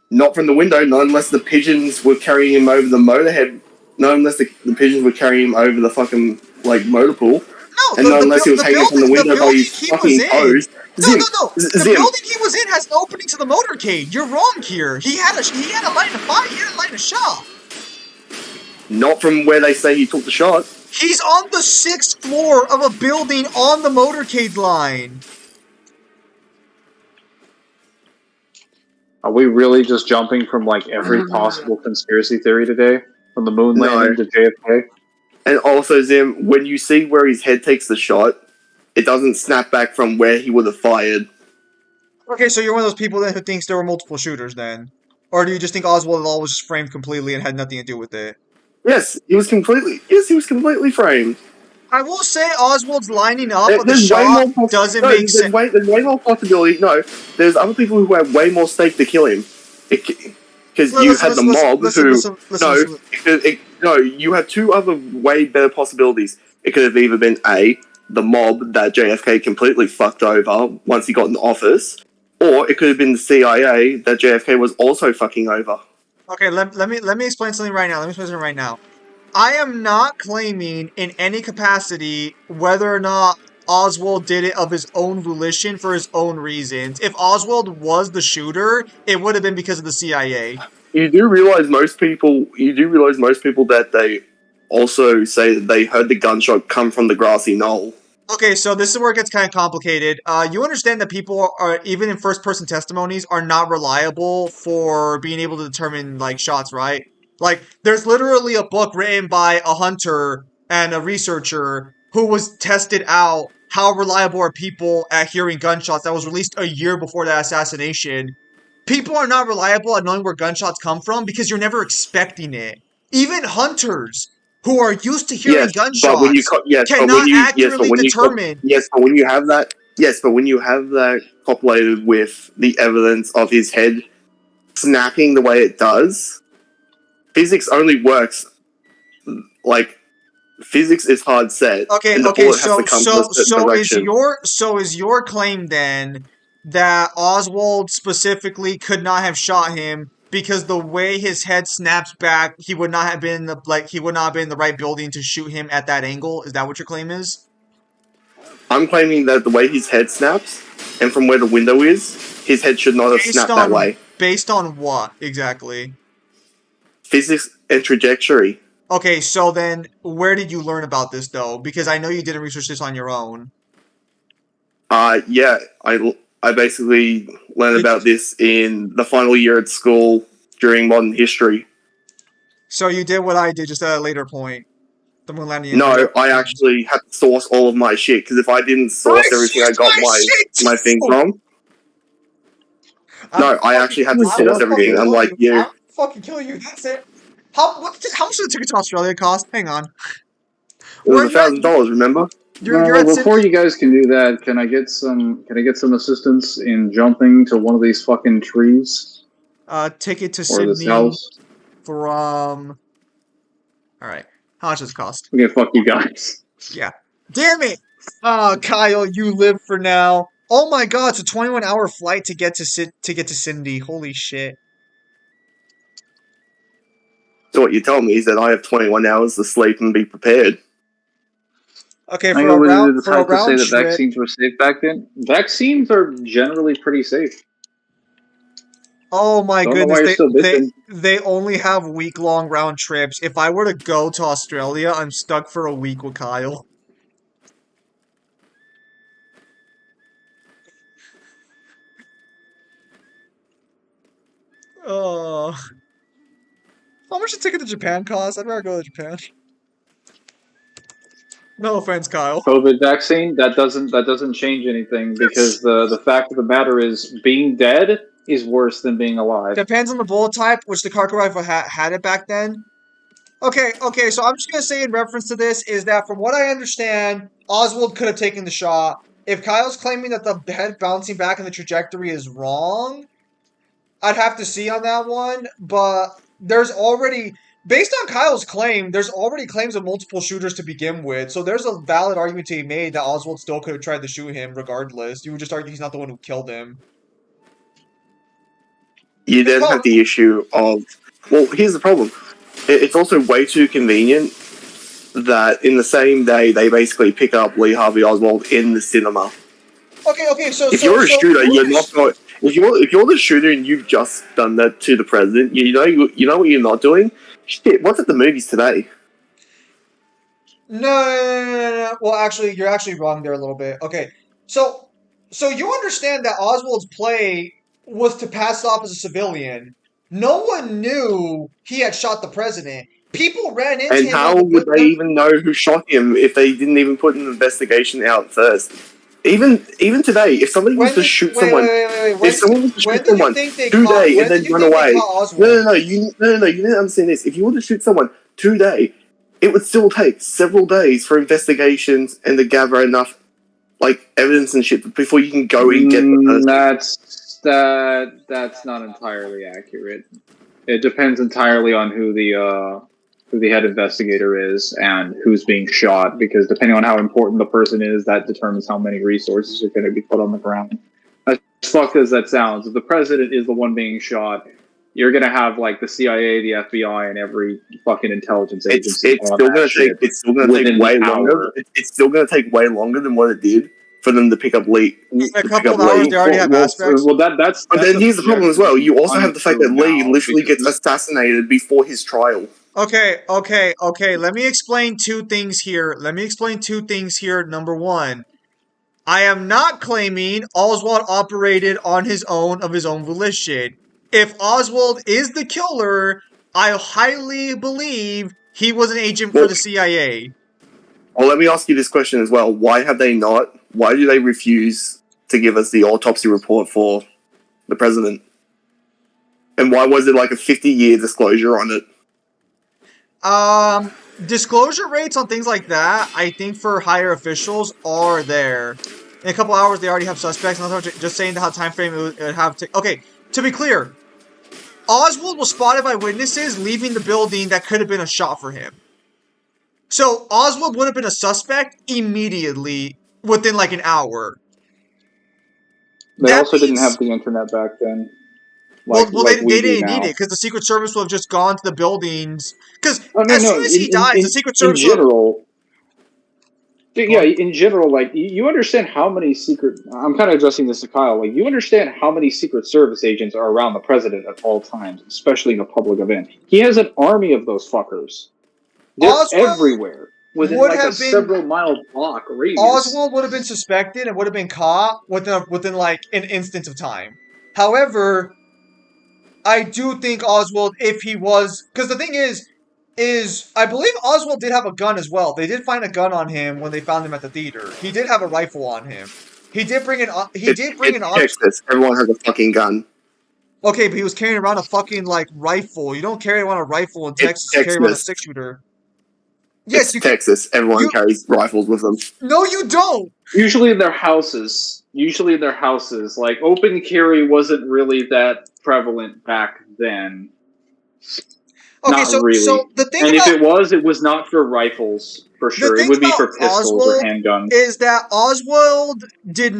not from the window. Not unless the pigeons were carrying him over the motorhead. Not unless the pigeons were carrying him over the fucking like motor pool. No, And not unless he was hanging from the window by his fucking toes. No. The building he was in has an opening to the motorcade. You're wrong here. He had a line of fire. He had a line of shot. Not from where they say he took the shot. He's on the 6th floor of a building on the motorcade line. Are we really just jumping from like every possible conspiracy theory today? From the moon landing to JFK? And also, Zim, when you see where his head takes the shot, it doesn't snap back from where he would have fired. Okay, so you're one of those people then who thinks there were multiple shooters then? Or do you just think Oswald was just framed completely and had nothing to do with it? Yes, he was completely framed. I will say Oswald's lining up of the shot doesn't make sense. There's way more possibility. No, there's other people who have way more stake to kill him. Because you had the mob who... you have two other way better possibilities. It could have either been A, the mob that JFK completely fucked over once he got in office, or it could have been the CIA that JFK was also fucking over. Okay, let me explain something right now. I am not claiming in any capacity whether or not Oswald did it of his own volition for his own reasons. If Oswald was the shooter, it would have been because of the CIA. You do realize most people that they also say that they heard the gunshot come from the grassy knoll. Okay, so this is where it gets kind of complicated. You understand that people are, even in first-person testimonies, are not reliable for being able to determine, like, shots, right? Like, there's literally a book written by a hunter and a researcher who was tested out how reliable are people at hearing gunshots that was released a year before that assassination. People are not reliable at knowing where gunshots come from because you're never expecting it. Even hunters who are used to hearing gunshots cannot accurately determine. But when you have that populated with the evidence of his head snapping the way it does, physics only works like physics is hard set. Okay. So is your claim then that Oswald specifically could not have shot him because the way his head snaps back, he would not have been in the right building to shoot him at that angle? Is that what your claim is? I'm claiming that the way his head snaps and from where the window is, his head should not have snapped that way. Based on what exactly? Physics and trajectory. Okay, so then where did you learn about this though? Because I know you didn't research this on your own. Yeah, I basically learned about this in the final year at school during modern history. So you did what I did, just at a later point. The moon landing. No, I actually had to source all of my shit, because if I didn't source everything, I got my thing from. No, I actually had to source everything, unlike you. I'm fucking killing you, that's it. How much did the ticket to Australia cost? Hang on. It was $1,000, remember? Before you guys can do that, can I get some assistance in jumping to one of these fucking trees? Ticket to Sydney from... Alright. How much does it cost? Okay, fuck you guys. Yeah. Damn it! Kyle, you live for now. Oh my god, it's a 21-hour flight to get to Sydney. Holy shit. So what you're telling me is that I have 21 hours to sleep and be prepared. Okay, for a round say that vaccines were safe back then. Vaccines are generally pretty safe. Oh my goodness, they only have week-long round trips. If I were to go to Australia, I'm stuck for a week with Kyle. How much a ticket to Japan cost? I'd rather go to Japan. No offense, Kyle. COVID vaccine, that doesn't change anything, because the fact of the matter is being dead is worse than being alive. Depends on the bullet type, which the Kharkov rifle had it back then. Okay, so I'm just going to say in reference to this is that from what I understand, Oswald could have taken the shot. If Kyle's claiming that the head bouncing back in the trajectory is wrong, I'd have to see on that one, but there's already based on Kyle's claim, there's already claims of multiple shooters to begin with, so there's a valid argument to be made that Oswald still could have tried to shoot him regardless. You would just argue he's not the one who killed him. You then have the issue of, well, here's the problem. It's also way too convenient that in the same day they basically pick up Lee Harvey Oswald in the cinema. Okay, so if you're a shooter, you're not going. If you're the shooter and you've just done that to the president, you know what you're not doing. Shit, what's at the movies today? No. Well, actually, you're actually wrong there a little bit. Okay, so you understand that Oswald's play was to pass off as a civilian. No one knew he had shot the president. People ran into him. And how would they even know who shot him if they didn't even put an investigation out first? Even today, if somebody was to shoot someone, if someone was to shoot someone today and then run away, no, you didn't understand this. If you were to shoot someone today, it would still take several days for investigations and to gather enough evidence and shit before you can go and get the person. That's not entirely accurate. It depends entirely on who the head investigator is and who's being shot, because depending on how important the person is, that determines how many resources are going to be put on the ground. As fucked as that sounds, if the president is the one being shot, you're going to have the CIA, the FBI, and every fucking intelligence agency. It's still going to take way longer. It's still going to take way longer than what it did for them to pick up Lee. In a couple of hours, they already have aspects. But then here's the problem as well. You also have the fact that Lee literally gets assassinated before his trial. Okay. Let me explain two things here. Number one, I am not claiming Oswald operated on his own of his own volition. If Oswald is the killer, I highly believe he was an agent for the CIA. Well, let me ask you this question as well. Why do they refuse to give us the autopsy report for the president? And why was it a 50-year disclosure on it? Disclosure rates on things like that, I think for higher officials are there. In a couple hours, they already have suspects. Not just saying how time frame it would have to. Okay, to be clear, Oswald was spotted by witnesses leaving the building that could have been a shot for him. So Oswald would have been a suspect immediately within an hour. They also didn't have the internet back then. They didn't need it because the Secret Service would have just gone to the buildings. Because as soon as he dies, the Secret Service. In general, you understand how many secret. I'm kind of addressing this to Kyle. You understand how many Secret Service agents are around the president at all times, especially in a public event. He has an army of those fuckers. They're everywhere within several mile block radius. Oswald would have been suspected and would have been caught within an instant of time. However, I do think Oswald, if he was, because the thing is I believe Oswald did have a gun as well. They did find a gun on him when they found him at the theater. He did have a rifle on him. He did bring an. Texas. Everyone has a fucking gun. Okay, but he was carrying around a fucking rifle. You don't carry around a rifle in Texas. You carry around a 6-shooter. Yes, Texas. Everyone carries rifles with them. No, you don't. Usually in their houses. Open carry wasn't really that prevalent back then. Okay, not really. So the thing if it was not for rifles, for sure. It would be for pistols or handguns. Is that Oswald did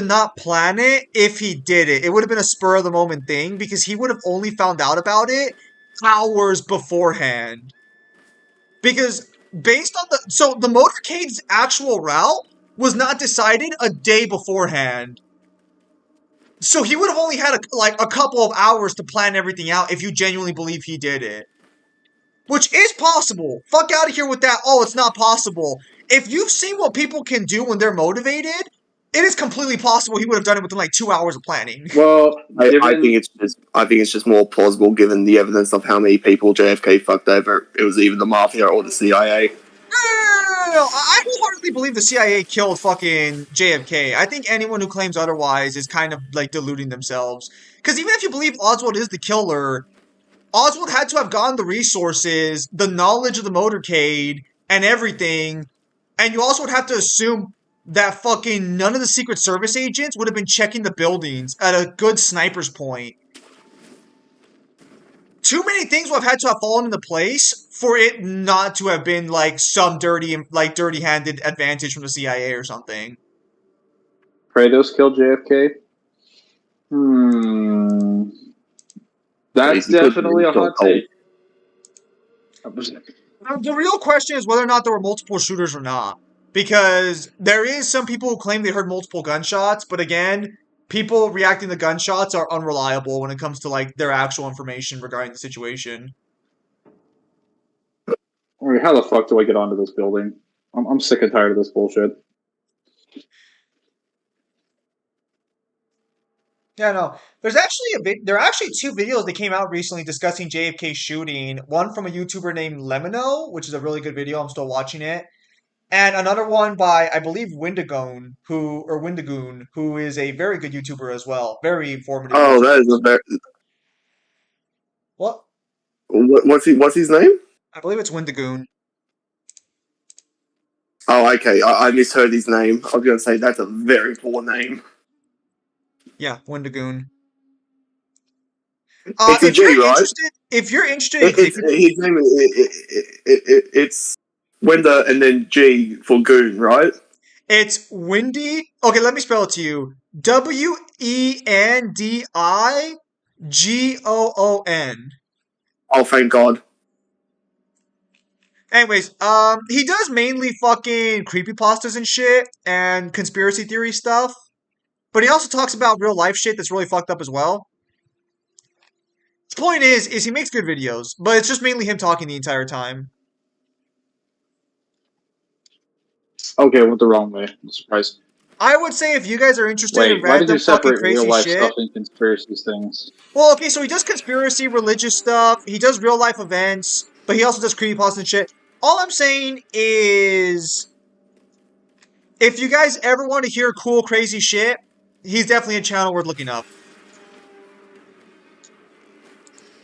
not plan it if he did it. It would have been a spur of the moment thing because he would have only found out about it hours beforehand. Because based on the motorcade's actual route was not decided a day beforehand. So he would have only had a couple of hours to plan everything out if you genuinely believe he did it. Which is possible. Fuck out of here with that, it's not possible. If you've seen what people can do when they're motivated, it is completely possible he would have done it within 2 hours of planning. Well, I think it's just more plausible given the evidence of how many people JFK fucked over. It was either the mafia or the CIA. No. I wholeheartedly believe the CIA killed fucking JFK. I think anyone who claims otherwise is kind of deluding themselves. Because even if you believe Oswald is the killer, Oswald had to have gotten the resources, the knowledge of the motorcade, and everything. And you also would have to assume that fucking none of the Secret Service agents would have been checking the buildings at a good sniper's point. too many things would have had to have fallen into place for it not to have been like some dirty-handed advantage from the CIA or something. Kratos killed JFK? That's definitely a hot take. The real question is whether or not there were multiple shooters or not. Because there is some people who claim they heard multiple gunshots, but again, people reacting to gunshots are unreliable when it comes to like their actual information regarding the situation. How the fuck do I get onto this building? I'm sick and tired of this bullshit. Yeah, no. There are actually two videos that came out recently discussing JFK shooting. One from a YouTuber named Lemino, which is a really good video. I'm still watching it. And another one by, I believe, Windagoon, who is a very good YouTuber as well. Very informative. Oh, that is a very. What? What's his name? I believe it's Windagoon. Oh, okay. I misheard his name. I was going to say that's a very poor name. Yeah, Windagoon. It's a G, right? If you're interested, his name it's Wenda and then G for goon, right? It's Windy. Okay, let me spell it to you. WENDIGOON. Oh, thank God. Anyways, he does mainly fucking creepypastas and shit and conspiracy theory stuff. But he also talks about real life shit that's really fucked up as well. The point is he makes good videos, but it's just mainly him talking the entire time. Okay, I went the wrong way. I'm surprised. I would say if you guys are interested in why did random you separate fucking crazy real life shit, stuff and conspiracy things? Well, okay, so he does conspiracy, religious stuff. He does real life events, but he also does creepypasta and shit. All I'm saying is, if you guys ever want to hear cool, crazy shit, he's definitely a channel worth looking up.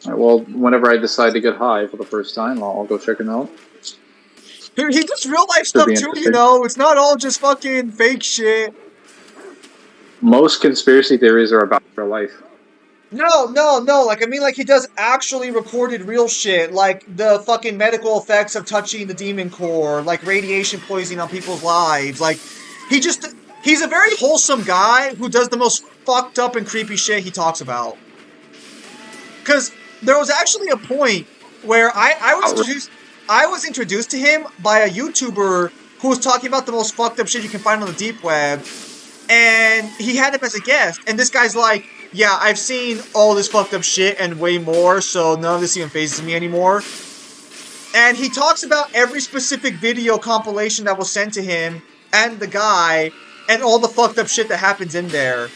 Right, well, whenever I decide to get high for the first time, I'll go check him out. He does real life stuff too, you know. It's not all just fucking fake shit. Most conspiracy theories are about real life. No. Like, I mean, like, he does actually recorded real shit. Like, the fucking medical effects of touching the demon core. Like, radiation poisoning on people's lives. Like, he's a very wholesome guy who does the most fucked up and creepy shit he talks about. Because there was actually a point where I was introduced to him by a YouTuber who was talking about the most fucked up shit you can find on the deep web. And he had him as a guest. And this guy's like, yeah, I've seen all this fucked up shit and way more, so none of this even phases me anymore. And he talks about every specific video compilation that was sent to him and the guy and all the fucked up shit that happens in there.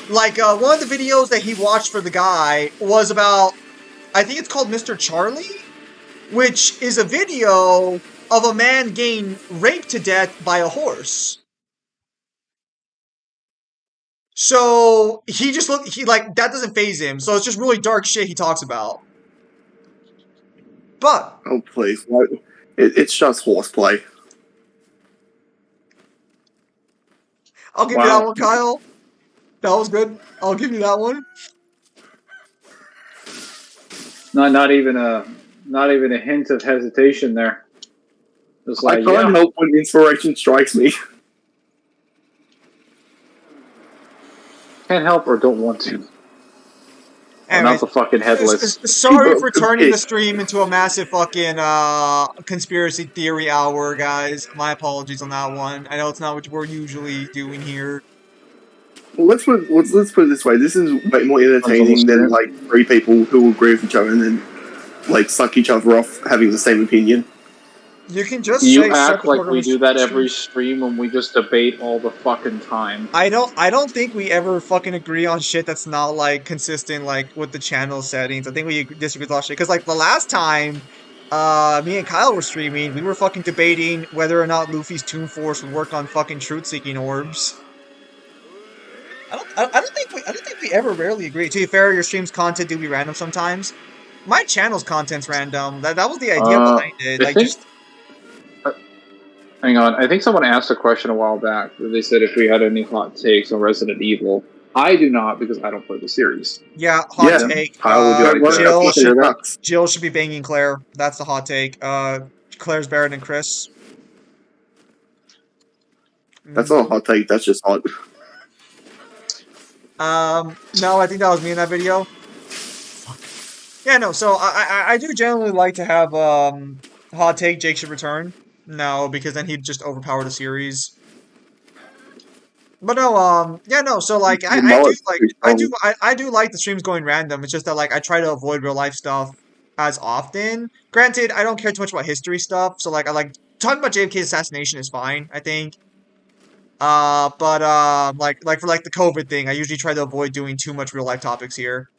Like, one of the videos that he watched for the guy was about, I think it's called Mr. Charlie, which is a video of a man getting raped to death by a horse. So, that doesn't faze him. So, it's just really dark shit he talks about. But. Oh, please. It's just horseplay. I'll give you that one, Kyle. That was good. I'll give you that one. Not even a hint of hesitation there. Just like, I can't help when inspiration strikes me. Can't help or don't want to. Anyways, not the fucking headless. Sorry for turning the stream into a massive fucking conspiracy theory hour, guys. My apologies on that one. I know it's not what we're usually doing here. Well, let's put it this way. This is way more entertaining than like three people who will agree with each other and then like suck each other off having the same opinion. You can just act like we do that every stream when we just debate all the fucking time. I don't think we ever fucking agree on shit that's not like consistent like with the channel settings. I think we disagree with all shit because like the last time me and Kyle were streaming, we were fucking debating whether or not Luffy's Toon Force would work on fucking truth-seeking orbs. I don't think we ever rarely agree. To be fair, your stream's content do be random sometimes. My channel's content's random. That was the idea behind it. Hang on, I think someone asked a question a while back where they said if we had any hot takes on Resident Evil. I do not because I don't play the series. Yeah, hot Yeah. take. How would you like to Jill consider should that? Jill should be banging Claire. That's the hot take. Claire's better than Chris. That's not a hot take. That's just hot. No, I think that was me in that video. Fuck. Yeah, no. So I do generally like to have hot take. Jake should return. No, because then he'd just overpower the series. But no, yeah, no. So like, Your mullet's pretty strong. I do like the streams going random. It's just that like I try to avoid real life stuff as often. Granted, I don't care too much about history stuff. So like, I like talking about JFK's assassination is fine, I think. But like for like the COVID thing, I usually try to avoid doing too much real life topics here.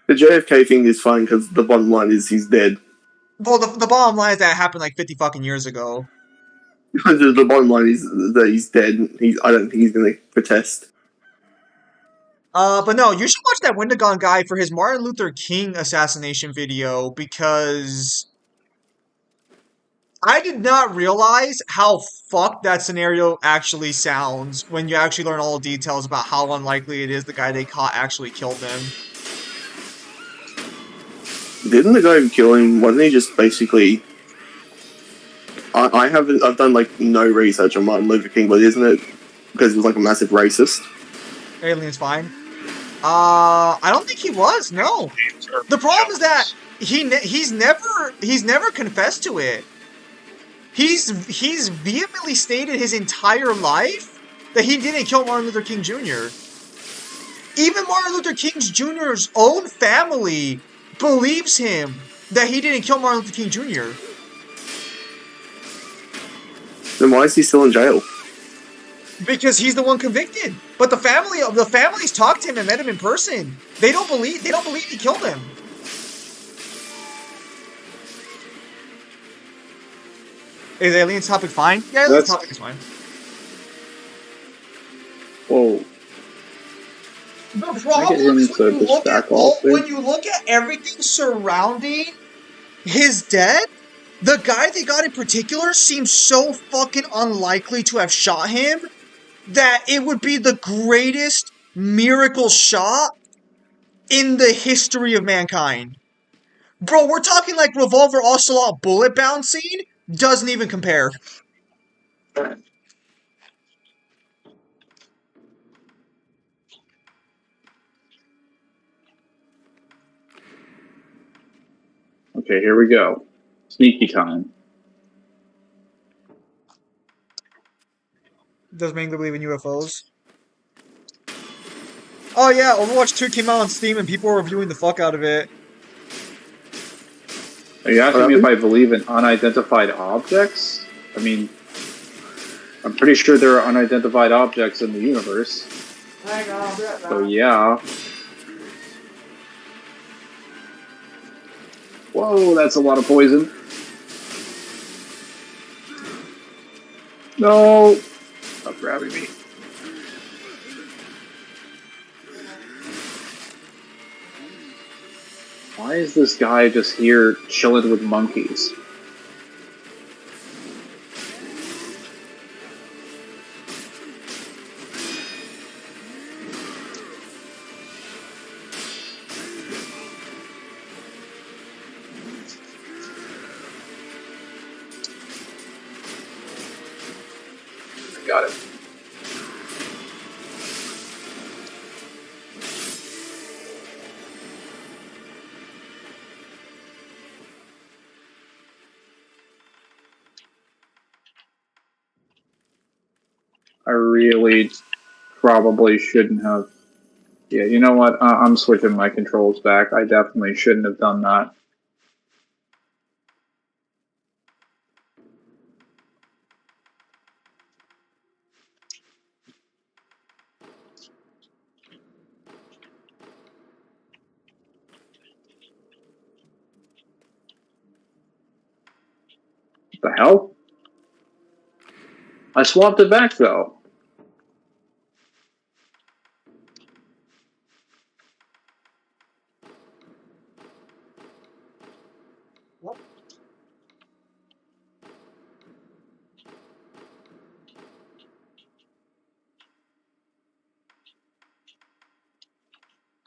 The JFK thing is fine because the bottom line is he's dead. Well, the bottom line is that happened like 50 fucking years ago. The bottom line is that he's dead. I don't think he's going to protest. But no, you should watch that Wendigon guy for his Martin Luther King assassination video because I did not realize how fucked that scenario actually sounds when you actually learn all the details about how unlikely it is the guy they caught actually killed them. Didn't the guy who killed him? Wasn't he just basically? I've done like no research on Martin Luther King, but isn't it because he was like a massive racist? Alien's fine. I don't think he was. No. The problem is that he's never confessed to it. He's vehemently stated his entire life that he didn't kill Martin Luther King Jr. Even Martin Luther King Jr.'s own family believes him that he didn't kill Martin Luther King Jr. Then why is he still in jail? Because he's the one convicted. But the families talked to him and met him in person. They don't believe he killed him. Is Alien's topic fine? Yeah, Alien's topic is fine. Whoa. The problem is when you look at everything surrounding his death, the guy they got in particular seems so fucking unlikely to have shot him that it would be the greatest miracle shot in the history of mankind. Bro, we're talking like revolver ocelot bullet bouncing doesn't even compare. Okay, here we go. Sneaky time. Does Mangler believe in UFOs? Oh yeah, Overwatch 2 came out on Steam and people were reviewing the fuck out of it. Are you asking me if I believe in unidentified objects? I mean, I'm pretty sure there are unidentified objects in the universe. So yeah. Whoa, that's a lot of poison. No! Stop grabbing me. Why is this guy just here chilling with monkeys? Got it. I really probably shouldn't have. Yeah, you know what? I'm switching my controls back. I definitely shouldn't have done that. What the hell? I swapped it back though.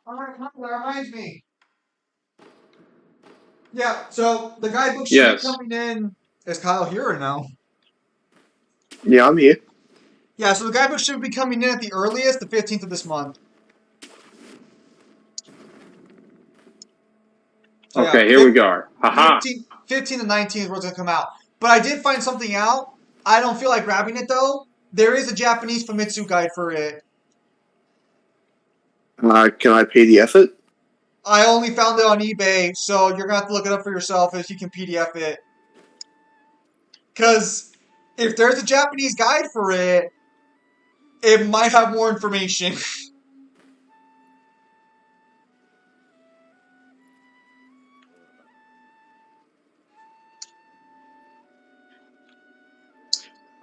That reminds me. Yeah, so the guidebook should Yes. be coming in. Is Kyle here or no? Yeah, I'm here. Yeah, so the guidebook should be coming in at the earliest, the 15th of this month. So Okay, yeah, here we go. Haha. 15 and 19 is where it's going to come out. But I did find something out. I don't feel like grabbing it though. There is a Japanese Famitsu guide for it. Can I PDF it? I only found it on eBay, so you're going to have to look it up for yourself if you can PDF it. Because if there's a Japanese guide for it, it might have more information.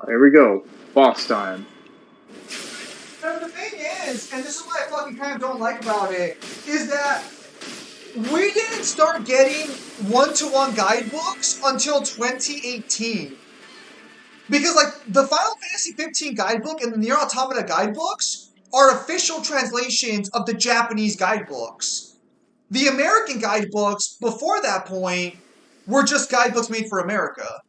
Here we go. Boss time. But the thing is, and this is what I fucking kind of don't like about it, is that we didn't start getting one-to-one guidebooks until 2018. Because, like, the Final Fantasy 15 guidebook and the Nier Automata guidebooks are official translations of the Japanese guidebooks. The American guidebooks, before that point, were just guidebooks made for America.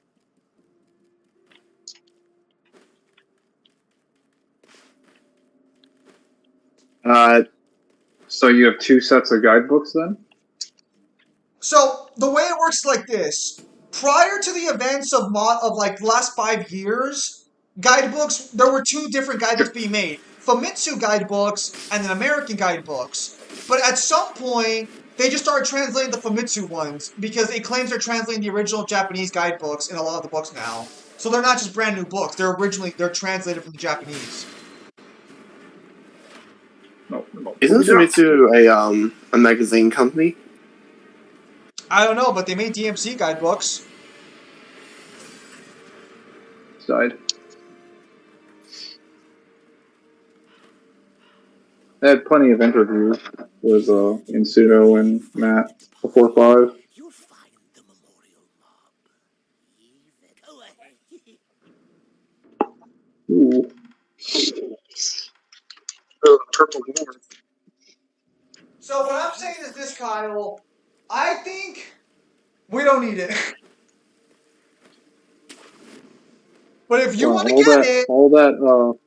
So you have 2 sets of guidebooks then? So the way it works is like this: prior to the events of like the last 5 years, guidebooks, there were 2 different guidebooks being made: Famitsu guidebooks and then American guidebooks. But at some point, they just started translating the Famitsu ones because it claims they're translating the original Japanese guidebooks in a lot of the books now. So they're not just brand new books; they're translated from the Japanese. No. Isn't Famitsu a magazine company? I don't know, but they made DMC guidebooks. Side. I had plenty of interviews with Insuno and Matt before 5. You'll find the memorial mob. Ooh. Purple Moon. So what I'm saying is this, Kyle. I think we don't need it. But if you want to get it... What?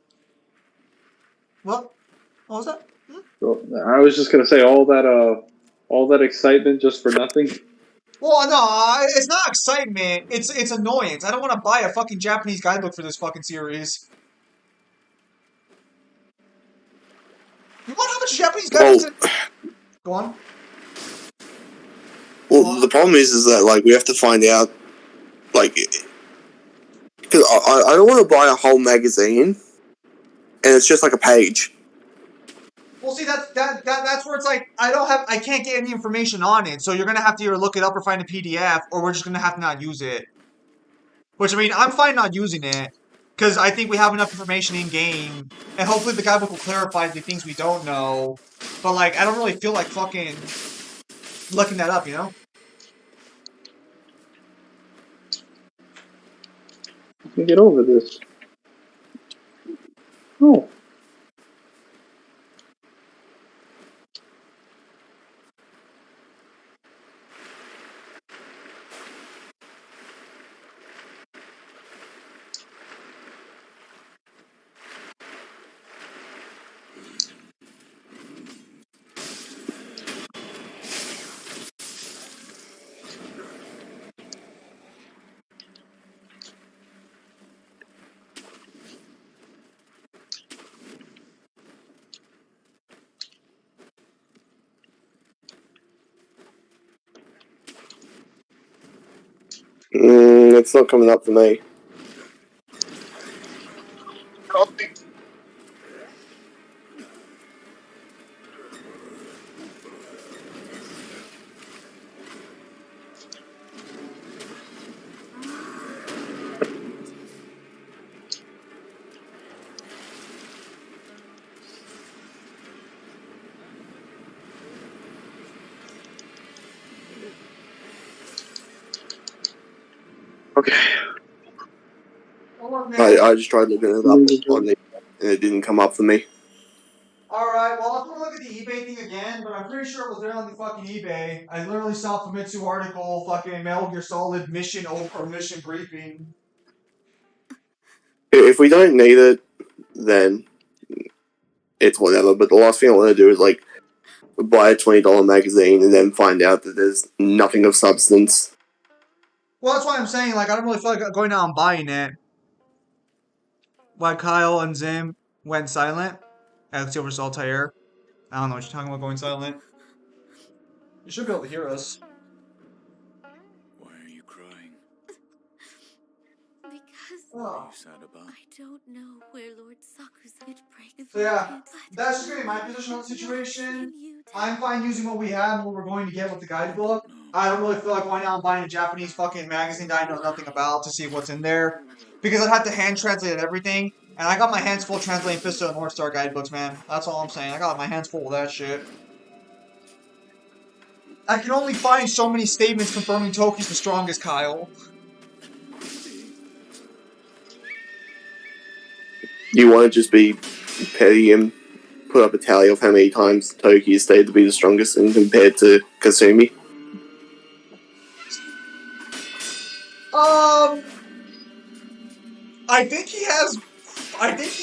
What was that? I was just gonna say all that excitement just for nothing. Well, no, it's not excitement. It's annoyance. I don't want to buy a fucking Japanese guidebook for this fucking series. You want how much Japanese guidebooks? Go on. Well, the problem is that like we have to find out, like, because I don't want to buy a whole magazine, and it's just like a page. Well, see, that's where it's like I can't get any information on it, so you're gonna have to either look it up or find a PDF, or we're just gonna have to not use it. Which, I mean, I'm fine not using it, because I think we have enough information in game, and hopefully the guidebook will clarify the things we don't know. But like, I don't really feel like fucking looking that up, you know? I can get over this. Oh. It's not coming up for me. Okay. I just tried looking it up on the, and it didn't come up for me. Alright, well, I'll have to look at the eBay eBay thing again, but I'm pretty sure it was there on the fucking eBay. I literally saw Famitsu article, fucking Metal Gear Solid mission or mission briefing. If we don't need it, then it's whatever. But the last thing I want to do is like buy a $20 magazine and then find out that there's nothing of substance. Well, that's why I'm saying, like, I don't really feel like going out and buying it. Why Kyle and Zim went silent at Silver Saltair. I don't know what you're talking about going silent. You should be able to hear us. Why are you crying? Because What are Oh. you sad about? I don't know where Lord Sakusa could break the So yeah, bond, but that's just gonna be my I position on the want situation. you to- I'm fine using what we have and what we're going to get with the guidebook. No. I don't really feel like going out and buying a Japanese fucking magazine that I know nothing about to see what's in there. Because I'd have to hand translate everything. And I got my hands full translating Fist of the North Star guidebooks, man. That's all I'm saying. I got my hands full with that shit. I can only find so many statements confirming Toki's the strongest, Kyle. You want to just be petty and put up a tally of how many times Toki has stated to be the strongest and compared to Kasumi? I think he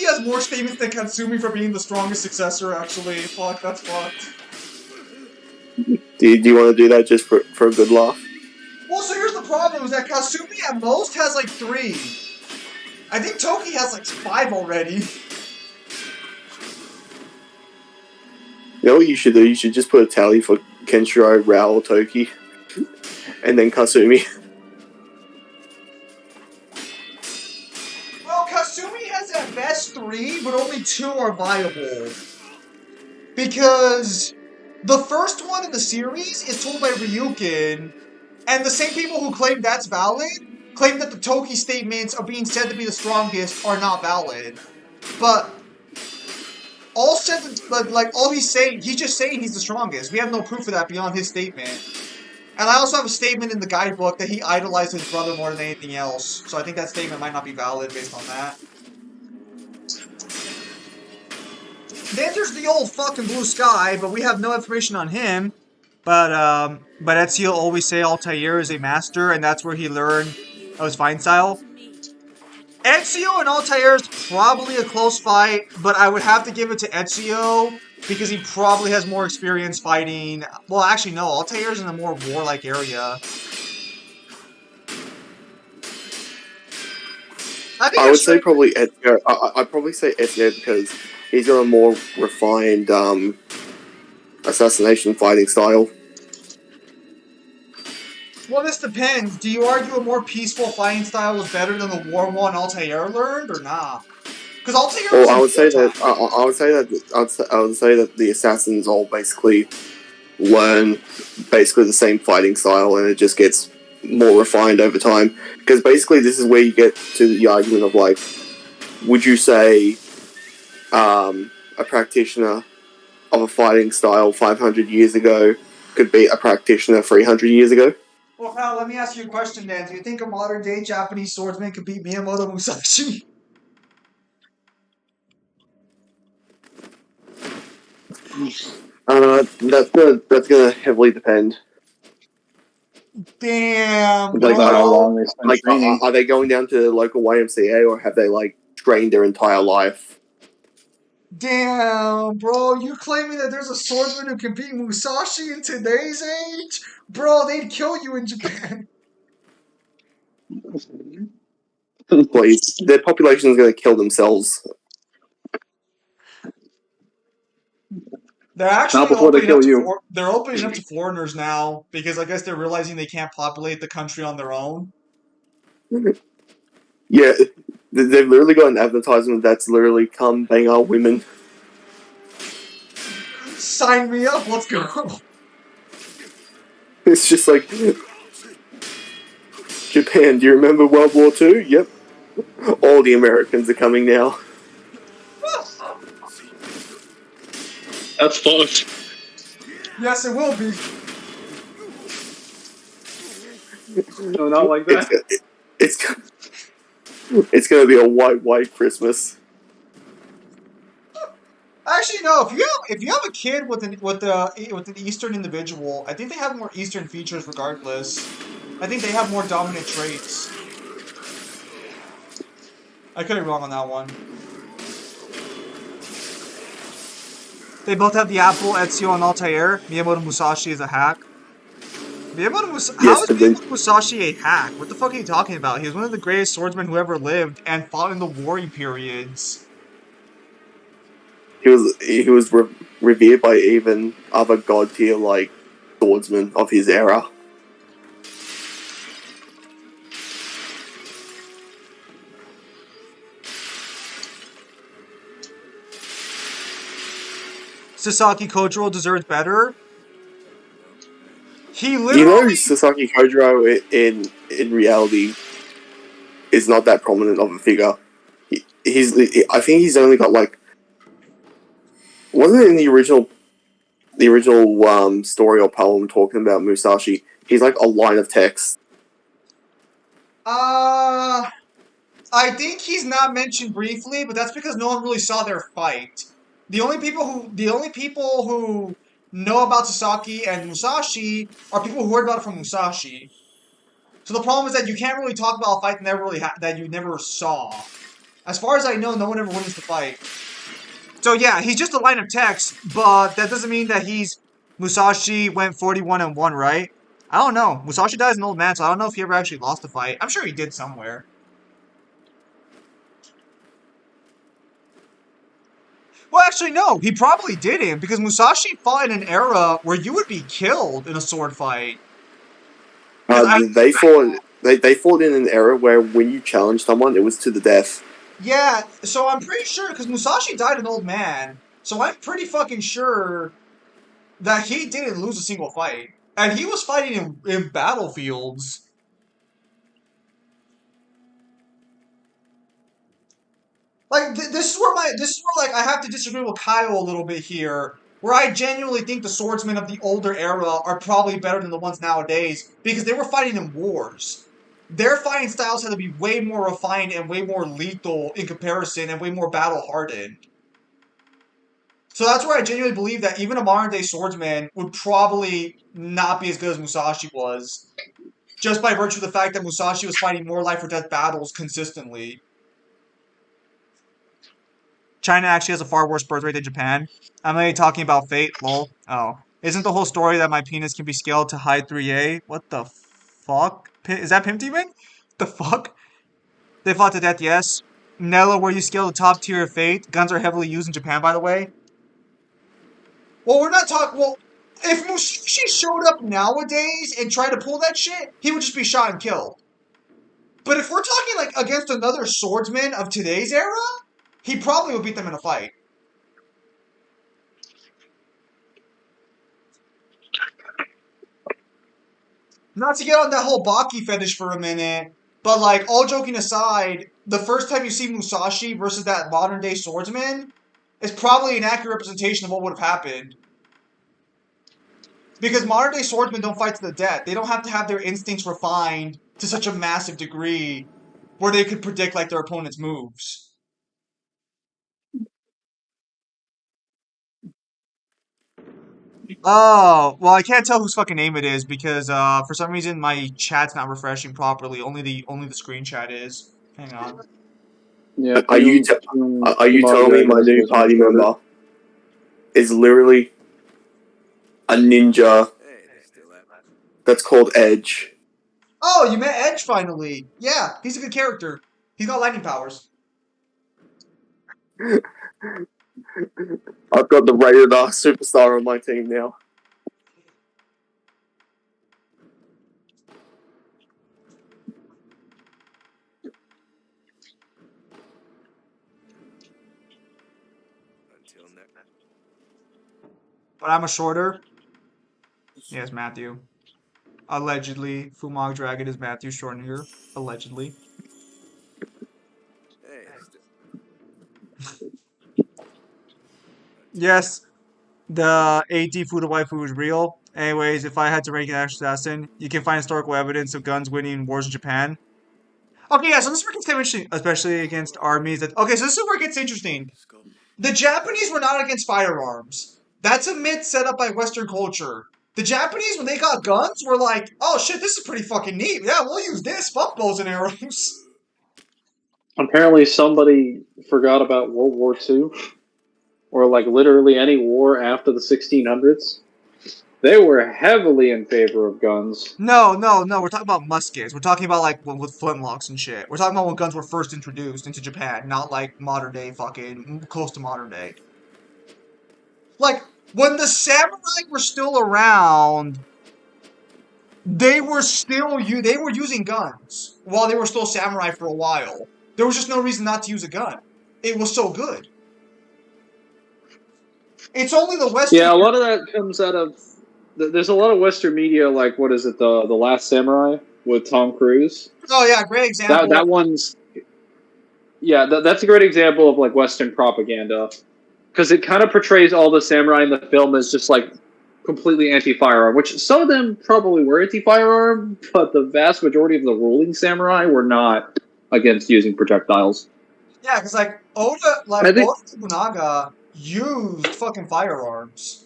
has more statements than Katsumi for being the strongest successor, actually. Fuck, that's fucked. Do you want to do that just for a good laugh? Well, so here's the problem, is that Kasumi at most has like 3. I think Toki has like 5 already. You know what you should do? You should just put a tally for Kenshiro, Rao, Toki, and then Kasumi. Well, Kasumi has at best 3, but only 2 are viable. Because the first one in the series is told by Ryukin, and the same people who claim that's valid claim that the Toki statements of being said to be the strongest are not valid. But all he's just saying he's the strongest. We have no proof of that beyond his statement. And I also have a statement in the guidebook that he idolized his brother more than anything else. So I think that statement might not be valid based on that. Then there's the old fucking Blue Sky, but we have no information on him. But Ezio always say Altair is a master, and that's where he learned his fighting style. Ezio and Altair is probably a close fight, but I would have to give it to Ezio because he probably has more experience fighting. Well, actually, no. Altair's in a more warlike area. I would say probably Ezio. I'd probably say Ezio because he's got a more refined assassination fighting style. Well, this depends. Do you argue a more peaceful fighting style was better than the war one Altair learned, or nah? Because Altair. Well, I would say that the assassins all basically learn basically the same fighting style, and it just gets more refined over time. Because basically, this is where you get to the argument of like, would you say a practitioner of a fighting style 500 years ago could beat a practitioner 300 years ago? Well, pal, let me ask you a question then. Do you think a modern-day Japanese swordsman could beat Miyamoto Musashi? That's gonna heavily depend. Damn, Like how bro. long they spend Like, training. are they going down to the local YMCA or have they like trained their entire life? Damn, bro. You claiming that there's a swordsman who can beat Musashi in today's age? Bro, they'd kill you in Japan. Please, their population is going to kill themselves. They're actually Not before they opening up kill to you. they're opening up to foreigners now because I guess they're realizing they can't populate the country on their own. Yeah, they've literally got an advertisement that's literally "Come bang our women." Sign me up, let's go. It's just like Japan. Do you remember World War II? Yep. All the Americans are coming now. That's fucked. Yes, it will be. No, not like that. It's gonna be a white Christmas. Actually, no. have a kid with an Eastern individual, I think they have more Eastern features regardless. I think they have more dominant traits. I could be wrong on that one. They both have the apple, Ezio and Altair. Miyamoto Musashi is a hack. How is Miyamoto Musashi a hack? What the fuck are you talking about? He was one of the greatest swordsmen who ever lived and fought in the warring periods. He was revered by even other god tier like swordsmen of his era. Sasaki Kojiro deserves better. He literally. You know, Sasaki Kojiro in reality is not that prominent of a figure. I think he's only got like. Wasn't it in the original story or poem talking about Musashi? He's like a line of text. I think he's not mentioned briefly, but that's because no one really saw their fight. The only people who know about Sasaki and Musashi are people who heard about it from Musashi. So the problem is that you can't really talk about a fight that you never saw. As far as I know, no one ever wins the fight. So yeah, he's just a line of text, but that doesn't mean that Musashi went 41-1, right? I don't know. Musashi died as an old man, so I don't know if he ever actually lost the fight. I'm sure he did somewhere. Well, actually, no. He probably didn't, because Musashi fought in an era where you would be killed in a sword fight. They fought in an era where when you challenged someone, it was to the death. Yeah, so I'm pretty sure, because Musashi died an old man, so I'm pretty fucking sure that he didn't lose a single fight. And he was fighting in battlefields. Like, this is where, like, I have to disagree with Kyle a little bit here, where I genuinely think the swordsmen of the older era are probably better than the ones nowadays, because they were fighting in wars. Their fighting styles had to be way more refined and way more lethal in comparison and way more battle-hardened. So that's where I genuinely believe that even a modern-day swordsman would probably not be as good as Musashi was, just by virtue of the fact that Musashi was fighting more life-or-death battles consistently. China actually has a far worse birth rate than Japan. I'm only talking about fate, lol. Oh. Isn't the whole story that my penis can be scaled to high 3A? What the fuck? Is that Pimp Demon? The fuck? They fought to death, yes. Nella, where you scale the top tier of fate. Guns are heavily used in Japan, by the way. Well, we're not talking... Well, if Musashi showed up nowadays and tried to pull that shit, he would just be shot and killed. But if we're talking, like, against another swordsman of today's era, he probably would beat them in a fight. Not to get on that whole Baki fetish for a minute, but, like, all joking aside, the first time you see Musashi versus that modern-day swordsman is probably an accurate representation of what would have happened. Because modern-day swordsmen don't fight to the death. They don't have to have their instincts refined to such a massive degree where they could predict, like, their opponent's moves. Oh, well, I can't tell whose fucking name it is because for some reason my chat's not refreshing properly. Only the screen chat is. Hang on. Yeah. Are you telling me my new party member is literally a ninja that's called Edge? Oh, you met Edge finally. Yeah, he's a good character. He's got lightning powers. I've got the rated R superstar on my team now. But I'm a shorter. Yes, Matthew. Allegedly, Fumog Dragon is Matthew Shortinger. Allegedly. Yes, the AT Fuda Waifu is real. Anyways, if I had to rank an action assassin, you can find historical evidence of guns winning wars in Japan. Okay, yeah, so this is where it gets kind of interesting, especially against armies that... Okay, so this is where it gets interesting. The Japanese were not against firearms. That's a myth set up by Western culture. The Japanese, when they got guns, were like, "Oh shit, this is pretty fucking neat. Yeah, we'll use this. Fuck bows and arrows." Apparently, somebody forgot about World War II, or like literally any war after the 1600s. They were heavily in favor of guns. No, no, no. We're talking about muskets. We're talking about like with flintlocks and shit. We're talking about when guns were first introduced into Japan, not like modern day fucking close to modern day. Like when the samurai were still around, they were using guns while they were still samurai for a while. There was just no reason not to use a gun. It was so good. It's only the Western. Yeah, a lot of that comes out of. There's a lot of Western media, like what is it, the Last Samurai with Tom Cruise. Oh yeah, great example. That one's. Yeah, that's a great example of like Western propaganda, because it kind of portrays all the samurai in the film as just like completely anti-firearm, which some of them probably were anti-firearm, but the vast majority of the ruling samurai were not against using projectiles. Yeah, because like Oda Nobunaga used fucking firearms.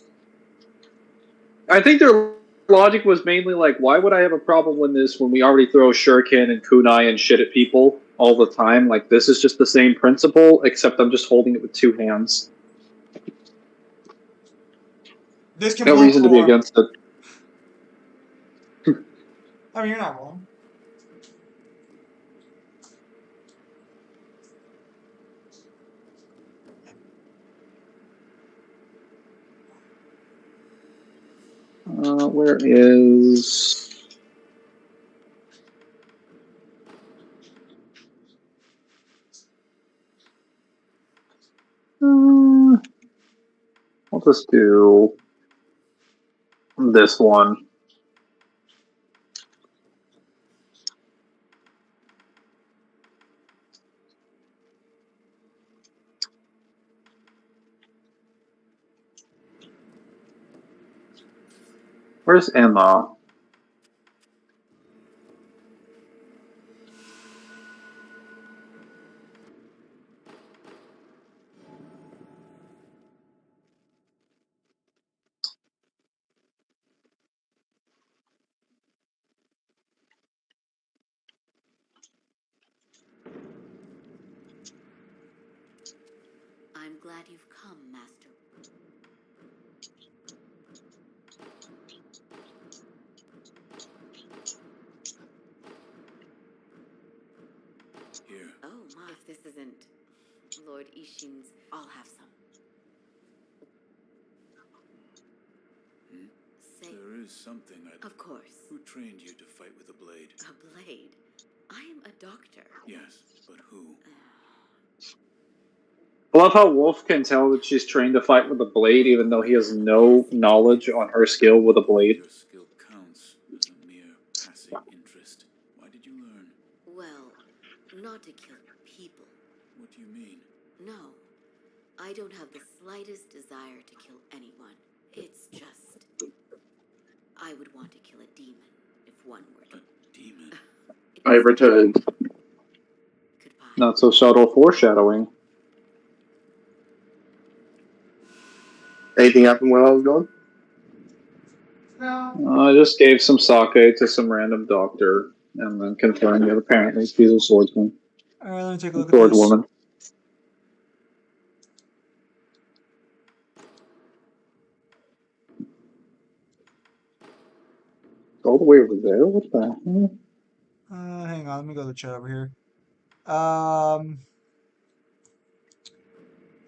I think their logic was mainly like, why would I have a problem with this when we already throw shuriken and kunai and shit at people all the time? Like, this is just the same principle, except I'm just holding it with two hands. This can No blow reason to be Thor. against it. I mean, you're not wrong. Where is... I'll just do this one. Where's Emma? I'm glad you've come, Master. Here. Oh my, if this isn't Lord Ishin's, I'll have some. Say, There is something I... of course. Who trained you to fight with a blade? A blade? I am a doctor. Yes, but who? I love how Wolf can tell that she's trained to fight with a blade, even though he has no knowledge on her skill with a blade. Your skill counts as a mere passing interest. Why did you learn? Well, not to kill people. What do you mean? No, I don't have the slightest desire to kill anyone. It's just, I would want to kill a demon if one were to. A demon? I returned. Goodbye. Not so subtle foreshadowing. Anything happened while I was gone? No. I just gave some sake to some random doctor, and then confirmed that apparently she's a swordsman. Alright, let me take a look at Sword this. woman. All the way over there? What the hell? Hang on, let me go to the chat over here.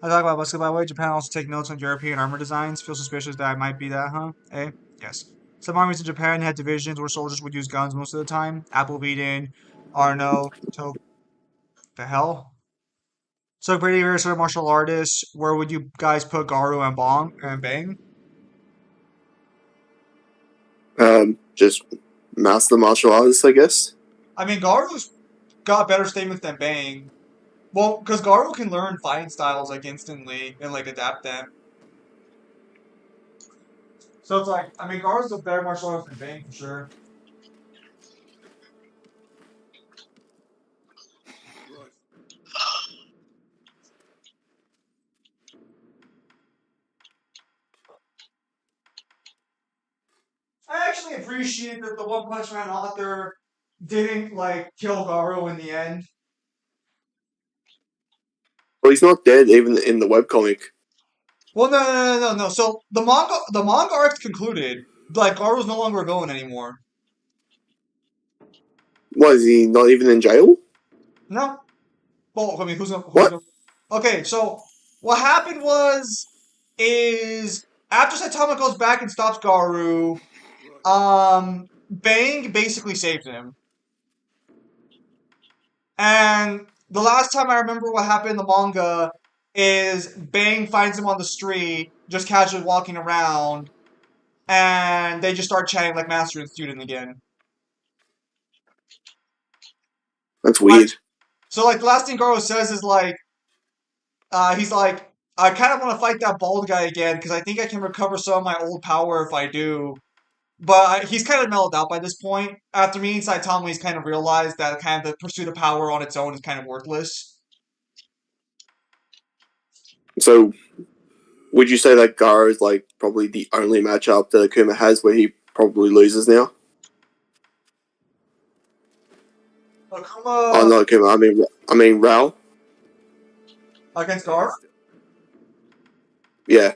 I talk about musket by the way. Japan also take notes on European armor designs. Feel suspicious that I might be that, huh? Eh? Yes. Some armies in Japan had divisions where soldiers would use guns most of the time. Appleveden, Arno, To. The hell? So, pretty rare sort of martial artists. Where would you guys put Garu and Bong and Bang? Just master martial artist, I guess. I mean, Garu's got better statements than Bang. Well, because Garu can learn fighting styles like instantly and like adapt them. So it's like, I mean, Garu's a better martial artist than Bang for sure. appreciate that the One Punch Man author didn't like kill Garo in the end. Well, he's not dead even in the webcomic. Well, no. So the manga arc's concluded. Like Garo's no longer a villain anymore. What, is he not even in jail? No. Well, I mean, who's What? gonna... Okay, so what happened is after Saitama goes back and stops Garu, Bang basically saved him. And the last time I remember what happened in the manga is Bang finds him on the street, just casually walking around, and they just start chatting like master and student again. That's weird. So like the last thing Goro says is like, he's like, I kind of want to fight that bald guy again because I think I can recover some of my old power if I do. But he's kind of mellowed out by this point. After meeting Saitama, he's kind of realized that kind of the pursuit of power on its own is kind of worthless. So, would you say that Garo is like probably the only matchup that Akuma has where he probably loses now? Akuma Oh, not Akuma. I mean Rao. against Gar? Yeah.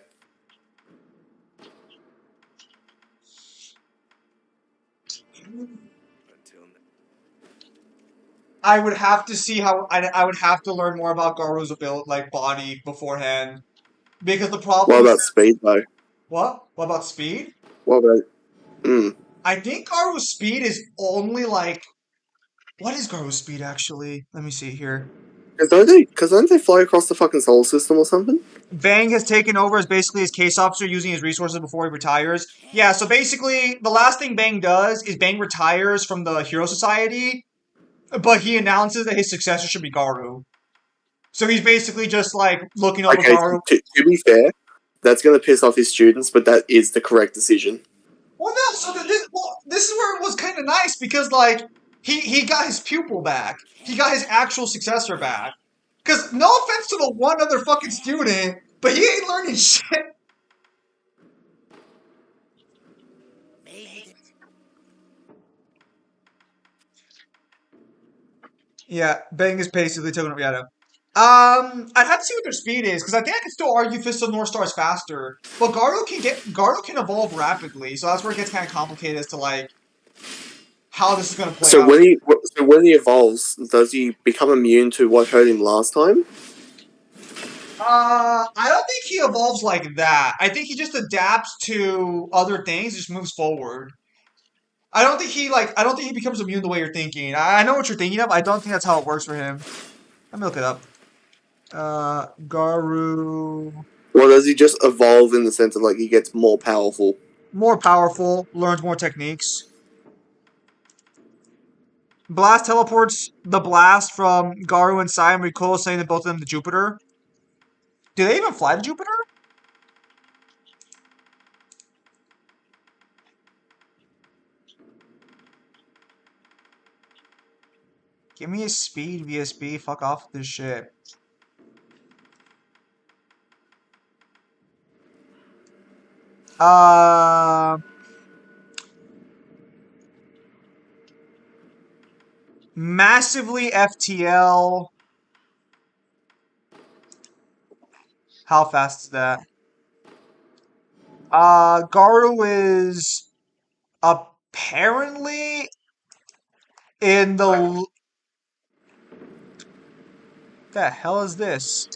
I would have to see how I would have to learn more about Garu's ability, like body beforehand, because the problem What is about speed though? what? What about speed? What about? I think Garu's speed is only like what is Garu's speed actually? Let me see here. Because don't they fly across the fucking solar system or something? Bang has taken over as basically his case officer using his resources before he retires. Yeah, so basically the last thing Bang does is Bang retires from the Hero Society, but he announces that his successor should be Garu. So he's basically just like looking over Okay, Garu. to be fair, that's going to piss off his students, but that is the correct decision. Well, no. So this is where it was kind of nice because like he got his pupil back. He got his actual successor back. Because no offense to the one other fucking student, but he ain't learning shit. Yeah, Bang is basically taking over Yada. I'd have to see what their speed is because I think I can still argue Fist of North Star is faster, but Garu can evolve rapidly, so that's where it gets kind of complicated as to like how this is gonna play So out. when he evolves, does he become immune to what hurt him last time? I don't think he evolves like that. I think he just adapts to other things, just moves forward. I don't think he becomes immune the way you're thinking. I know what you're thinking of. I don't think that's how it works for him. Let me look it up. Garu. Or does he just evolve in the sense of like he gets more powerful? More powerful, learns more techniques. Blast teleports the blast from Garu and Sai and Rico, sending both of them to Jupiter. Do they even fly to Jupiter? Give me a speed, VSB. Fuck off with this shit. Massively FTL. How fast is that? Garu is apparently in the... The hell is this?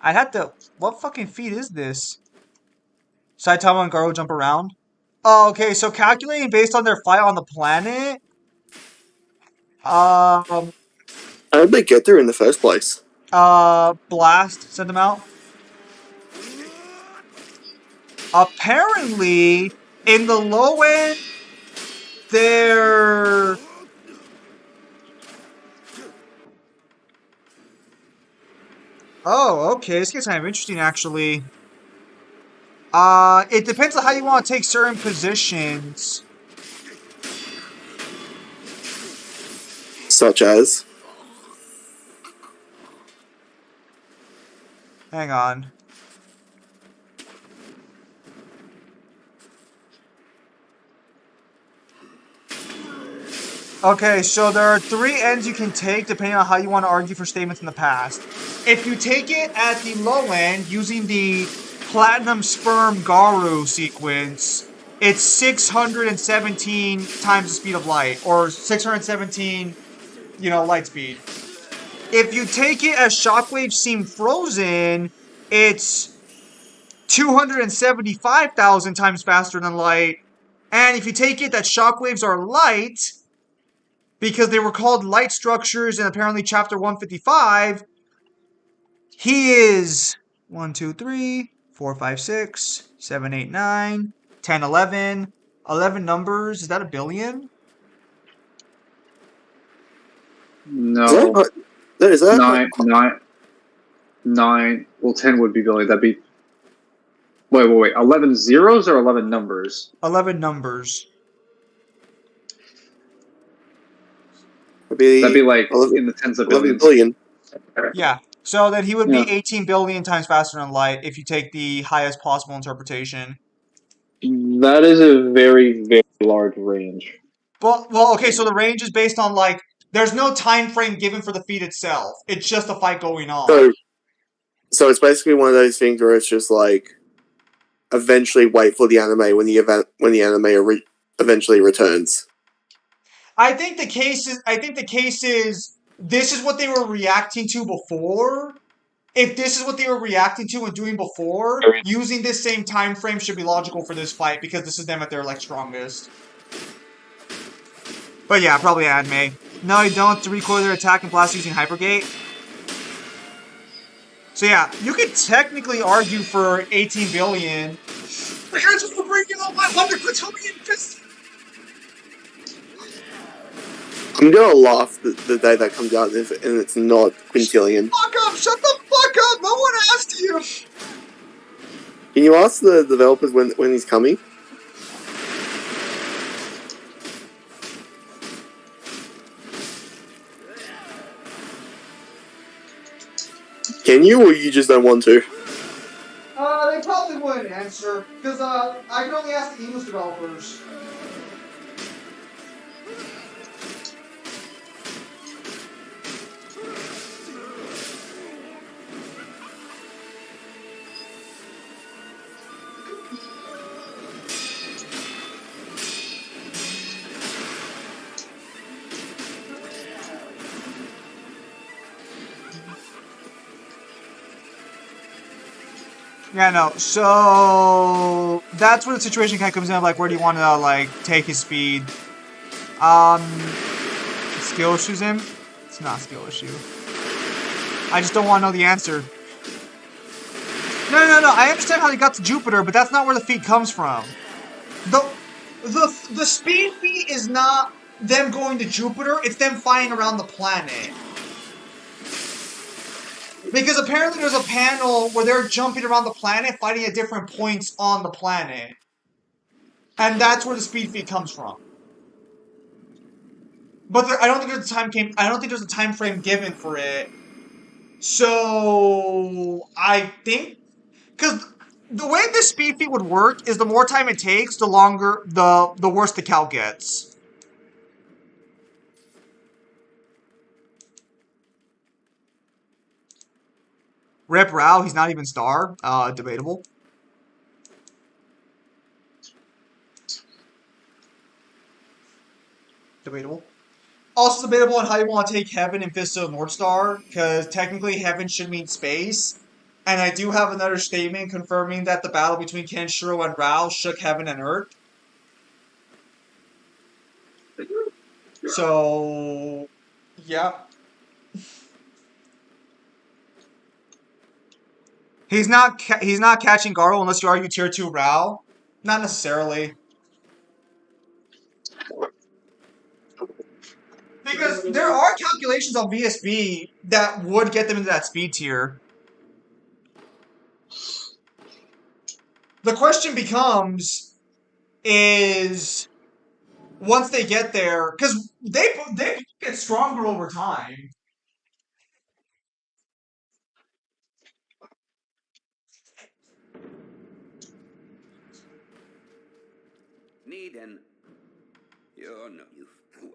I had to... What fucking feat is this? Saitama and Garu jump around? Oh, okay, so calculating based on their fight on the planet... How did they get there in the first place? Blast sent them out. Apparently, in the low end, they're... Oh, okay, this gets kind of interesting, actually. It depends on how you want to take certain positions. Such as? Hang on. Okay, so there are 3 ends you can take depending on how you want to argue for statements in the past. If you take it at the low end using the Platinum Sperm Garu sequence, it's 617 times the speed of light, or 617, light speed. If you take it as Shockwaves Seem Frozen, it's 275,000 times faster than light. And if you take it that shockwaves are light, because they were called light structures in apparently chapter 155, he is 1, 2, 3, 4, 5, 6, 7, 8, 9, 10, 11. 11 numbers. Is that a billion? No, Is that like, nine. Well, 10 would be billion. That'd be. Wait. 11 zeros or 11 numbers? 11 numbers. That'd be like 11, in the tens of 11 billions. billion. Yeah. So then he would be Yeah. 18 billion times faster than light if you take the highest possible interpretation. That is a very, very large range. Well, okay, so the range is based on, like, there's no time frame given for the feat itself. It's just a fight going on. So it's basically one of those things where it's just like, eventually wait for the anime when the anime eventually returns. I think the case is this is what they were reacting to before. If this is what they were reacting to and doing before, using this same time frame should be logical for this fight because this is them at their, like, strongest. But yeah, probably anime. No, you don't have to recoil their attack and blast using Hypergate. So yeah, you could technically argue for 18 billion. Here's what we're bringing up my 100 quintillion fist. I'm gonna laugh the day that comes out and it's not quintillion. Fuck up! Shut the fuck up! No one asked you! Can you ask the developers when he's coming? Can you, or you just don't want to? They probably wouldn't answer, because, I can only ask the English developers. Yeah, no, so that's where the situation kind of comes in, like, where do you want to, like, take his speed? Skill issues him? It's not a skill issue. I just don't want to know the answer. No, I understand how he got to Jupiter, but that's not where the feat comes from. The speed feat is not them going to Jupiter, it's them flying around the planet. Because apparently there's a panel where they're jumping around the planet, fighting at different points on the planet. And that's where the speed feat comes from. But I don't think there's a time frame given for it. So I think, because the way the speed feat would work is the more time it takes, the longer, the worse the cow gets. Rip Rao, he's not even star. Debatable. Debatable. Also debatable on how you want to take Heaven and Fist of the North Star, because technically Heaven should mean space. And I do have another statement confirming that the battle between Kenshiro and Rao shook Heaven and Earth. So, yeah. He's not catching Garo unless you argue tier 2 Rao. Not necessarily. Because there are calculations on VSB that would get them into that speed tier. The question becomes, is once they get there, because they get stronger over time. Need an. You're no. You fool.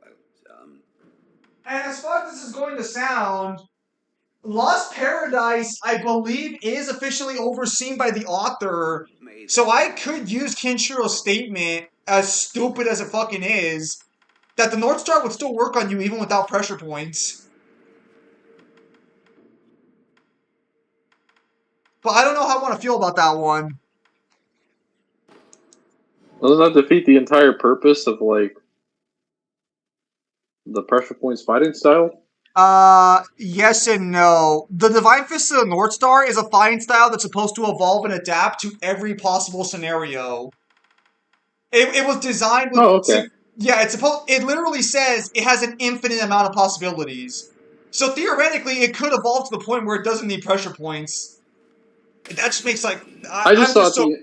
And as far as this is going to sound, Lost Paradise, I believe, is officially overseen by the author. So I could use Kenshiro's statement, as stupid as it fucking is, that the North Star would still work on you even without pressure points. But I don't know how I want to feel about that one. Doesn't that defeat the entire purpose of like the pressure points fighting style? Yes and no. The Divine Fist of the North Star is a fighting style that's supposed to evolve and adapt to every possible scenario. It was designed with... Oh, okay. Yeah, it literally says it has an infinite amount of possibilities. So theoretically, it could evolve to the point where it doesn't need pressure points. That just makes like... I I'm just so...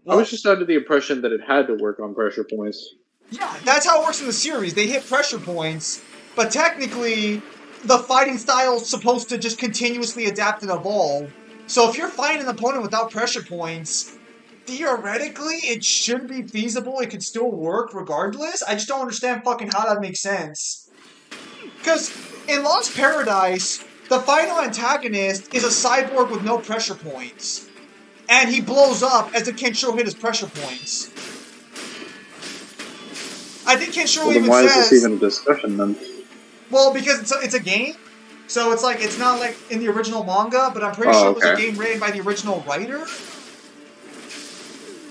I was just under the impression that it had to work on pressure points. Yeah, that's how it works in the series. They hit pressure points, but technically, the fighting style is supposed to just continuously adapt and evolve. So if you're fighting an opponent without pressure points, theoretically, it should be feasible. It could still work regardless. I just don't understand fucking how that makes sense. Because in Lost Paradise, the final antagonist is a cyborg with no pressure points. And he blows up as the Kenshiro hit his pressure points. I think Kenshiro Well, then even why says... is this even a discussion then? Well, because it's a game, so it's like it's not like in the original manga, but I'm pretty sure it was a game written by the original writer.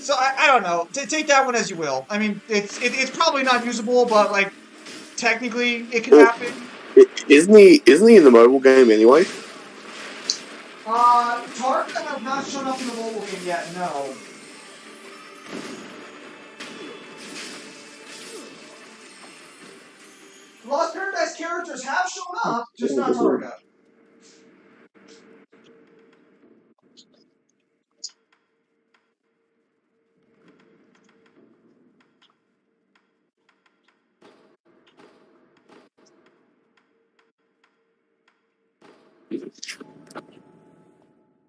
So I don't know. Take that one as you will. I mean, it's probably not usable, but like technically it could happen. Isn't he in the mobile game anyway? Tarka have not shown up in the mobile game yet. No. Lost Paradise characters have shown up, just not Tarka.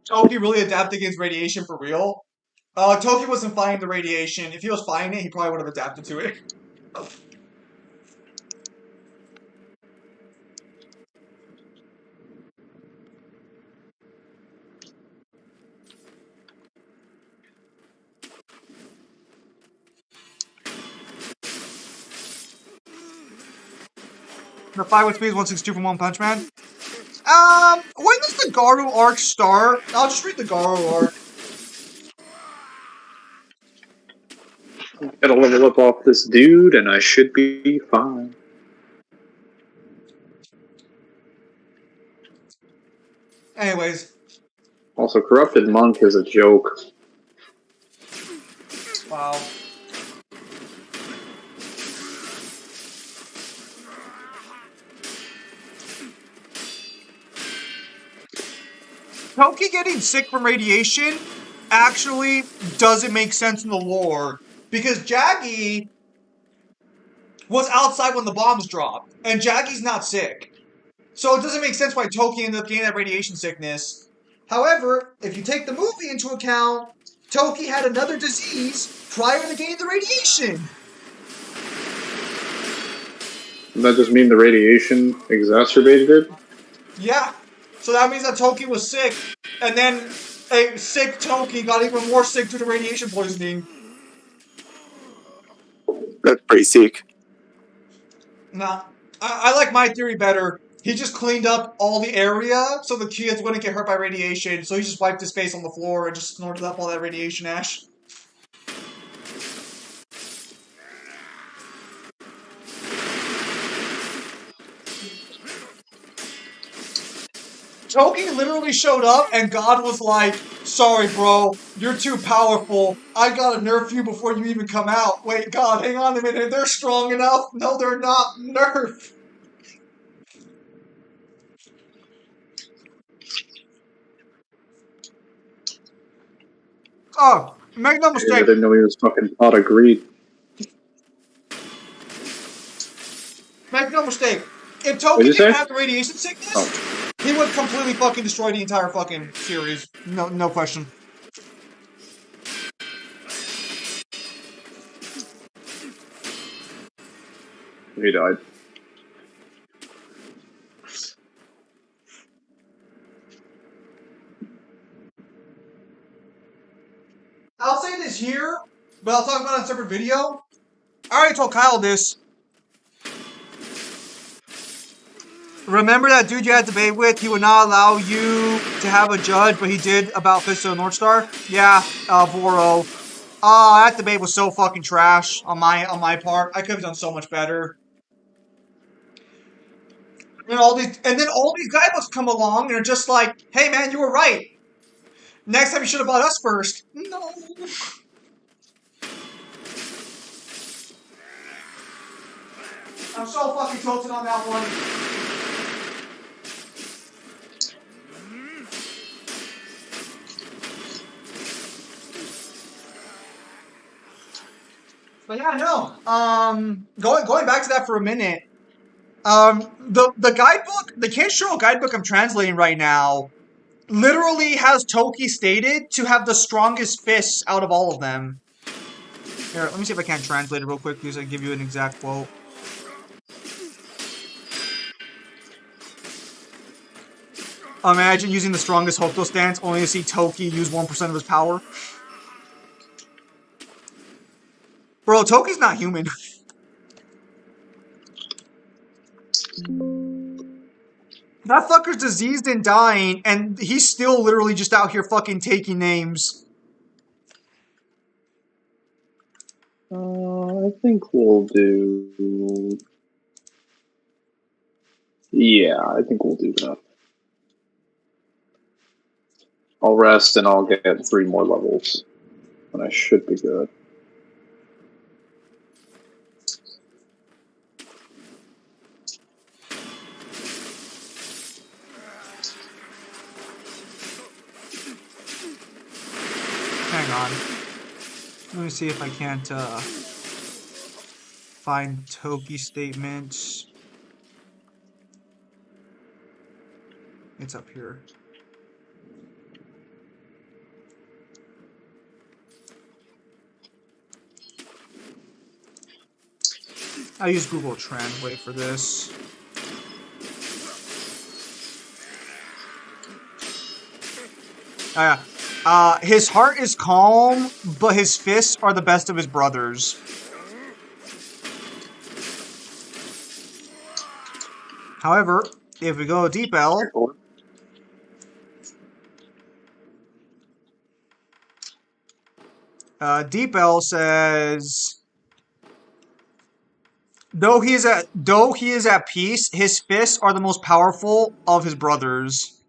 Toki really adapted against radiation for real? Toki wasn't fighting the radiation. If he was fighting it, he probably would have adapted to it. The fight with speed is 162 from One Punch Man. When does the Garu arc start? I'll just read the Garu arc. Gotta level up off this dude, and I should be fine. Anyways. Also, Corrupted Monk is a joke. Wow. Toki getting sick from radiation actually doesn't make sense in the lore. Because Jaggy was outside when the bombs dropped. And Jaggy's not sick. So it doesn't make sense why Toki ended up getting that radiation sickness. However, if you take the movie into account, Toki had another disease prior to getting the radiation. Does that just mean the radiation exacerbated it? Yeah. So that means that Toki was sick, and then a sick Toki got even more sick due to radiation poisoning. That's pretty sick. Nah, I like my theory better. He just cleaned up all the area so the kids wouldn't get hurt by radiation, so he just wiped his face on the floor and just snorted up all that radiation ash. Toki literally showed up and God was like, sorry bro, you're too powerful. I gotta nerf you before you even come out. Wait, God, hang on a minute, they're strong enough. No, they're not. Nerf. Oh, make no mistake. I didn't know he was fucking pot of greed. Make no mistake. If Toki didn't have the radiation sickness, he would completely fucking destroy the entire fucking series. No question. He died. I'll say this here, but I'll talk about it in a separate video. I already told Kyle this. Remember that dude you had to debate with? He would not allow you to have a judge, but he did about Fist of the North Star? Yeah, Voro. That debate was so fucking trash on my part. I could have done so much better. And then all these guidebooks come along and are just like, hey man, you were right. Next time you should have bought us first. No. I'm so fucking tilted on that one. But yeah, no. Going back to that for a minute. The guidebook, the Kenshiro guidebook I'm translating right now, literally has Toki stated to have the strongest fists out of all of them. Here, let me see if I can translate it real quick because I can give you an exact quote. Imagine using the strongest Hokuto stance only to see Toki use 1% of his power. Bro, Toki's not human. That fucker's diseased and dying, and he's still literally just out here fucking taking names. I think we'll do... Yeah, I think we'll do that. I'll rest and I'll get 3 more levels. And I should be good. Hang on. Let me see if I can't find Toki statements. It's up here. I use Google Translate for this. His heart is calm, but his fists are the best of his brothers. However, if we go Deep L, Deep L says, though he is at peace, his fists are the most powerful of his brothers.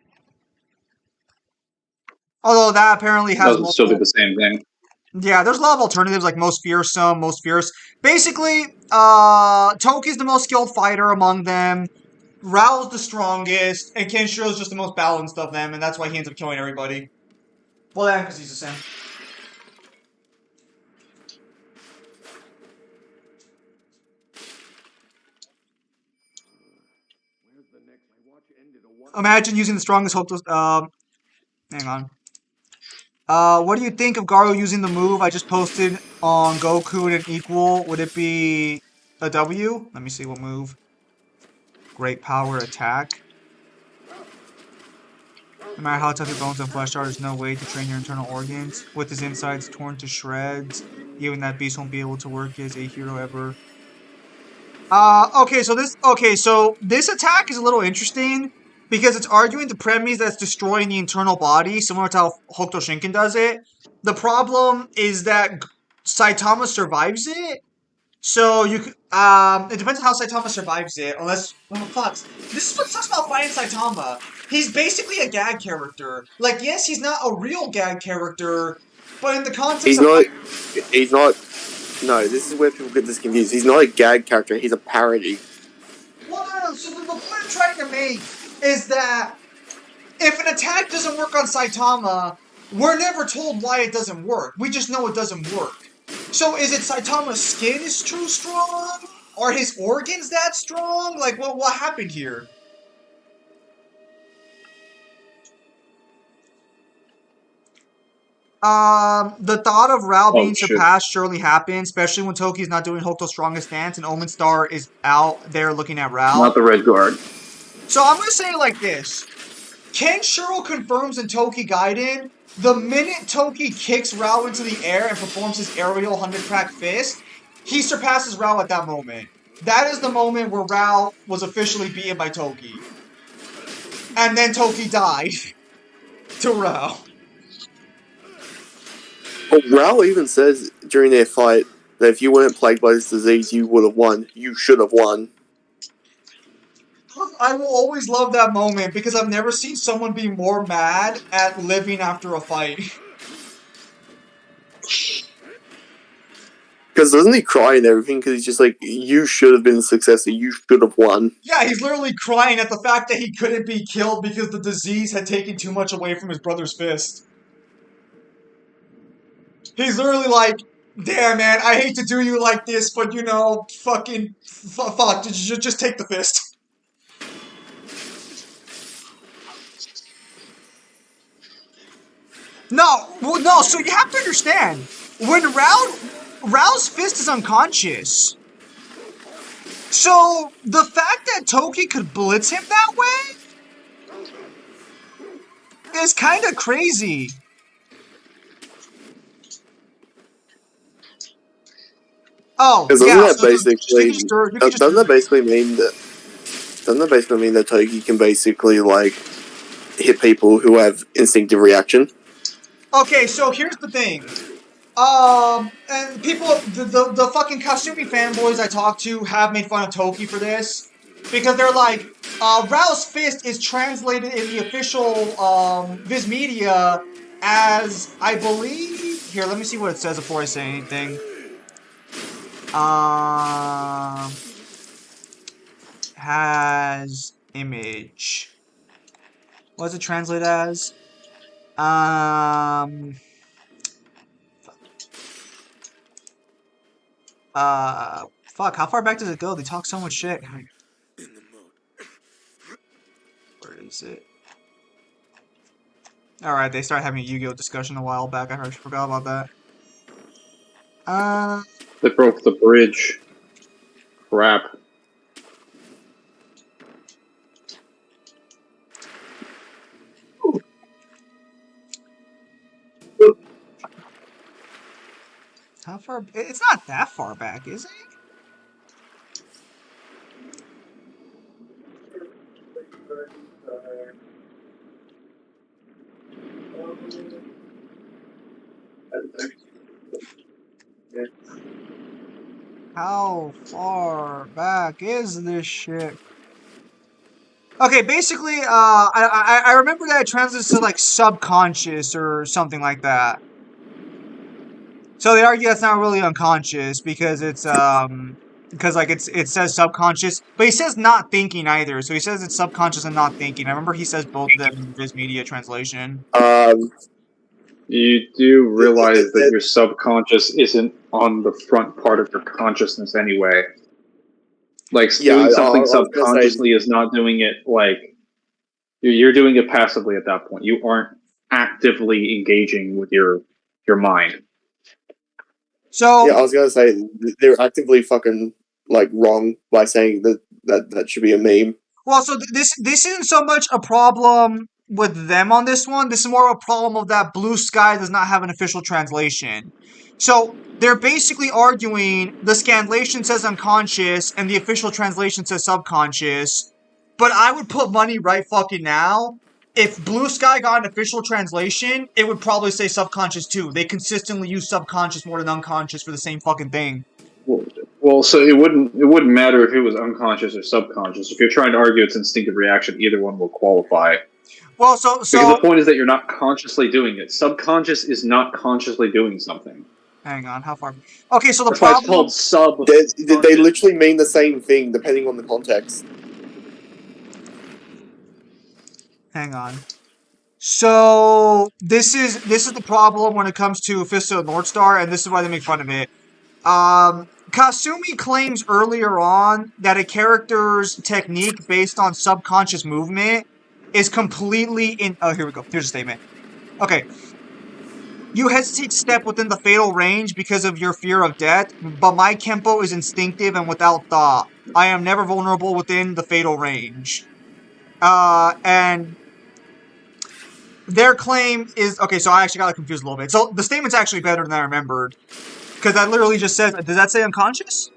Although that apparently has doesn't still do the same thing. Yeah, there's a lot of alternatives like most fearsome, most fierce. Basically, Toki's the most skilled fighter among them. Rao's the strongest, and Kenshiro's just the most balanced of them, and that's why he ends up killing everybody. Well, yeah, because he's the same. Imagine using the strongest Hokuto. Hang on. What do you think of Garo using the move I just posted on Goku and an equal? Would it be a W? Let me see what move. Great power attack. No matter how tough your bones and flesh are, there's no way to train your internal organs. With his insides torn to shreds, even that beast won't be able to work as a hero ever. Okay, so this attack is a little interesting because it's arguing the premise that's destroying the internal body, similar to how Hokuto Shinken does it. The problem is that Saitama survives it. So you it depends on how Saitama survives it, unless fuck. This is what sucks about fighting Saitama. He's basically a gag character. Like, yes, he's not a real gag character, but in the context he's not. No, this is where people get this confused. He's not a gag character. He's a parody. Well, no. So the point I'm trying to make is that if an attack doesn't work on Saitama, we're never told why it doesn't work. We just know it doesn't work. So is it Saitama's skin is too strong? Are his organs that strong? Like, what happened here? The thought of Rao being surpassed surely happens, especially when Toki's not doing Hokuto's strongest stance and Omen Star is out there looking at Rao. Not the red guard. So I'm gonna say it like this. Kenshiro confirms in Toki Gaiden, the minute Toki kicks Rao into the air and performs his aerial 100 crack fist, he surpasses Rao at that moment. That is the moment where Rao was officially beaten by Toki. And then Toki died to Rao. Well, Rao even says during their fight that if you weren't plagued by this disease, you would have won. You should have won. I will always love that moment because I've never seen someone be more mad at living after a fight. Because doesn't he cry and everything? Because he's just like, you should have been the successor. You should have won. Yeah, he's literally crying at the fact that he couldn't be killed because the disease had taken too much away from his brother's fist. He's literally like, damn, man, I hate to do you like this, but you know, fucking, fuck, just take the fist. No, so you have to understand, when Rao's fist is unconscious, so the fact that Toki could blitz him that way is kind of crazy. Oh, Because yeah. doesn't that basically mean that Toki can basically like hit people who have instinctive reaction? Okay, so here's the thing. And people, the fucking Kasumi fanboys I talk to have made fun of Toki for this. Because they're like, Rao's fist is translated in the official, Viz Media as, I believe... Here, let me see what it says before I say anything. Has image. What does it translate as? Fuck, how far back does it go? They talk so much shit. Where is it? Alright, they started having a Yu-Gi-Oh! Discussion a while back. I forgot about that. They broke the bridge. Crap. How far? It's not that far back, is it? How far back is this shit? Okay, basically, I remember that it translates to like subconscious or something like that. So they argue that's not really unconscious because it's because like it says subconscious, but he says not thinking either. So he says it's subconscious and not thinking. I remember he says both of them in his media translation. You do realize that your subconscious isn't on the front part of your consciousness anyway. Like, doing something subconsciously is not doing it, like, you're doing it passively at that point. You aren't actively engaging with your mind. So yeah, I was gonna say they're actively fucking like wrong by saying that should be a meme. Well, so this isn't so much a problem with them on this one. This is more of a problem of that Blue Sky does not have an official translation. So they're basically arguing the scanlation says unconscious and the official translation says subconscious. But I would put money right fucking now. If Blue Sky got an official translation, it would probably say subconscious too. They consistently use subconscious more than unconscious for the same fucking thing. Well, so it wouldn't matter if it was unconscious or subconscious. If you're trying to argue it's instinctive reaction, either one will qualify. Well, so because the point is that you're not consciously doing it. Subconscious is not consciously doing something. Hang on, how far? Okay, so the That's why it's called sub. They literally mean the same thing depending on the context. Hang on. So this is the problem when it comes to Fist of the North Star, and this is why they make fun of it. Kasumi claims earlier on that a character's technique based on subconscious movement is completely in... Oh, here we go. Here's a statement. Okay. You hesitate to step within the fatal range because of your fear of death, but my Kempo is instinctive and without thought. I am never vulnerable within the fatal range. And their claim is okay. So I actually got confused a little bit. So the statement's actually better than I remembered because that literally just says. Does that say unconscious?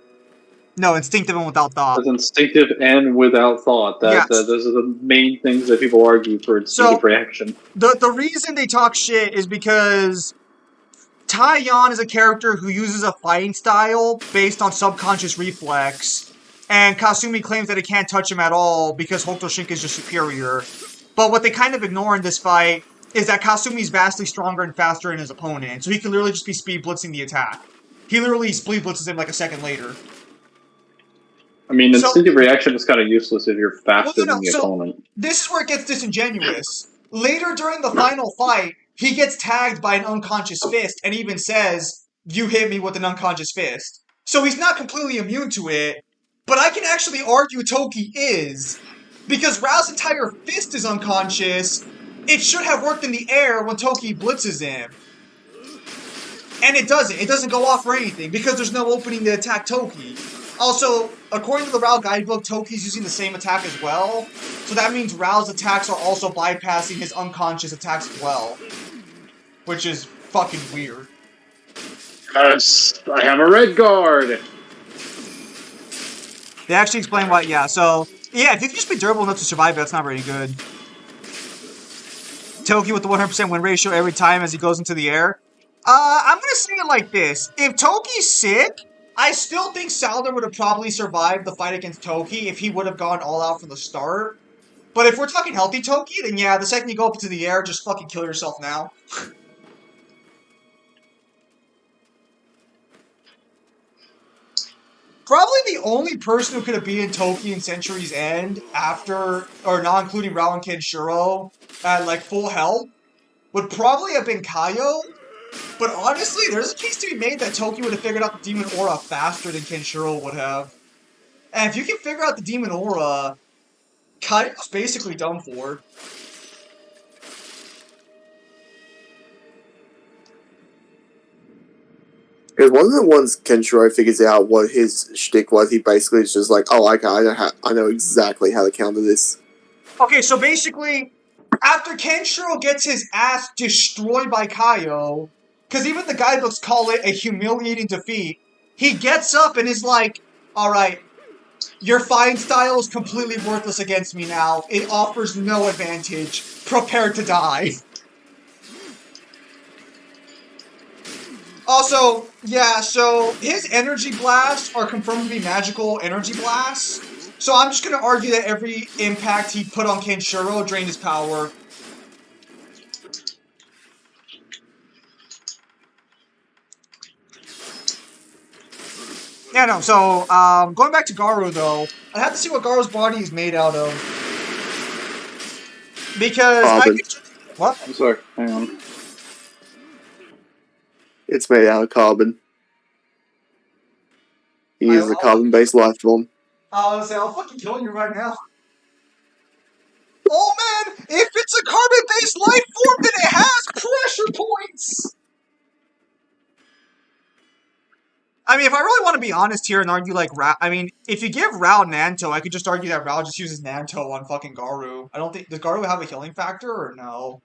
No, instinctive and without thought. It's instinctive and without thought. Yes. Those are the main things that people argue for instinctive reaction. The reason they talk shit is because Tai Yan is a character who uses a fighting style based on subconscious reflex, and Kasumi claims that it can't touch him at all because Hokuto Shinkai is just superior. But what they kind of ignore in this fight is that Kasumi is vastly stronger and faster than his opponent, so he can literally just be speed blitzing the attack. He literally speed blitzes him like a second later. I mean, instinctive reaction is kind of useless if you're faster than the opponent. This is where it gets disingenuous. Later during the final fight, he gets tagged by an unconscious fist and even says, "You hit me with an unconscious fist." So he's not completely immune to it, but I can actually argue Toki is. Because Rao's entire fist is unconscious, it should have worked in the air when Toki blitzes him. And it doesn't. It doesn't go off or anything because there's no opening to attack Toki. Also, according to the Rao guidebook, Toki's using the same attack as well. So that means Rao's attacks are also bypassing his unconscious attacks as well. Which is fucking weird. I have a red guard! They actually explain why, yeah, so... Yeah, if you can just be durable enough to survive, that's not very good. Toki with the 100% win ratio every time as he goes into the air. I'm gonna say it like this. If Toki's sick, I still think Salder would have probably survived the fight against Toki if he would have gone all out from the start. But if we're talking healthy Toki, then yeah, the second you go up into the air, just fucking kill yourself now. Probably the only person who could have beaten Toki in Century's End after, or not including Rao and Kenshiro, at like full health, would probably have been Kaio. But honestly, there's a case to be made that Toki would have figured out the Demon Aura faster than Kenshiro would have. And if you can figure out the Demon Aura, Kaio's basically done for. Because one of the ones Kenshiro figures out what his shtick was, he basically is just like, oh, I know exactly how to counter this. Okay, so basically, after Kenshiro gets his ass destroyed by Kaio, because even the guidebooks call it a humiliating defeat, he gets up and is like, alright, your fighting style is completely worthless against me now. It offers no advantage. Prepare to die. Also, yeah, so his energy blasts are confirmed to be magical energy blasts. So I'm just going to argue that every impact he put on Kenshiro drained his power. Yeah, no, so, going back to Garu, though, I have to see what Garu's body is made out of. Because what? I'm sorry, hang on. It's made out of carbon. He is a carbon-based life form. I'll fucking kill you right now. Oh man, if it's a carbon-based life form, then it has pressure points! I mean, if I really want to be honest here and argue like if you give Rao Nanto, I could just argue that Rao just uses Nanto on fucking Garu. I don't think, does Garu have a healing factor or no?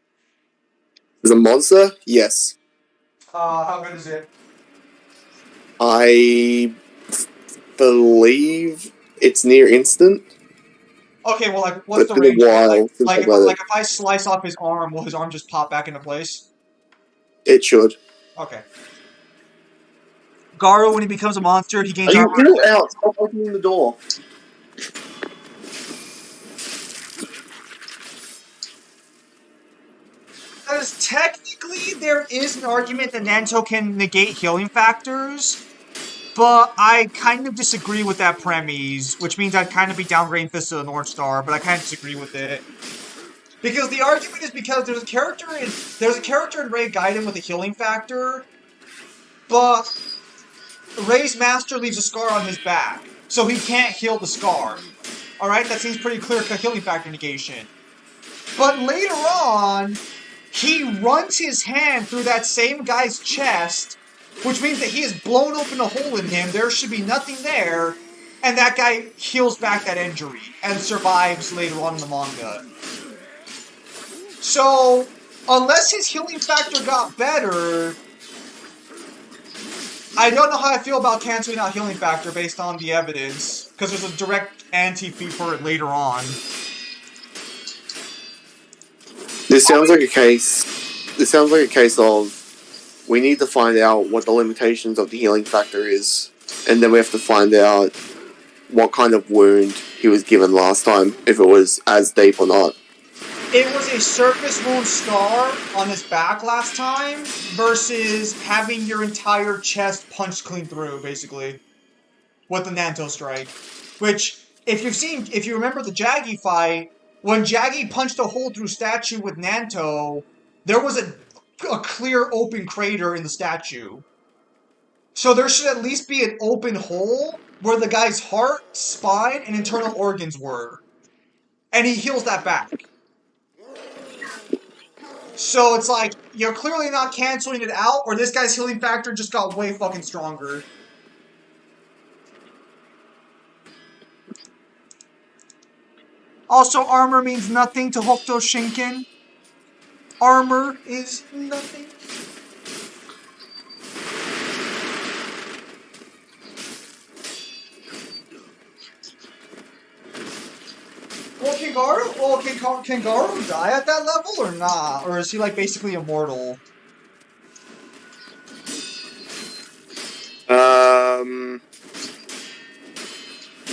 As a monster, yes. How good is it? I believe it's near instant. Okay, well, like, what's the range? Like if I slice off his arm, will his arm just pop back into place? It should. Okay. Garu, when he becomes a monster, he gains armor. Get out! Stop opening the door. Because technically, there is an argument that Nanto can negate healing factors, but I kind of disagree with that premise, which means I'd kind of be downgrading Fist of the North Star, but I kind of disagree with it. Because the argument is because there's a character in Ray Gaiden with a healing factor, but Ray's master leaves a scar on his back, so he can't heal the scar. Alright, that seems pretty clear-cut healing factor negation. But later on, he runs his hand through that same guy's chest, which means that he has blown open a hole in him, there should be nothing there, and that guy heals back that injury, and survives later on in the manga. So, unless his healing factor got better, I don't know how I feel about canceling out healing factor based on the evidence, because there's a direct anti-feat for it later on. This sounds like a case. This sounds like a case of we need to find out what the limitations of the healing factor is, and then we have to find out what kind of wound he was given last time, if it was as deep or not. It was a surface wound scar on his back last time versus having your entire chest punched clean through, basically, with the Nanto strike. Which, if you remember the Jaggy fight, when Jaggy punched a hole through statue with Nanto, there was a clear open crater in the statue. So there should at least be an open hole where the guy's heart, spine, and internal organs were. And he heals that back. So it's like, you're clearly not canceling it out, or this guy's healing factor just got way fucking stronger. Also, armor means nothing to Hokuto Shinken. Armor is nothing. Well, can Garu die at that level or not? Or is he like basically immortal?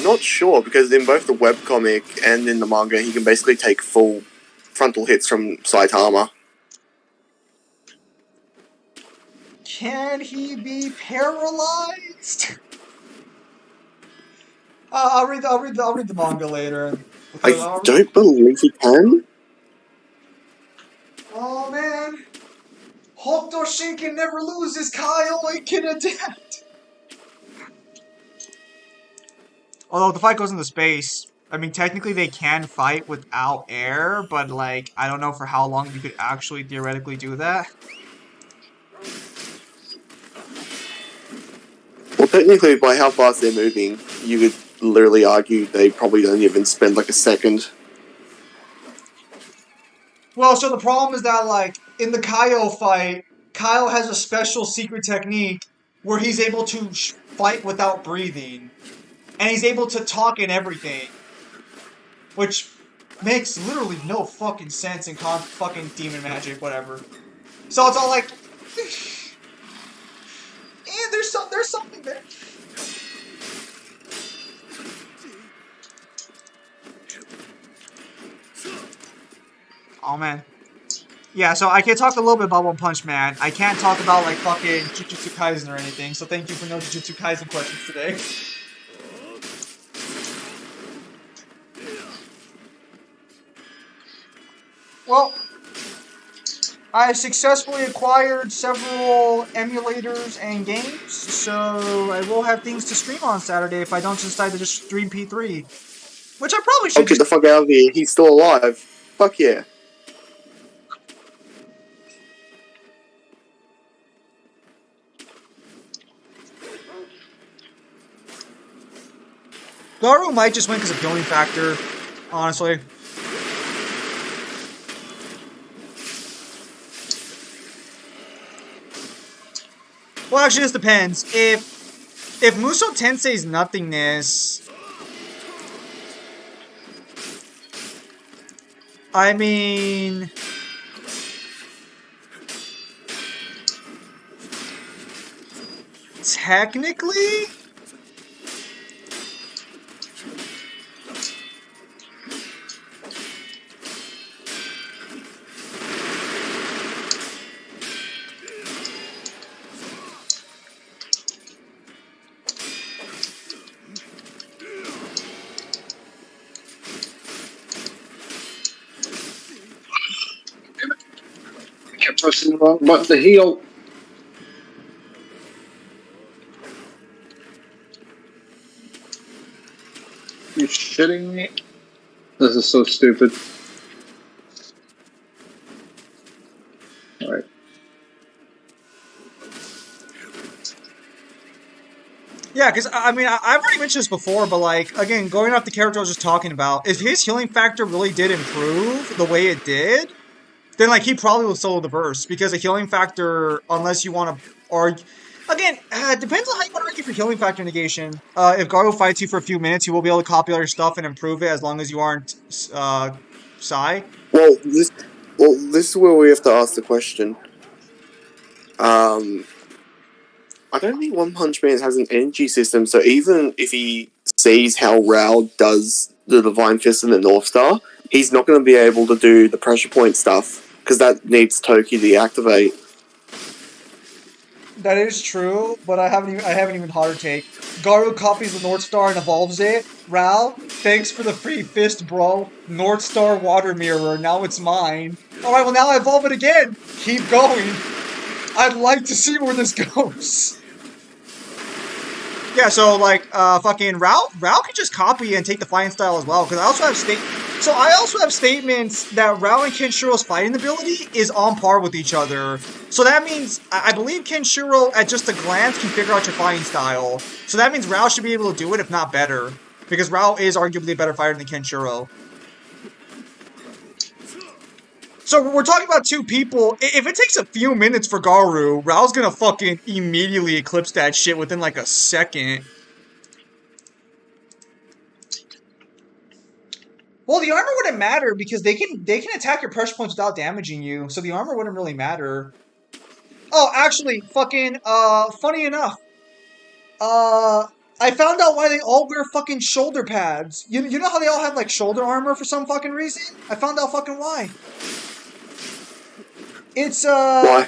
Not sure, because in both the webcomic and in the manga, he can basically take full frontal hits from Saitama. Can he be paralyzed? I'll read the manga later. I don't believe he can. Oh man, Hokuto Shinken never loses. Kyle, it can adapt. Although the fight goes into space, I mean technically they can fight without air, but like I don't know for how long you could actually theoretically do that. Well, technically, by how fast they're moving, you could literally argue they probably don't even spend like a second. Well, so the problem is that, like, in the Kaio fight, Kaio has a special secret technique where he's able to fight without breathing. And he's able to talk and everything. Which makes literally no fucking sense in fucking demon magic, whatever. So it's all like... there's something there. Oh man. Yeah, so I can talk a little bit about One Punch Man. I can't talk about like fucking Jujutsu Kaisen or anything, so thank you for no Jujutsu Kaisen questions today. Well, I successfully acquired several emulators and games, so I will have things to stream on Saturday if I don't decide to just stream P3. Which I probably should. Oh, get the fuck out of here. He's still alive. Fuck yeah. Garu might just win because of healing factor, honestly. Well, actually, this depends. If Musou Tensei's nothingness... I mean... Technically... Pressing the wrong button to heal. You shitting me? This is so stupid. Alright. Yeah, because, I mean, I've already mentioned this before, but, like, again, going off the character I was just talking about, if his healing factor really did improve the way it did, then like he probably will solo the verse because a healing factor, unless you want to argue. Again, it depends on how you want to argue for healing factor negation. If Garu fights you for a few minutes, you will be able to copy all your stuff and improve it as long as you aren't Psy. Well, this is where we have to ask the question. I don't think One Punch Man has an energy system, so even if he sees how Rao does the Divine Fist and the North Star, he's not going to be able to do the pressure point stuff because that needs Toki to activate. That is true, but I haven't even hotter take. Garu copies the North Star and evolves it. Rao, thanks for the free fist, bro. North Star water mirror, now it's mine. Alright, well now I evolve it again. Keep going. I'd like to see where this goes. Yeah, so like fucking Rao can just copy and take the fighting style as well, because I also have statements that Rao and Kenshiro's fighting ability is on par with each other. So that means I believe Kenshiro at just a glance can figure out your fighting style. So that means Rao should be able to do it, if not better, because Rao is arguably a better fighter than Kenshiro. So we're talking about two people. If it takes a few minutes for Garu, Rao's gonna fucking immediately eclipse that shit within like a second. Well, the armor wouldn't matter because they can attack your pressure points without damaging you, so the armor wouldn't really matter. Oh, actually, fucking, funny enough, I found out why they all wear fucking shoulder pads. You know how they all have like shoulder armor for some fucking reason? I found out fucking why. It's, Why?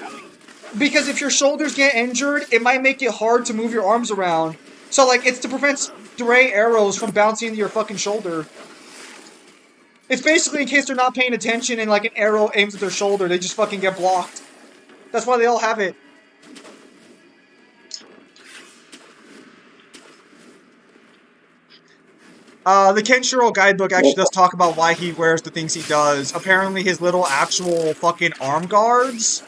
because if your shoulders get injured, it might make it hard to move your arms around. So, like, it's to prevent stray arrows from bouncing into your fucking shoulder. It's basically in case they're not paying attention and, like, an arrow aims at their shoulder, they just fucking get blocked. That's why they all have it. The Kenshiro guidebook actually does talk about why he wears the things he does. Apparently his little actual fucking arm guards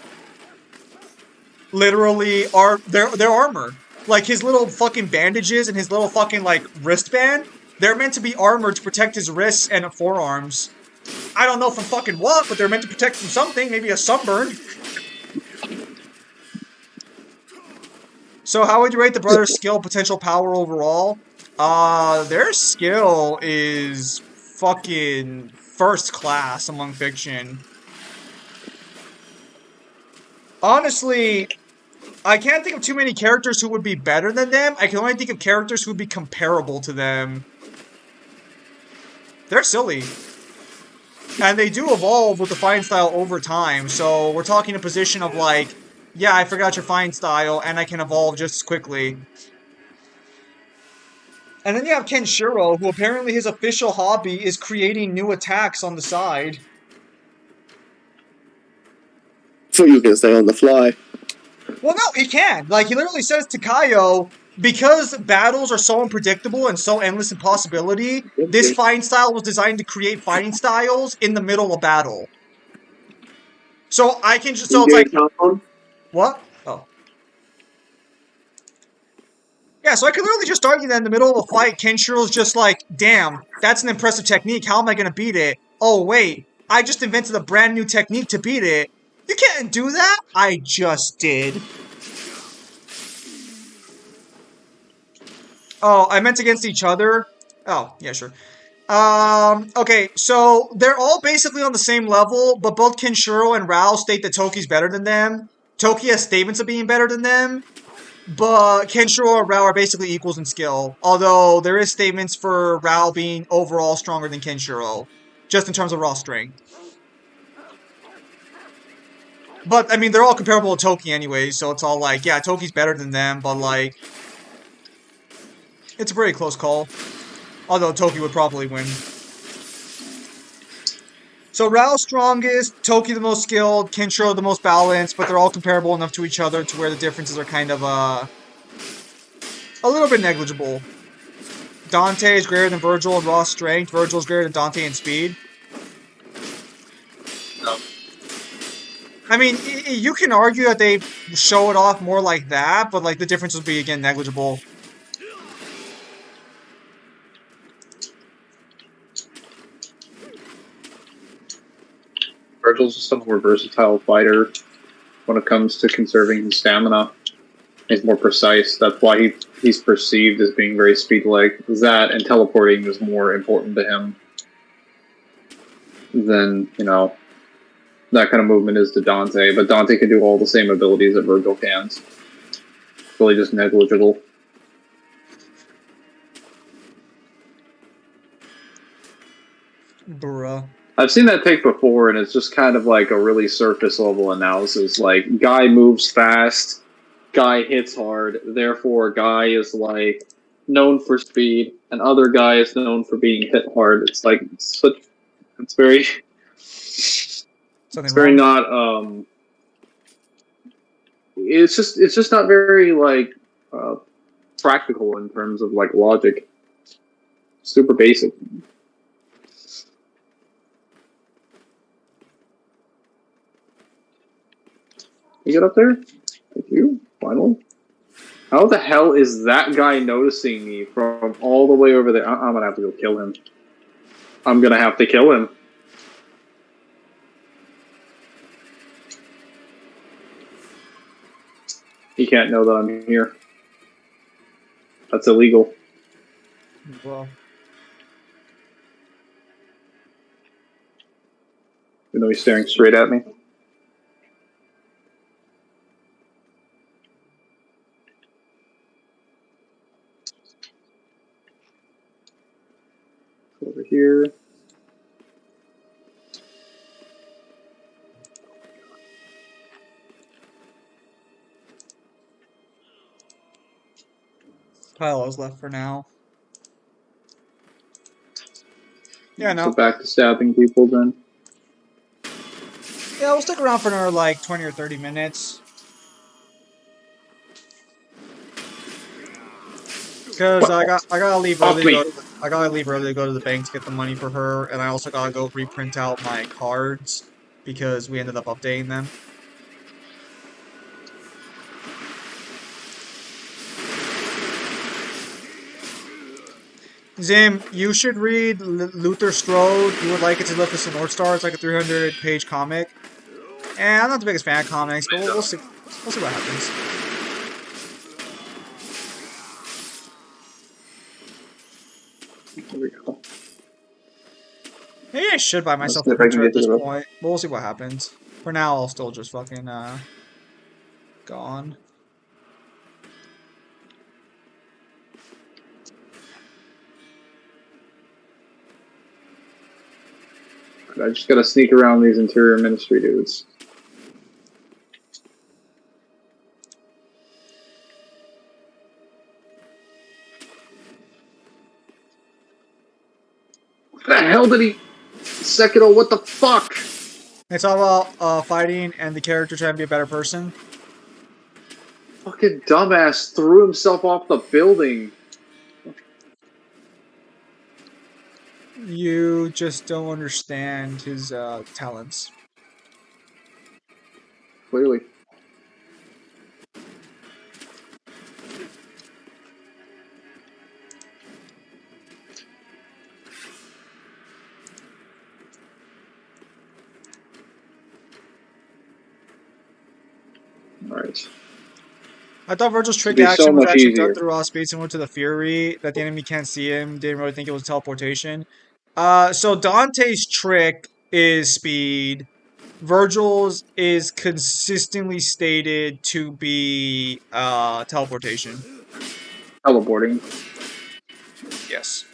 literally are their armor. Like his little fucking bandages and his little fucking like wristband, they're meant to be armor to protect his wrists and forearms. I don't know from fucking what, but they're meant to protect from something, maybe a sunburn. So how would you rate the brothers' skill, potential, power overall? Their skill is fucking first class among fiction. Honestly, I can't think of too many characters who would be better than them. I can only think of characters who would be comparable to them. They're silly. And they do evolve with the fighting style over time, so we're talking a position of like, yeah, I forgot your fighting style, and I can evolve just as quickly. And then you have Kenshiro, who apparently his official hobby is creating new attacks on the side. Thought you were going to say on the fly. Well, no, he can. Like, he literally says to Kaio, because battles are so unpredictable and so endless in possibility, this fighting style was designed to create fighting styles in the middle of battle. So I can just, so it's like, what? Oh. Yeah, so I could literally just argue that in the middle of a fight, Kenshiro's just like, damn, that's an impressive technique, how am I gonna beat it? Oh, wait, I just invented a brand new technique to beat it. You can't do that? I just did. Oh, I meant against each other? Oh, yeah, sure. Okay, so they're all basically on the same level, but both Kenshiro and Rao state that Toki's better than them. Toki has statements of being better than them, but Kenshiro and Rao are basically equals in skill, although there is statements for Rao being overall stronger than Kenshiro, just in terms of raw strength. But, I mean, they're all comparable to Toki anyway, so it's all like, yeah, Toki's better than them, but like, it's a very close call. Although Toki would probably win. So Rao's strongest, Toki the most skilled, Kenshiro the most balanced, but they're all comparable enough to each other to where the differences are kind of, a little bit negligible. Dante is greater than Virgil in raw strength. Virgil is greater than Dante in speed. No. I mean, you can argue that they show it off more like that, but like the difference would be, again, negligible. Virgil's just a more versatile fighter when it comes to conserving his stamina. He's more precise. That's why he's perceived as being very speed-like. That and teleporting is more important to him than, you know, that kind of movement is to Dante. But Dante can do all the same abilities that Virgil can. It's really just negligible. Bruh. I've seen that take before, and it's just kind of like a really surface level analysis. Like, guy moves fast, guy hits hard, therefore guy is like known for speed, and other guy is known for being hit hard. It's like it's very Something it's very wrong? not it's just not very like practical in terms of like logic. Super basic. You get up there? Thank you. Finally. How the hell is that guy noticing me from all the way over there? I'm gonna have to go kill him. I'm gonna have to kill him. He can't know that I'm here. That's illegal. Well, Even though he's staring straight at me. Over here. Kylo's left for now. Yeah, So no. back to stabbing people then. Yeah, we'll stick around for another like 20 or 30 minutes. Cause I gotta leave early. I gotta leave early to go to the bank to get the money for her, and I also gotta go reprint out my cards because we ended up updating them. Zim, you should read Luther Strode. You would like it to look as a North Star. It's like a 300-page comic. And I'm not the biggest fan of comics, but we'll see. We'll see what happens. There we go. Maybe I should buy myself a Let's see if I can printer at get this to the- point. But we'll see what happens. For now, I'll still just fucking gone. I just gotta sneak around these interior ministry dudes. What the hell did he... Sekiro, what the fuck? It's all about fighting and the character trying to be a better person. Fucking dumbass threw himself off the building. You just don't understand his talents. Clearly. Alright. I thought Virgil's trick It'd be so action was much actually easier. done through speed similar to the Fury, that the enemy can't see him, didn't really think it was teleportation. So Dante's trick is speed. Virgil's is consistently stated to be teleportation. Teleporting. Yes.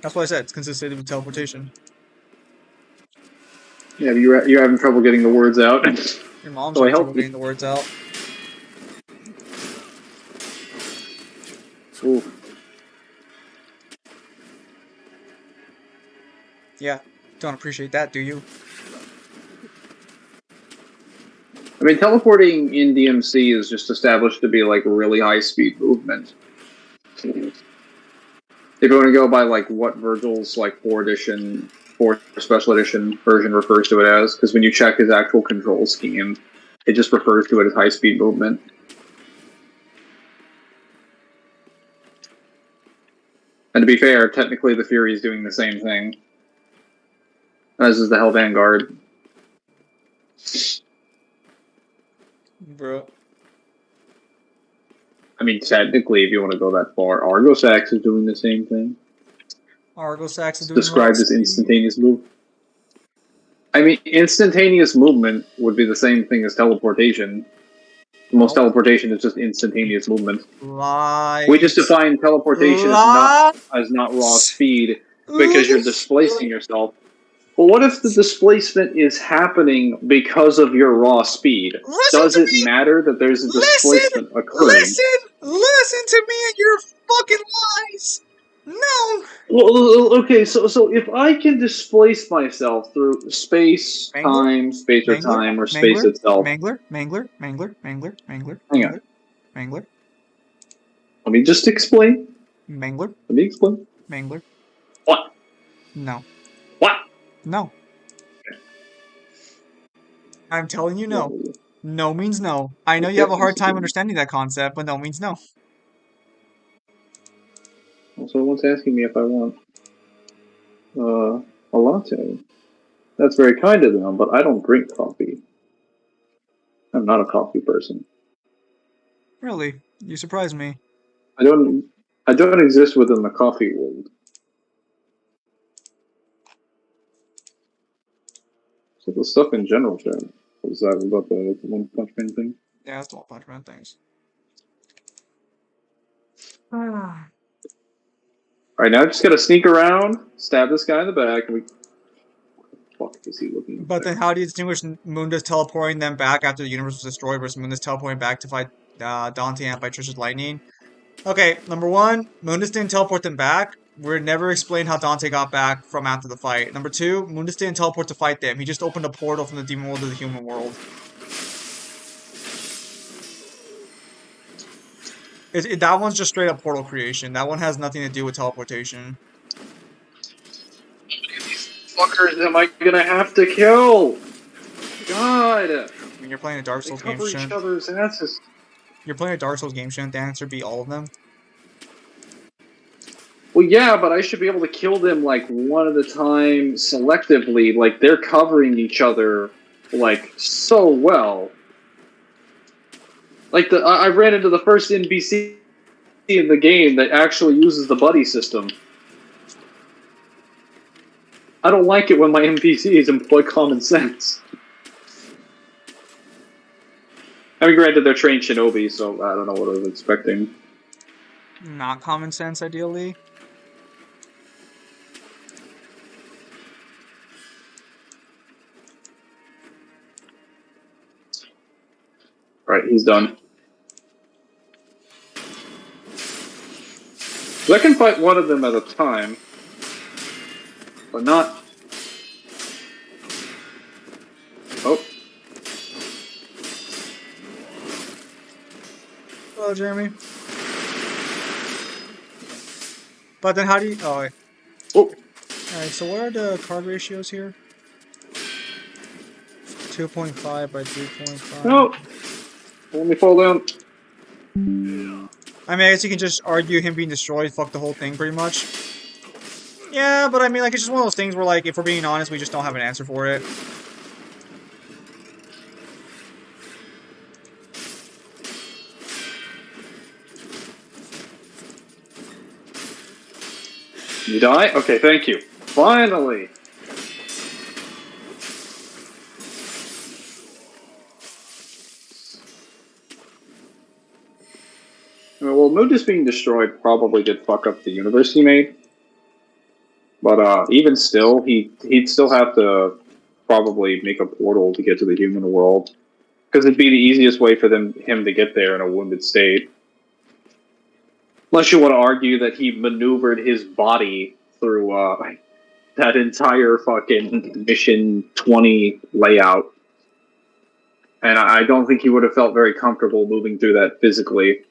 That's what I said, it's consistent with teleportation. Yeah, you're having trouble getting the words out. Your mom's So I having trouble helped you. getting the words out. Ooh. Yeah, don't appreciate that, do you? I mean, teleporting in DMC is just established to be like really high speed movement. If you want to go by like what Virgil's like 4 special edition version refers to it as, because when you check his actual control scheme, it just refers to it as high speed movement. And to be fair, technically the Fury is doing the same thing. As is the Hell Vanguard. Bro. I mean, technically, if you want to go that far, Argosax is doing the same thing. Argosax is It's doing described as instantaneous move. I mean, instantaneous movement would be the same thing as teleportation. Most teleportation is just instantaneous movement. Lies. We just define teleportation as not raw speed because you're displacing yourself. But what if the displacement is happening because of your raw speed? Does it matter that there's a displacement occurring? Listen to me and your fucking lies! No! Well, okay, so if I can displace myself through space, time, space or time, or space itself... Mangler. Hang on. Mangler. Let me just explain. Mangler. Let me explain. Mangler. What? No. What? No. I'm telling you no. No means no. I know you have a hard time understanding that concept, but no means no. Someone's asking me if I want a latte. That's very kind of them, but I don't drink coffee. I'm not a coffee person. Really? You surprise me. I don't exist within the coffee world. So the stuff in general, Chad. Was that about the One Punch Man thing? Yeah, that's the One Punch Man things. Alright, now I just gotta sneak around, stab this guy in the back, and we... What the fuck is he looking at? But then how do you distinguish Mundus teleporting them back after the universe was destroyed versus Mundus teleporting back to fight Dante and fight Trish's lightning? Okay, number one, Mundus didn't teleport them back. We're never explained how Dante got back from after the fight. Number two, Mundus didn't teleport to fight them. He just opened a portal from the demon world to the human world. That one's just straight up portal creation. That one has nothing to do with teleportation. These fuckers am I gonna have to kill? God! I mean, you're playing a Dark Souls game, each other's asses. You're playing a Dark Souls game, shouldn't the answer be all of them? Well, yeah, but I should be able to kill them, like, one at a time, selectively. Like, they're covering each other, like, so well. Like, I ran into the first NPC in the game that actually uses the buddy system. I don't like it when my NPCs employ common sense. I mean, granted, they're trained shinobi, so I don't know what I was expecting. Not common sense, ideally. Right, he's done. So I can fight one of them at a time, but not... Oh. Hello, Jeremy. But then how do you... Oh, wait. Oh. Alright, so what are the card ratios here? 2.5 by 3.5. No! Let me fall down. I mean, I guess you can just argue him being destroyed, fuck the whole thing, pretty much. Yeah, but I mean, like, it's just one of those things where, like, if we're being honest, we just don't have an answer for it. You die? Okay, thank you. Finally! Well, Mundus being destroyed probably did fuck up the universe he made. But even still, he'd still have to probably make a portal to get to the human world. Because it'd be the easiest way for him to get there in a wounded state. Unless you want to argue that he maneuvered his body through that entire fucking Mission 20 layout. And I don't think he would have felt very comfortable moving through that physically.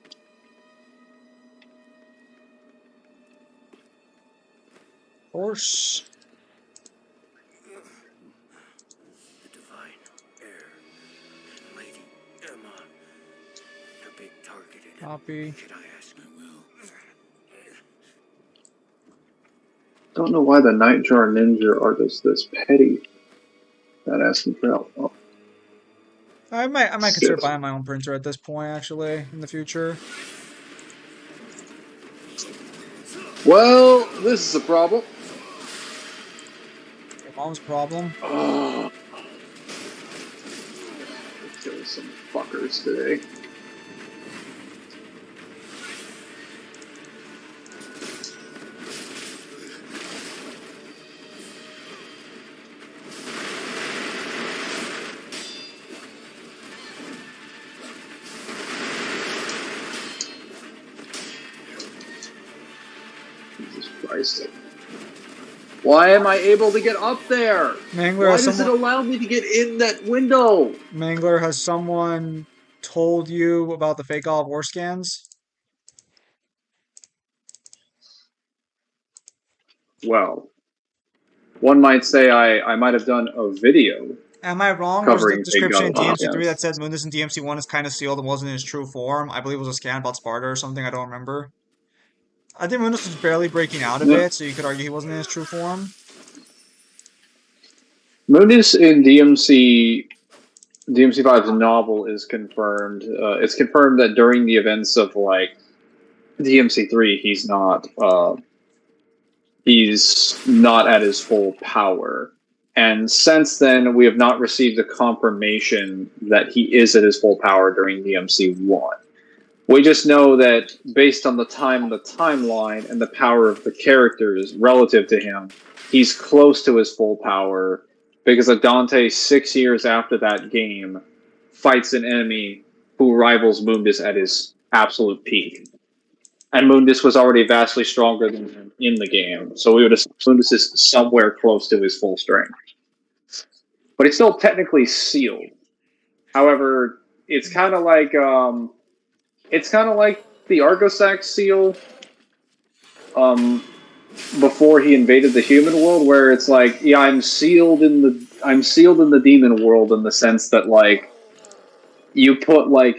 Horse. The divine heir, Lady Emma. You're being targeted. Copy. Should I ask? I will. don't know why the Nightjar Ninja are this petty. Not asking for help. Oh, I might consider shit. buying my own printer at this point, actually, in the future. Well, this is a problem. Your mom's problem. Oh, kill some fuckers today. Jesus Christ. Why am I able to get up there? Mangler, Why has does it someone allow me to get in that window? Mangler, has someone told you about the fake Olive War scans? Well, one might say I might have done a video Am I wrong? There's a covering Big description in God. DMC3 that Yes. said Mundus in DMC1 is kind of sealed and wasn't in his true form. I believe it was a scan about Sparta or something. I don't remember. I think Mundus was barely breaking out of No, it, so you could argue he wasn't in his true form. Mundus in DMC5's novel is confirmed. It's confirmed that during the events of like DMC3, he's not at his full power. And since then, we have not received a confirmation that he is at his full power during DMC1. We just know that based on the time and the timeline and the power of the characters relative to him, he's close to his full power because Dante, 6 years after that game, fights an enemy who rivals Mundus at his absolute peak. And Mundus was already vastly stronger than him in the game, so we would assume Mundus is somewhere close to his full strength. But it's still technically sealed. However, it's kind of like the Argosax seal before he invaded the human world, where it's like, yeah, I'm sealed in the demon world in the sense that like you put like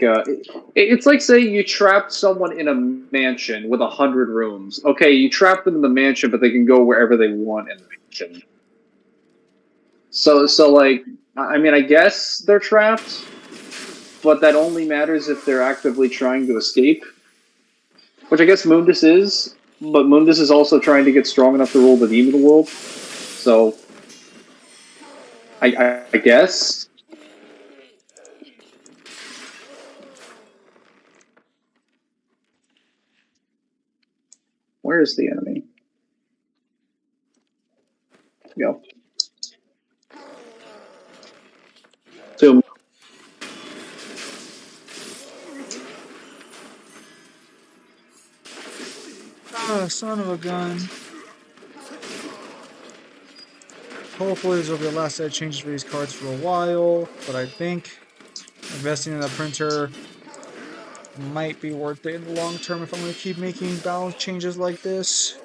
it's like saying you trapped someone in a mansion with 100 rooms. Okay, you trap them in the mansion, but they can go wherever they want in the mansion. So like, I mean, I guess they're trapped, but that only matters if they're actively trying to escape. Which I guess Mundus is, but Mundus is also trying to get strong enough to rule the demon world. So, I guess. Where is the enemy? Go. So, Oh, son of a gun. Hopefully this will be the last set of changes for these cards for a while, but I think investing in a printer might be worth it in the long term if I'm going to keep making balance changes like this.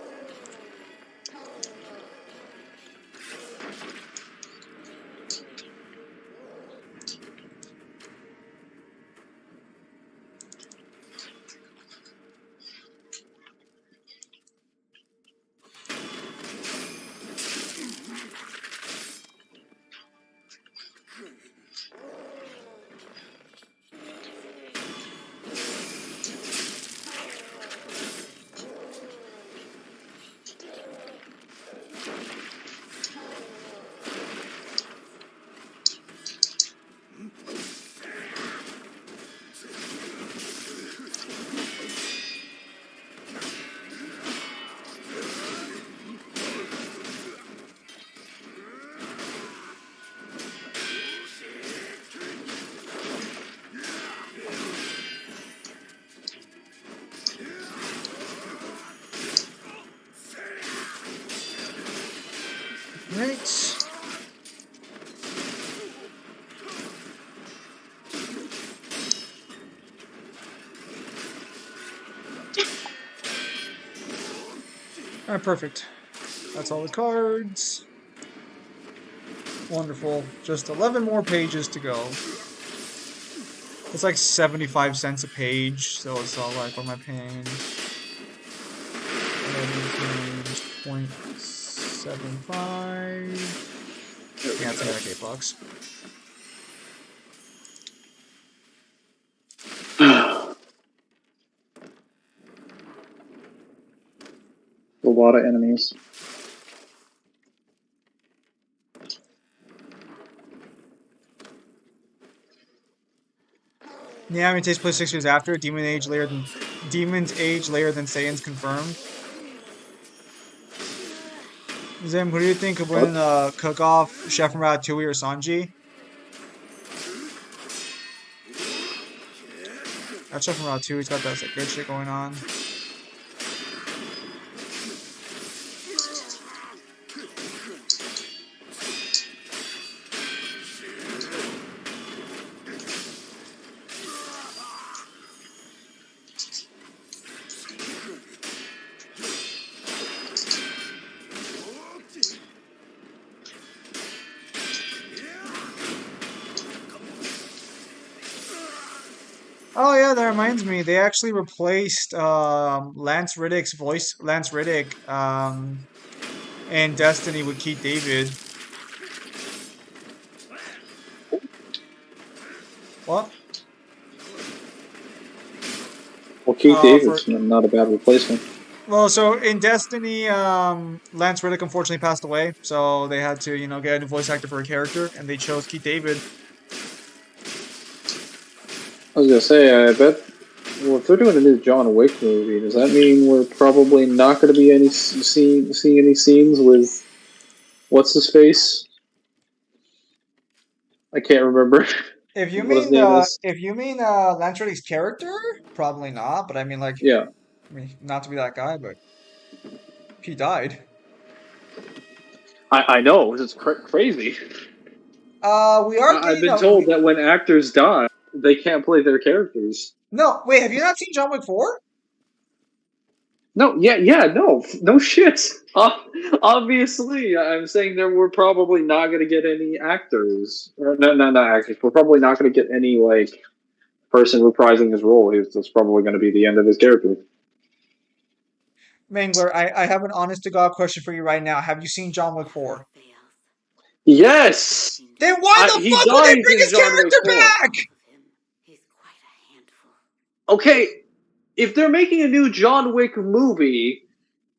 Right. Alright, perfect. That's all the cards. Wonderful. Just 11 more pages to go. It's like 75 cents a page, so it's all like, what am I paying? 11 times 0.6. 175. Yeah, it's like $8. A lot of enemies. Yeah, I mean, it takes place 6 years after Demon's Age later than Saiyan's confirmed. Zim, who do you think could win cook-off, Chef from Ratatouille or Sanji? That Chef from Ratatouille's got that good shit going on. Oh yeah, that reminds me. They actually replaced Lance Riddick in Destiny with Keith David. What? Well, Keith David's not a bad replacement. Well, so in Destiny, Lance Riddick unfortunately passed away, so they had to, get a new voice actor for a character, and they chose Keith David. I was gonna say, I bet. Well, if they're doing a new John Wick movie, does that mean we're probably not going to be seeing any scenes with what's his face? I can't remember. If you what his mean name is. Lance Reddick's character, probably not. But I mean, like, Yeah. I mean, not to be that guy, but he died. I know, it's crazy. We are I've getting been told that when actors die, they can't play their characters. No, wait, have you not seen John Wick 4? No, no shit. Obviously, I'm saying that we're probably not going to get any actors. Or, no, not actors. We're probably not going to get any, like, person reprising his role. That's probably going to be the end of his character. Mangler, I have an honest-to-God question for you right now. Have you seen John Wick 4? Yes! Then why the fuck would they bring his character back? Okay, if they're making a new John Wick movie,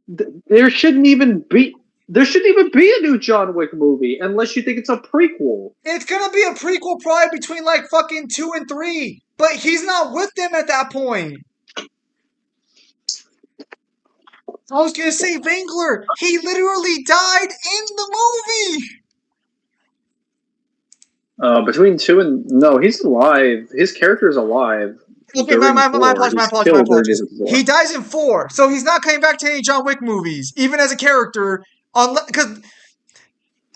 there shouldn't even be a new John Wick movie unless you think it's a prequel. It's gonna be a prequel probably between like fucking 2 and 3, but he's not with them at that point. I was gonna say Mangler, he literally died in the movie. Between 2 and no, he's alive. His character is alive. Okay, my apologies. He dies in 4, so he's not coming back to any John Wick movies, even as a character, because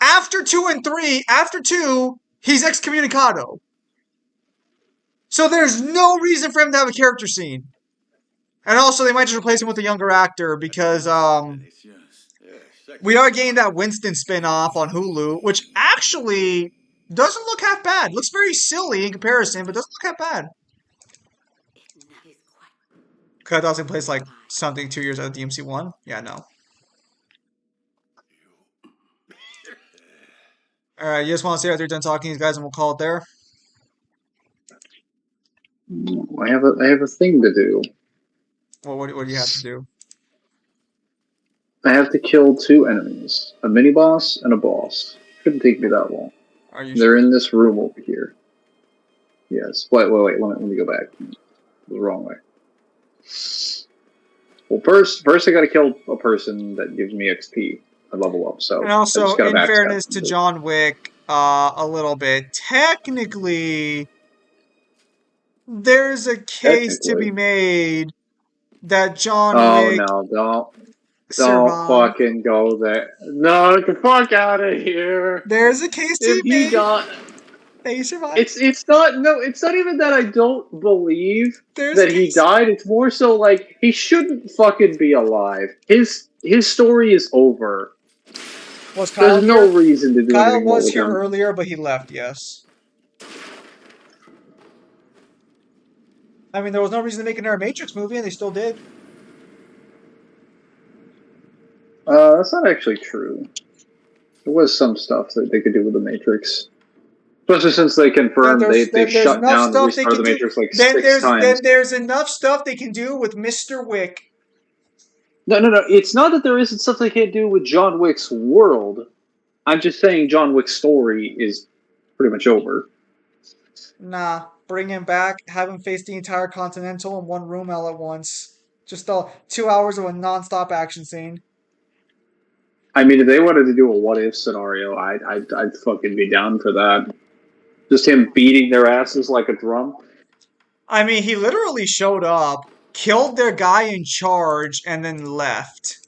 after 2 and 3, after 2, he's excommunicado. So there's no reason for him to have a character scene. And also, they might just replace him with a younger actor because we are getting that Winston spin-off on Hulu, which actually doesn't look half bad. Looks very silly in comparison, but doesn't look half bad. Could I thought it plays like something 2 years out of DMC1? Yeah, no. Alright, you just want to say after you're done talking to these guys and we'll call it there? I have a thing to do. Well, what do you have to do? I have to kill 2 enemies. A mini-boss and a boss. Shouldn't take me that long. Are you They're sure? in this room over here. Yes. Wait. Let me go back. The wrong way. Well, first I gotta kill a person that gives me XP. I level up, so... And also, in fairness to John Wick, a little bit, technically, there's a case to be made that John Wick... Oh, no, don't fucking go there. No, get the fuck out of here. There's a case to be made that he survived. It's not even that I don't believe that he died. It's more so like, he shouldn't fucking be alive. His story is over. There's no reason to do Kyle anything more was with here him. earlier, but he left, yes. I mean, there was no reason to make another Matrix movie, and they still did. That's not actually true. There was some stuff that they could do with the Matrix. Especially since they confirmed they There's shut enough down and stuff they restarted can the do. Matrix like 6 times. There's enough stuff they can do with Mr. Wick. No. It's not that there isn't stuff they can't do with John Wick's world. I'm just saying John Wick's story is pretty much over. Nah, bring him back, have him face the entire Continental in one room all at once. Just 2 hours of a non-stop action scene. I mean, if they wanted to do a what if scenario, I'd fucking be down for that. Just him beating their asses like a drum. I mean, he literally showed up, killed their guy in charge, and then left.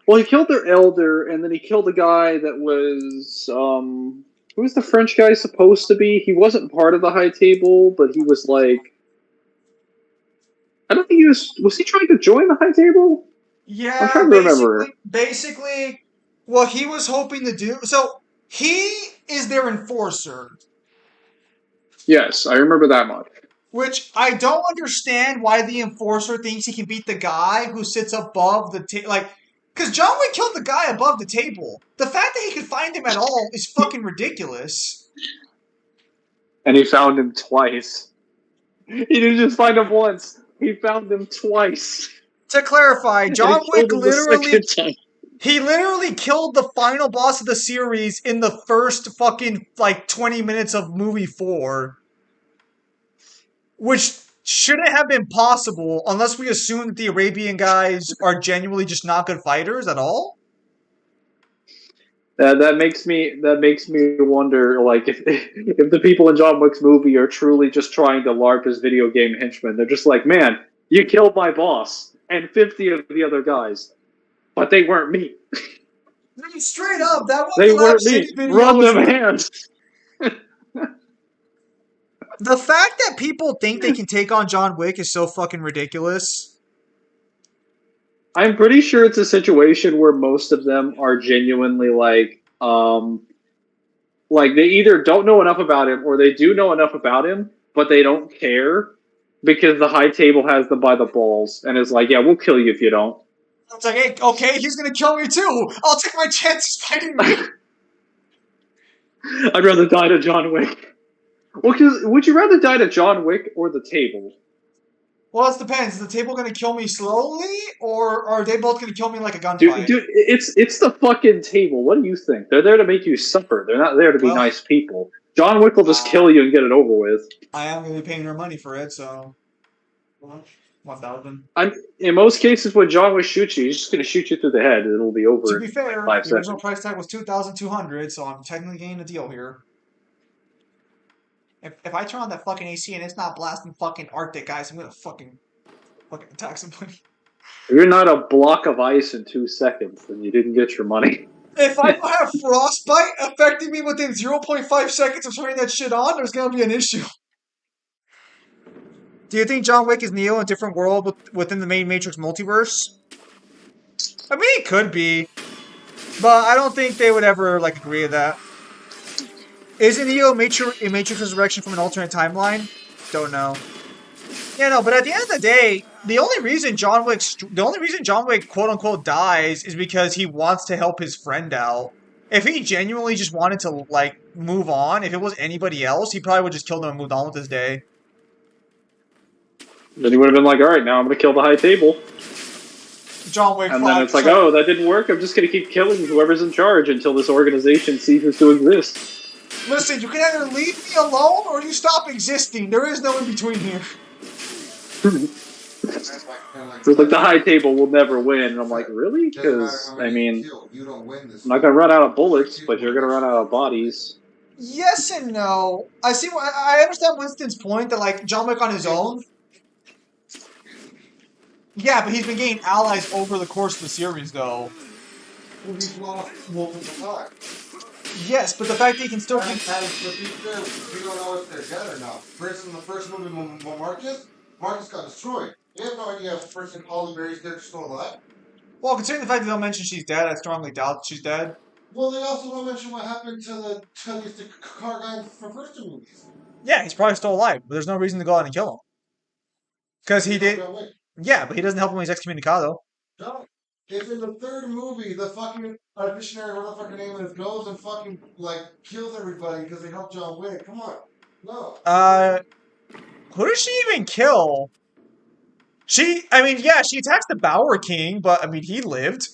Well, he killed their elder, and then he killed a guy that was who was the French guy supposed to be? He wasn't part of the High Table, but he was like, I don't think he was he trying to join the High Table? Yeah, I'm trying to remember. basically, what he was hoping to do. So he is their enforcer, Yes, I remember that much. which I don't understand why the enforcer thinks he can beat the guy who sits above the table. Like, because John Wick killed the guy above the table. The fact that he could find him at all is fucking ridiculous. And he found him twice. He didn't just find him once. He found him twice. To clarify, John And he Wick killed him the literally second time. he literally killed the final boss of the series in the first fucking 20 minutes of movie 4. Which shouldn't have been possible unless we assume that the Arabian guys are genuinely just not good fighters at all. That makes me wonder, like, if the people in John Wick's movie are truly just trying to LARP as video game henchmen. They're just like, man, you killed my boss and 50 of the other guys, but they weren't me. Straight up, that was They the weren't last me. shitty video. Run them hands. The fact that people think they can take on John Wick is so fucking ridiculous. I'm pretty sure it's a situation where most of them are genuinely like they either don't know enough about him or they do know enough about him, but they don't care because the High Table has them by the balls and is like, yeah, we'll kill you if you don't. It's like, hey, okay, he's gonna kill me too. I'll take my chances fighting me. I'd rather die to John Wick. Well, because would you rather die to John Wick or the table? Well, it depends. Is the table gonna kill me slowly, or are they both gonna kill me like a gunfight? Dude, it's the fucking table. What do you think? They're there to make you suffer. They're not there to be nice people. John Wick will just kill you and get it over with. I am gonna be paying her money for it, so 1,000. In most cases, when John Wick shoots you, he's just gonna shoot you through the head. It'll be over. To be fair, in 5 the original seconds. price tag was 2,200, so I'm technically getting a deal here. If I turn on that fucking AC and it's not blasting fucking Arctic guys, I'm gonna fucking attack somebody. If you're not a block of ice in 2 seconds, then you didn't get your money. If I don't have frostbite affecting me within 0.5 seconds of turning that shit on, there's gonna be an issue. Do you think John Wick is Neo in a different world within the main Matrix multiverse? I mean, it could be, but I don't think they would ever agree to that. Isn't Neo in Matrix Resurrection from an alternate timeline? Don't know. Yeah, no, but at the end of the day, the only reason John Wick quote unquote dies is because he wants to help his friend out. If he genuinely just wanted to move on, if it was anybody else, he probably would just kill them and moved on with his day. Then he would have been like, all right, now I'm going to kill the High Table. John Wick. And then it's like, oh, that didn't work. I'm just going to keep killing whoever's in charge until this organization ceases to exist. Listen, you can either leave me alone or you stop existing. There is no in between here. It's like the High Table will never win. And I'm like, really? Because, I mean, I'm not going to run out of bullets, but you're going to run out of bodies. Yes and no. I understand Winston's point that, John Wick on his own. Yeah, but he's been gaining allies over the course of the series, though. Well, he's lost multiple times. Yes, but the fact that he can still keep... We don't know if they're dead or not. For instance, in the first movie, Marcus got destroyed. You have no idea if the person Holly Berry's dead or still alive. Well, considering the fact that they don't mention she's dead, I strongly doubt that she's dead. Well, they also don't mention what happened to the car guy from the first two movies. Yeah, he's probably still alive, but there's no reason to go out and kill him. Because he did... Yeah, but he doesn't help him when he's excommunicado. No. if in the third movie the fucking missionary, what the fucking name is, goes and fucking like kills everybody because they helped John Wick? Come on, no. Who does she even kill? I mean, yeah, she attacks the Bower King, but I mean, he lived.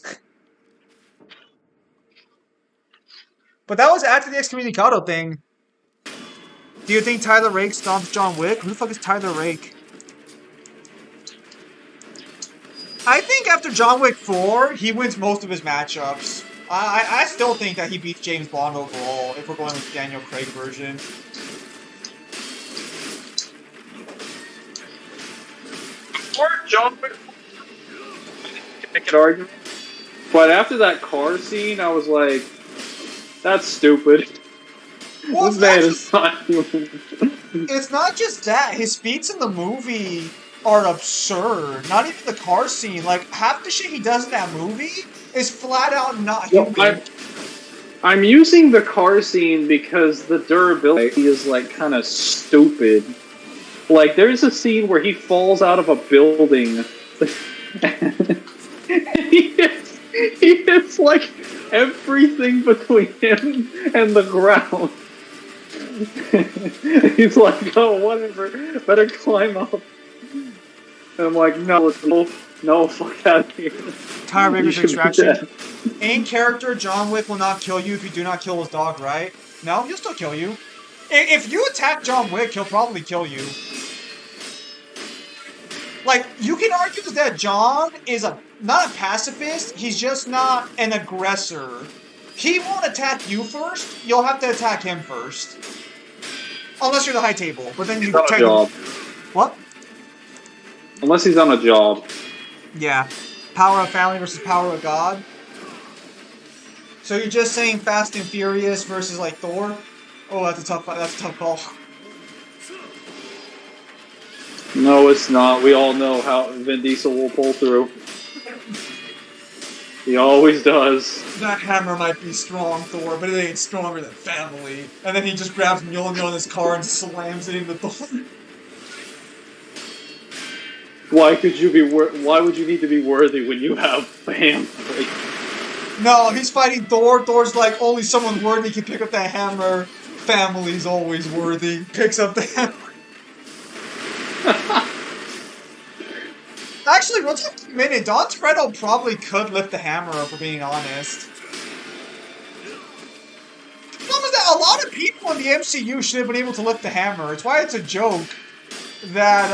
But that was after the Excommunicado thing. Do you think Tyler Rake stomps John Wick? Who the fuck is Tyler Rake? I think after John Wick 4, he wins most of his matchups. I still think that he beats James Bond overall, if we're going with the Daniel Craig version. Or John Wick. I could argue. But after that car scene, I was like, that's stupid. Well, this man is not human. It's not just that. His feats in the movie are absurd. Not even the car scene. Like, half the shit he does in that movie is flat out not human. I'm using the car scene because the durability is, like, kind of stupid. Like, there's a scene where he falls out of a building. he hits, like, everything between him and the ground. He's like, oh, whatever, better climb up. And I'm like, no, fuck out of here. Tyler Rake's extraction. In character, John Wick will not kill you if you do not kill his dog, right? No, he'll still kill you. If you attack John Wick, he'll probably kill you. Like, you can argue that John is not a pacifist, he's just not an aggressor. He won't attack you first, you'll have to attack him first. Unless you're the high table, but then you on a job. What? Unless he's on a job. Yeah. Power of family versus power of God. So you're just saying Fast and Furious versus like Thor? Oh, that's a tough call. No, it's not. We all know how Vin Diesel will pull through. He always does. That hammer might be strong, Thor, but it ain't stronger than family. And then he just grabs Mjolnir in his car and slams it into Thor. Why would you need to be worthy when you have family? No, he's fighting Thor. Thor's like, only someone worthy can pick up that hammer. Family's always worthy. Picks up the hammer. Actually, we'll take a minute. Don Toretto probably could lift the hammer, if we're being honest. The problem is that a lot of people in the MCU should have been able to lift the hammer. It's why it's a joke that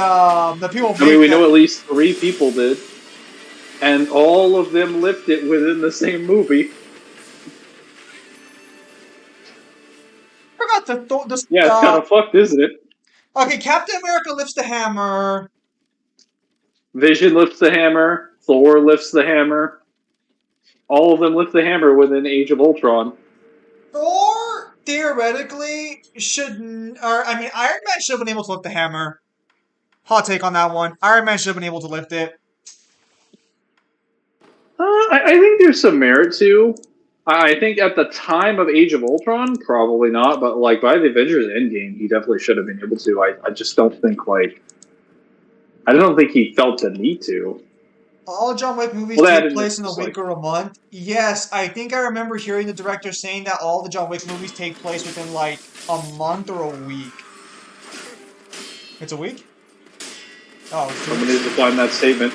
the people. I mean, we know at least 3 people did, and all of them lifted it within the same movie. I forgot the yeah, it's kind of fucked, isn't it? Okay, Captain America lifts the hammer. Vision lifts the hammer. Thor lifts the hammer. All of them lift the hammer within Age of Ultron. Thor theoretically shouldn't. Iron Man should have been able to lift the hammer. Hot take on that one. Iron Man should have been able to lift it. I think there's some merit to. I think at the time of Age of Ultron, probably not, but like by the Avengers Endgame, he definitely should have been able to. I just don't think I don't think he felt the need to. All John Wick movies take place in a week or a month. Yes, I think I remember hearing the director saying that all the John Wick movies take place within like a month or a week. It's a week? Oh, it's 2 Someone weeks. needs to find that statement.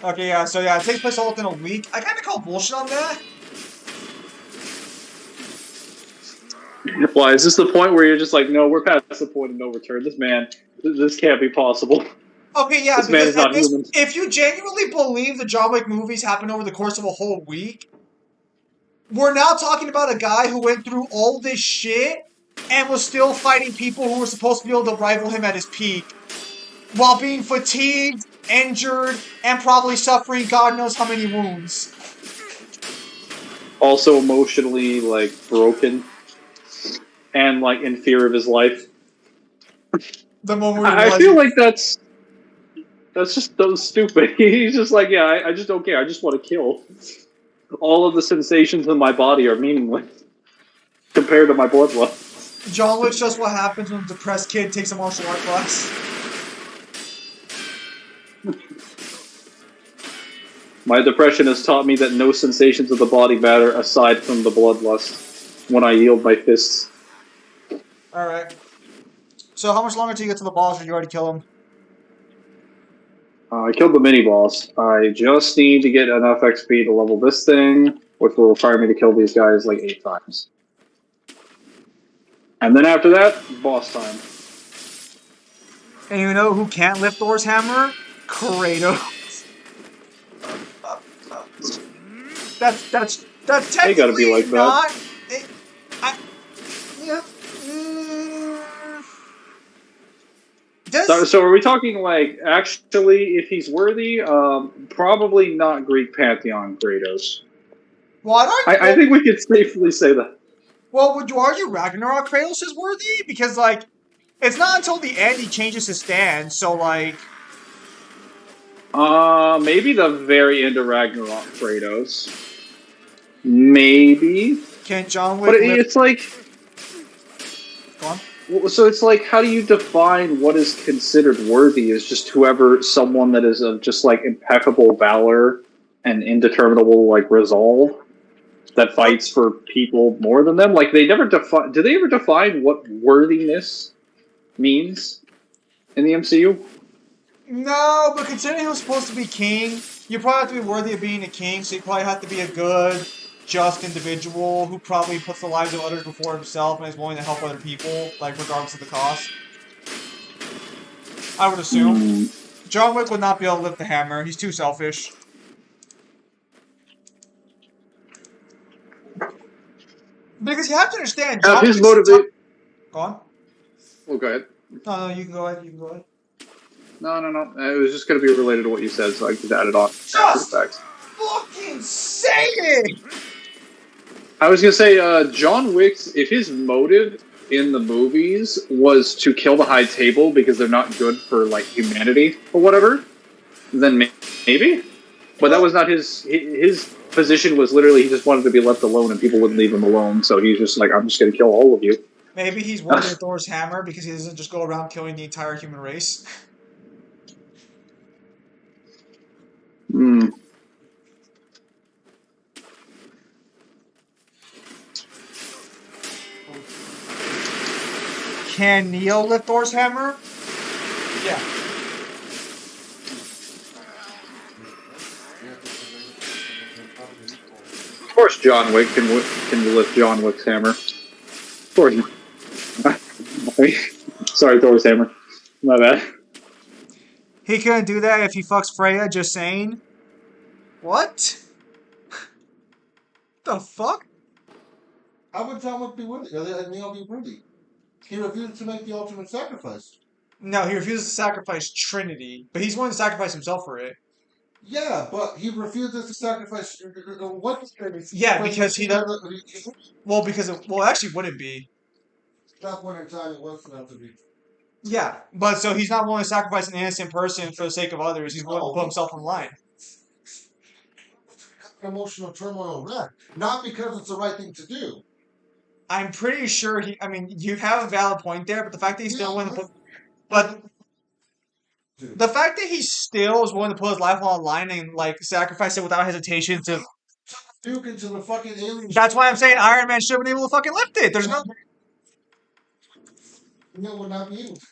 Okay, yeah, so yeah, it takes place all within a week. I kind of call bullshit on that. Why, is this the point where you're just like, no, we're past the point of no return. This can't be possible. Okay, yeah, this man is not human. If you genuinely believe the John Wick movies happen over the course of a whole week, we're now talking about a guy who went through all this shit and was still fighting people who were supposed to be able to rival him at his peak, while being fatigued, injured, and probably suffering God knows how many wounds. Also emotionally, like, broken. And, like, in fear of his life. The moment I feel like that's just so stupid. He's just like, yeah, I just don't care. I just want to kill. All of the sensations in my body are meaningless compared to my bloodlust. John Wick's just what happens when a depressed kid takes a martial art class. My depression has taught me that no sensations of the body matter aside from the bloodlust when I yield my fists. Alright. So how much longer till you get to the boss, or you already kill him? I killed the mini boss. I just need to get enough XP to level this thing, which will require me to kill these guys like 8 times. And then after that, boss time. And you know who can't lift Thor's hammer? Kratos. That's They gotta be technically like that. not. So are we talking like actually if he's worthy? Probably not Greek pantheon Kratos. Well, I think we could safely say that. Well, would you argue Ragnarok Kratos is worthy? Because like, it's not until the end he changes his stance. So like, maybe the very end of Ragnarok Kratos. Maybe. can John Wick? But it's like. Go on. So it's like, how do you define what is considered worthy? Is just whoever, someone that is of just like impeccable valor and indeterminable like resolve that fights for people more than them? Like they never define. Do they ever define what worthiness means in the MCU? No, but considering he was supposed to be king, you probably have to be worthy of being a king. So you probably have to be a good, just individual who probably puts the lives of others before himself and is willing to help other people, like regardless of the cost. I would assume. John Wick would not be able to lift the hammer. He's too selfish. Because you have to understand, John His Wick's... motivation. Go on. Oh, go ahead. No, you can go ahead. You can go ahead. No. It was just going to be related to what you said, so I could add it on. Just fucking say it! I was going to say, John Wick's, if his motive in the movies was to kill the High Table because they're not good for, like, humanity or whatever, then maybe. But that was not his position was literally he just wanted to be left alone and people wouldn't leave him alone, so he's just like, I'm just going to kill all of you. Maybe he's worthy of Thor's hammer because he doesn't just go around killing the entire human race. Can Neo lift Thor's hammer? Yeah. Of course John Wick can lift John Wick's hammer. Of course. Sorry, Thor's hammer. My bad. He couldn't do that if he fucks Freya, just saying. What? The fuck? How would John Wick be worthy? Or Neo be worthy? He refused to make the ultimate sacrifice. No, he refuses to sacrifice Trinity, but he's willing to sacrifice himself for it. Yeah, but he refuses to sacrifice what Trinity? Yeah, because he doesn't. Well, because it, well, actually, wouldn't be. That point in time, it was supposed to be. Yeah, but so he's not willing to sacrifice an innocent person for the sake of others. He's willing to put himself on the line. Emotional turmoil wreck, not because it's the right thing to do. I'm pretty sure he. I mean, you have a valid point there, but the fact that he's still willing to put. But the fact that he still is willing to put his life on the line and like sacrifice it without hesitation to Duke into the fucking alien. That's why I'm saying Iron Man should have been able to fucking lift it. There's no. No, would not be able to.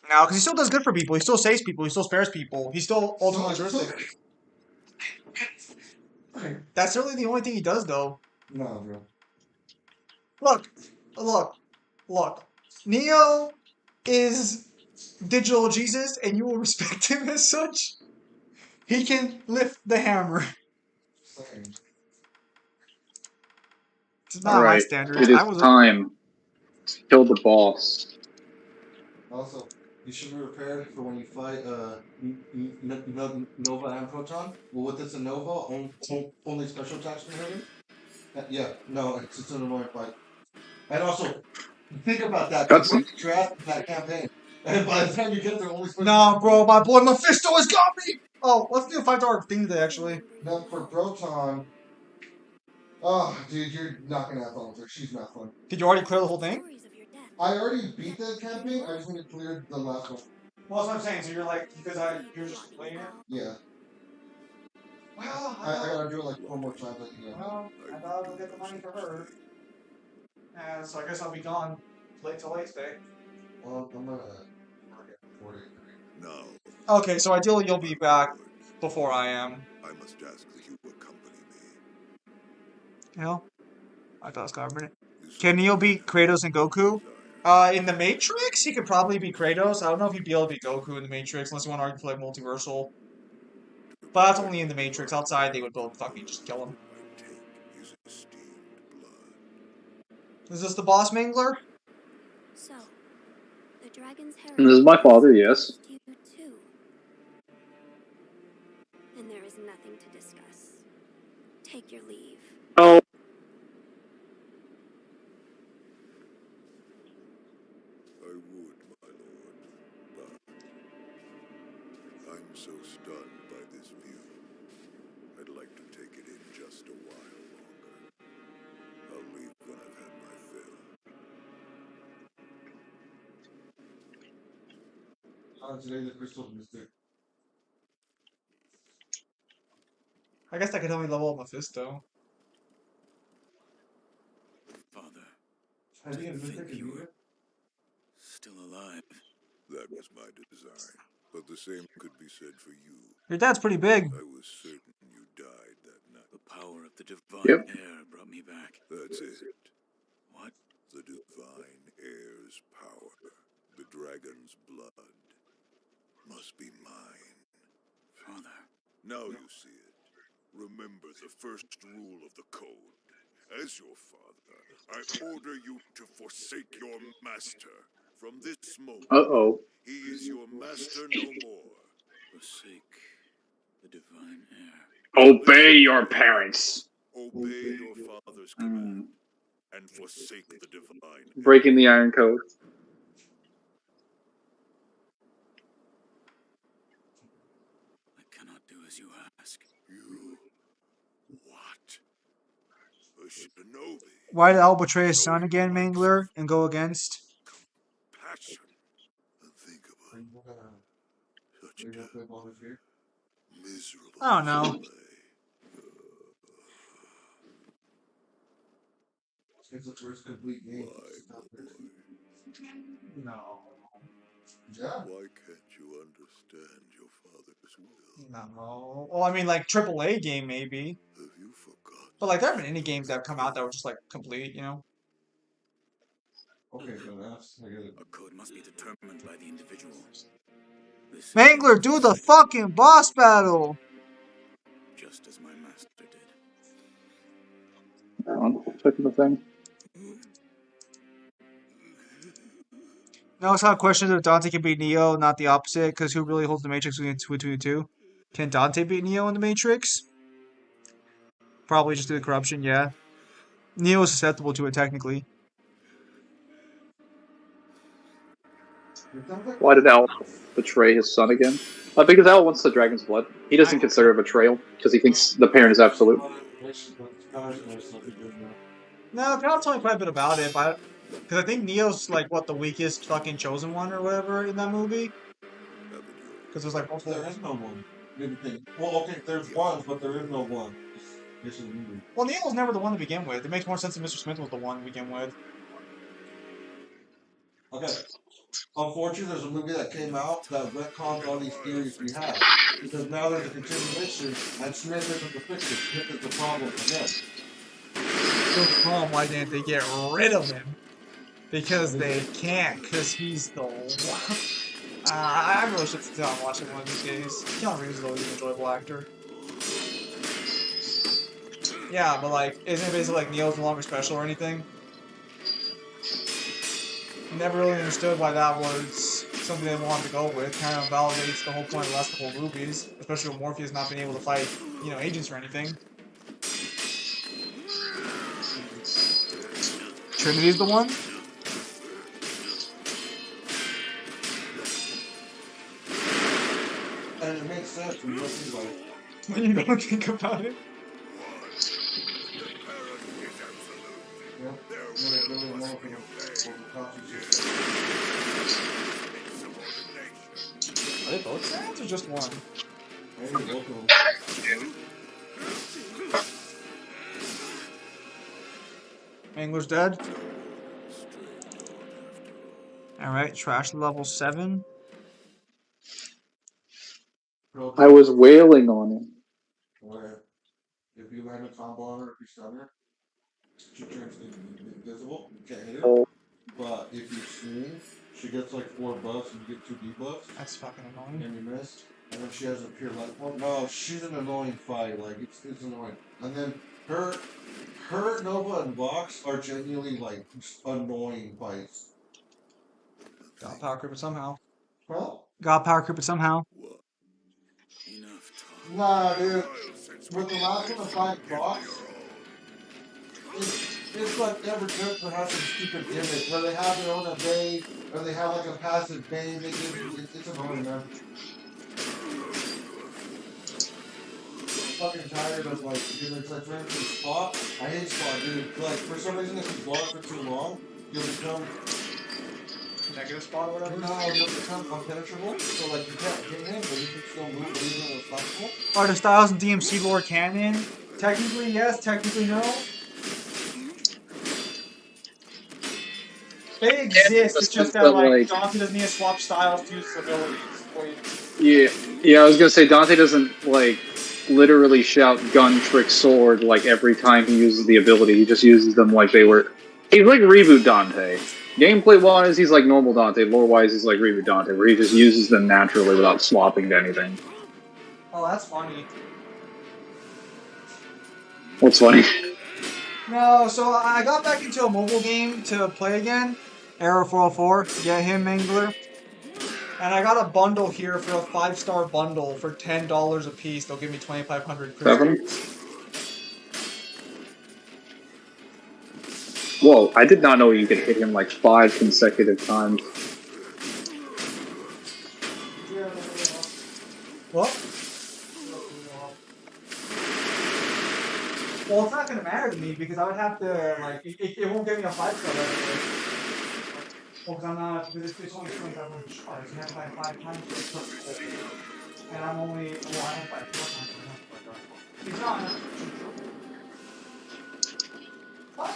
No, because he still does good for people. He still saves people. He still spares people. He's still ultimately altruistic. That's certainly the only thing he does, though. No, bro. Look. Neo is digital Jesus, and you will respect him as such. He can lift the hammer. It's not my standards. It is time to kill the boss. Also, you should be prepared for when you fight Nova and Proton. Well, with this a Nova, only special attacks can hurt him. Yeah, no, it's an annoying fight. And also, think about that. That's that campaign. And by the time you get there, only special. Nah, bro, my boy Mephisto has got me. Oh, let's do a $5 thing today, actually. Now for Proton. Oh, dude, you're not gonna have fun with her. She's not fun. Did you already clear the whole thing? I already beat the campaign. I just need to clear the last one. Well, that's what I'm saying. So you're like, because you're just playing it? Yeah. Well, I gotta do it like 4 more times. well, I thought I would get the money for her. Yeah, so I guess I'll be gone late till late today. Well, I'm gonna work at 40. Now, Okay, so ideally you'll be back before I am. I must ask that you accompany me. You know? I thought it was kind of a minute. You Can Neo certainly beat Kratos and have Goku? desire. In the Matrix, he could probably beat Kratos. I don't know if he'd be able to beat Goku in the Matrix unless you want to argue for like multiversal. But that's only in the Matrix. Outside, they would both fucking just kill him. I take his esteemed blood. Is this the boss, Mangler? So, the dragon's And this is my heritage father, yes. against you too. And there is nothing to discuss. Take your leave. Oh. I would, my lord, but I'm so stunned by this view. I'd like to take it in just a while longer. I'll leave when I've had my fill. Today the crystal mystic. I guess that could help me level up Mephisto. Father, I think it's mystic you is were still alive. That was my design, but the same could be said for you. Your dad's pretty big. I was certain you died that night. The power of the divine Yep. air brought me back. That's it. What? The divine heir's power. The dragon's blood. Must be mine. Father. Now you see it. Remember the first rule of the code. As your father, I order you to forsake your master. From this moment, Uh-oh. he is your master no more. Forsake the divine air. Obey your parents. Obey your father's command and forsake the divine. Breaking the Iron Code. I cannot do as you ask. You. What? A shinobi. Why did Al betray his son again, Mangler, and go against? Passion. Unthinkable. Such a miserable I don't know. display. It's the first complete game. Why, boy? No. Yeah. Why can't you understand your father's will? No. Well, I mean, like, AAA game, maybe. Have you forgotten? But, like, there have been indie games that have come out that were just, like, complete, you know? Okay, so that's A code must be determined by the individual. This Mangler, do the fucking boss battle! just as my master did. Checking the thing. No, it's not a question if Dante can beat Neo, not the opposite, because who really holds the Matrix between the two? Can Dante beat Neo in the Matrix? Probably just due to corruption, yeah. Neo is susceptible to it, technically. Why did Al betray his son again? Because Al wants the dragon's blood. He doesn't consider it betrayal, because he thinks the parent is absolute. No, Kyle told me quite a bit about it, but because I think Neo's like what the weakest fucking chosen one or whatever in that movie. Because there's like multiple. There is no one. Well, okay, there's one, but there is no one. This is movie. Well, Neo was never the one to begin with. It makes more sense that Mr. Smith was the one to begin with. Okay. Unfortunately, there's a movie that came out that retcons all these theories we have. Because now there's a continuation, and Smith isn't the fixer. Smith is the problem again. So the problem, why didn't they get rid of him? Because they can't, because he's the one. I really should sit down and watch it one of these days. Keanu Reeves is always an enjoyable actor. Yeah, but like, isn't it basically like Neo's no longer special or anything? Never really understood why that was something they wanted to go with. Kind of validates the whole point of the last couple of movies, especially with Morpheus not being able to fight, you know, agents or anything. Trinity's the one? And it makes sense when you don't think about it. When you don't think about it. Are they both Saiyans or just one? Mangler's dead. Alright, trash level 7. I was wailing on him. Where if you land a combo on her, if you stun her, she turns invisible. You can't hit her. Oh. But if you swing, she gets like 4 buffs and you get 2 debuffs. That's fucking annoying. And you miss. And then she has a pure life. Oh no, she's an annoying fight. Like it's annoying. And then her Nova and Vox are genuinely like annoying fights. Got power creep it somehow. Well, Got power creep it somehow. What? Enough talk. nah, dude. With the last one to fight Vox, it's like every character has some stupid gimmick where they have their own evade, or they have like a passive bane. They give you, it's annoying, man. Fucking tired of like gimmicks. Like for instance, Spot. I hate Spot, dude. Like for some reason, if you block for too long, you'll become Negative spot or whatever? no, you'll become impenetrable. So like you can't get him, but you can still move even unstoppable. Are the styles in DMC lore canon? Technically yes, technically no. They exist, it's just that like Dante doesn't need to swap styles to use his abilities. Yeah, I was gonna say Dante doesn't like literally shout gun, trick, sword like every time he uses the ability. He just uses them like they were. He's like reboot Dante. Gameplay wise, he's like normal Dante. Lore wise, he's like reboot Dante, where he just uses them naturally without swapping to anything. Oh, that's funny. What's funny? No, so I got back into a mobile game to play again. Arrow 404, get him, Mangler. And I got a bundle here for a 5-star bundle for $10 a piece. They'll give me 2,500 credits. Whoa, I did not know you could hit him like 5 consecutive times. What? Well, it's not going to matter to me because I would have to, like, it won't give me a 5-star anyway. Well, because I'm not, because it's only 2,500 stars. You have to buy 5 times for it. And I'm only, well, I don't buy 4 times. It's not enough. What?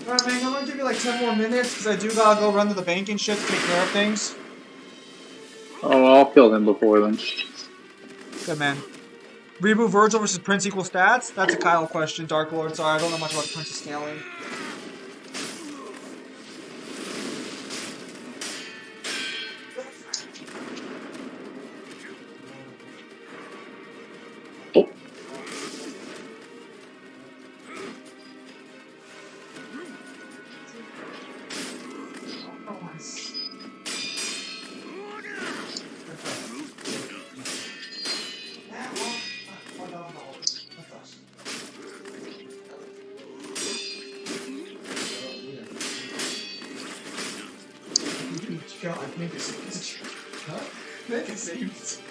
Alright, man, I'm gonna give you like 10 more minutes because I do gotta go run to the bank and shit to take care of things. Oh, I'll kill him before then. Good man. Reboot Virgil versus Prince equal stats? That's a Kyle question, Dark Lord. Sorry, I don't know much about Prince's scaling. Oh. God, make it save. Huh? Make it save.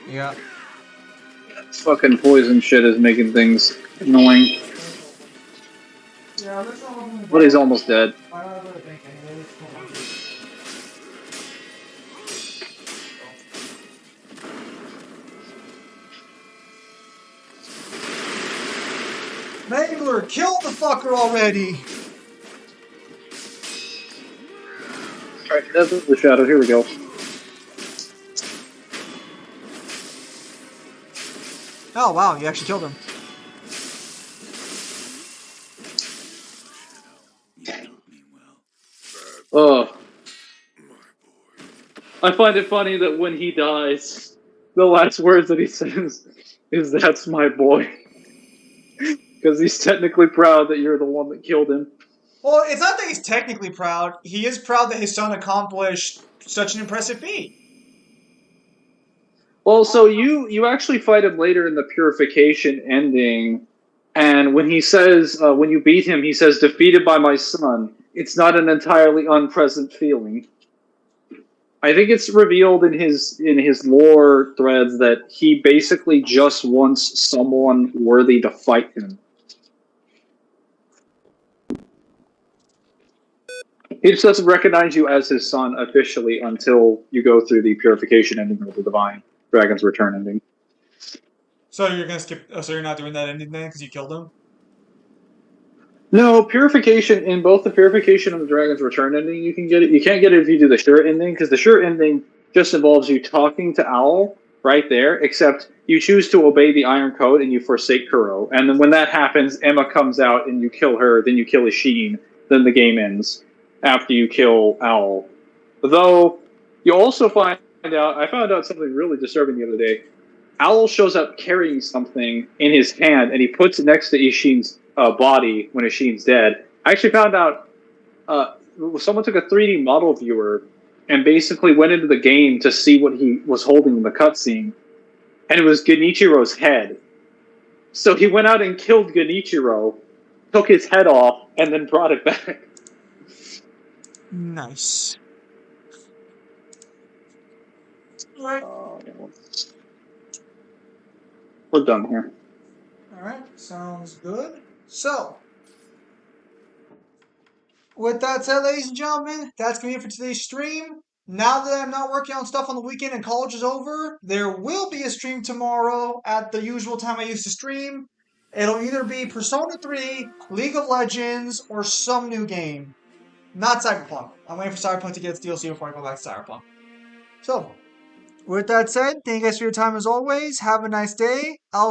Yeah. Fucking poison shit is making things annoying. Yeah, let's not. But he's almost dead. I gotta go to the bank anyways. Hold on. Mangler, kill the fucker already! Alright, that's the shadow. Here we go. Oh wow, you actually killed him. I find it funny that when he dies, the last words that he says is, "That's my boy." Because he's technically proud that you're the one that killed him. Well, it's not that he's technically proud. He is proud that his son accomplished such an impressive feat. Well, so you actually fight him later in the purification ending, and when he says, when you beat him, he says, "Defeated by my son." It's not an entirely unpleasant feeling. I think it's revealed in his lore threads that he basically just wants someone worthy to fight him. He just doesn't recognize you as his son officially until you go through the purification ending of the Divine Dragon's Return ending. So you're gonna skip. So you're not doing that ending then because you killed him. No, purification in both the purification and the Dragon's Return ending, you can get it. You can't get it if you do the sure ending because the sure ending just involves you talking to Owl right there. Except you choose to obey the Iron Code and you forsake Kuro, and then when that happens, Emma comes out and you kill her. Then you kill Ishine. Then the game ends after you kill Owl. Though you also find out, I found out something really disturbing the other day. Owl shows up carrying something in his hand, and he puts it next to Ishine's body when Ishine's dead. I actually found out someone took a 3D model viewer and basically went into the game to see what he was holding in the cutscene, and it was Genichiro's head. So he went out and killed Genichiro, took his head off, and then brought it back. Nice. All right. We're done here. All right. Sounds good. So, with that said, ladies and gentlemen, that's going to be it for today's stream. Now that I'm not working on stuff on the weekend and college is over, there will be a stream tomorrow at the usual time I used to stream. It'll either be Persona 3, League of Legends, or some new game. Not Cyberpunk. I'm waiting for Cyberpunk to get its DLC before I go back to Cyberpunk. So, with that said, thank you guys for your time as always. Have a nice day. I'll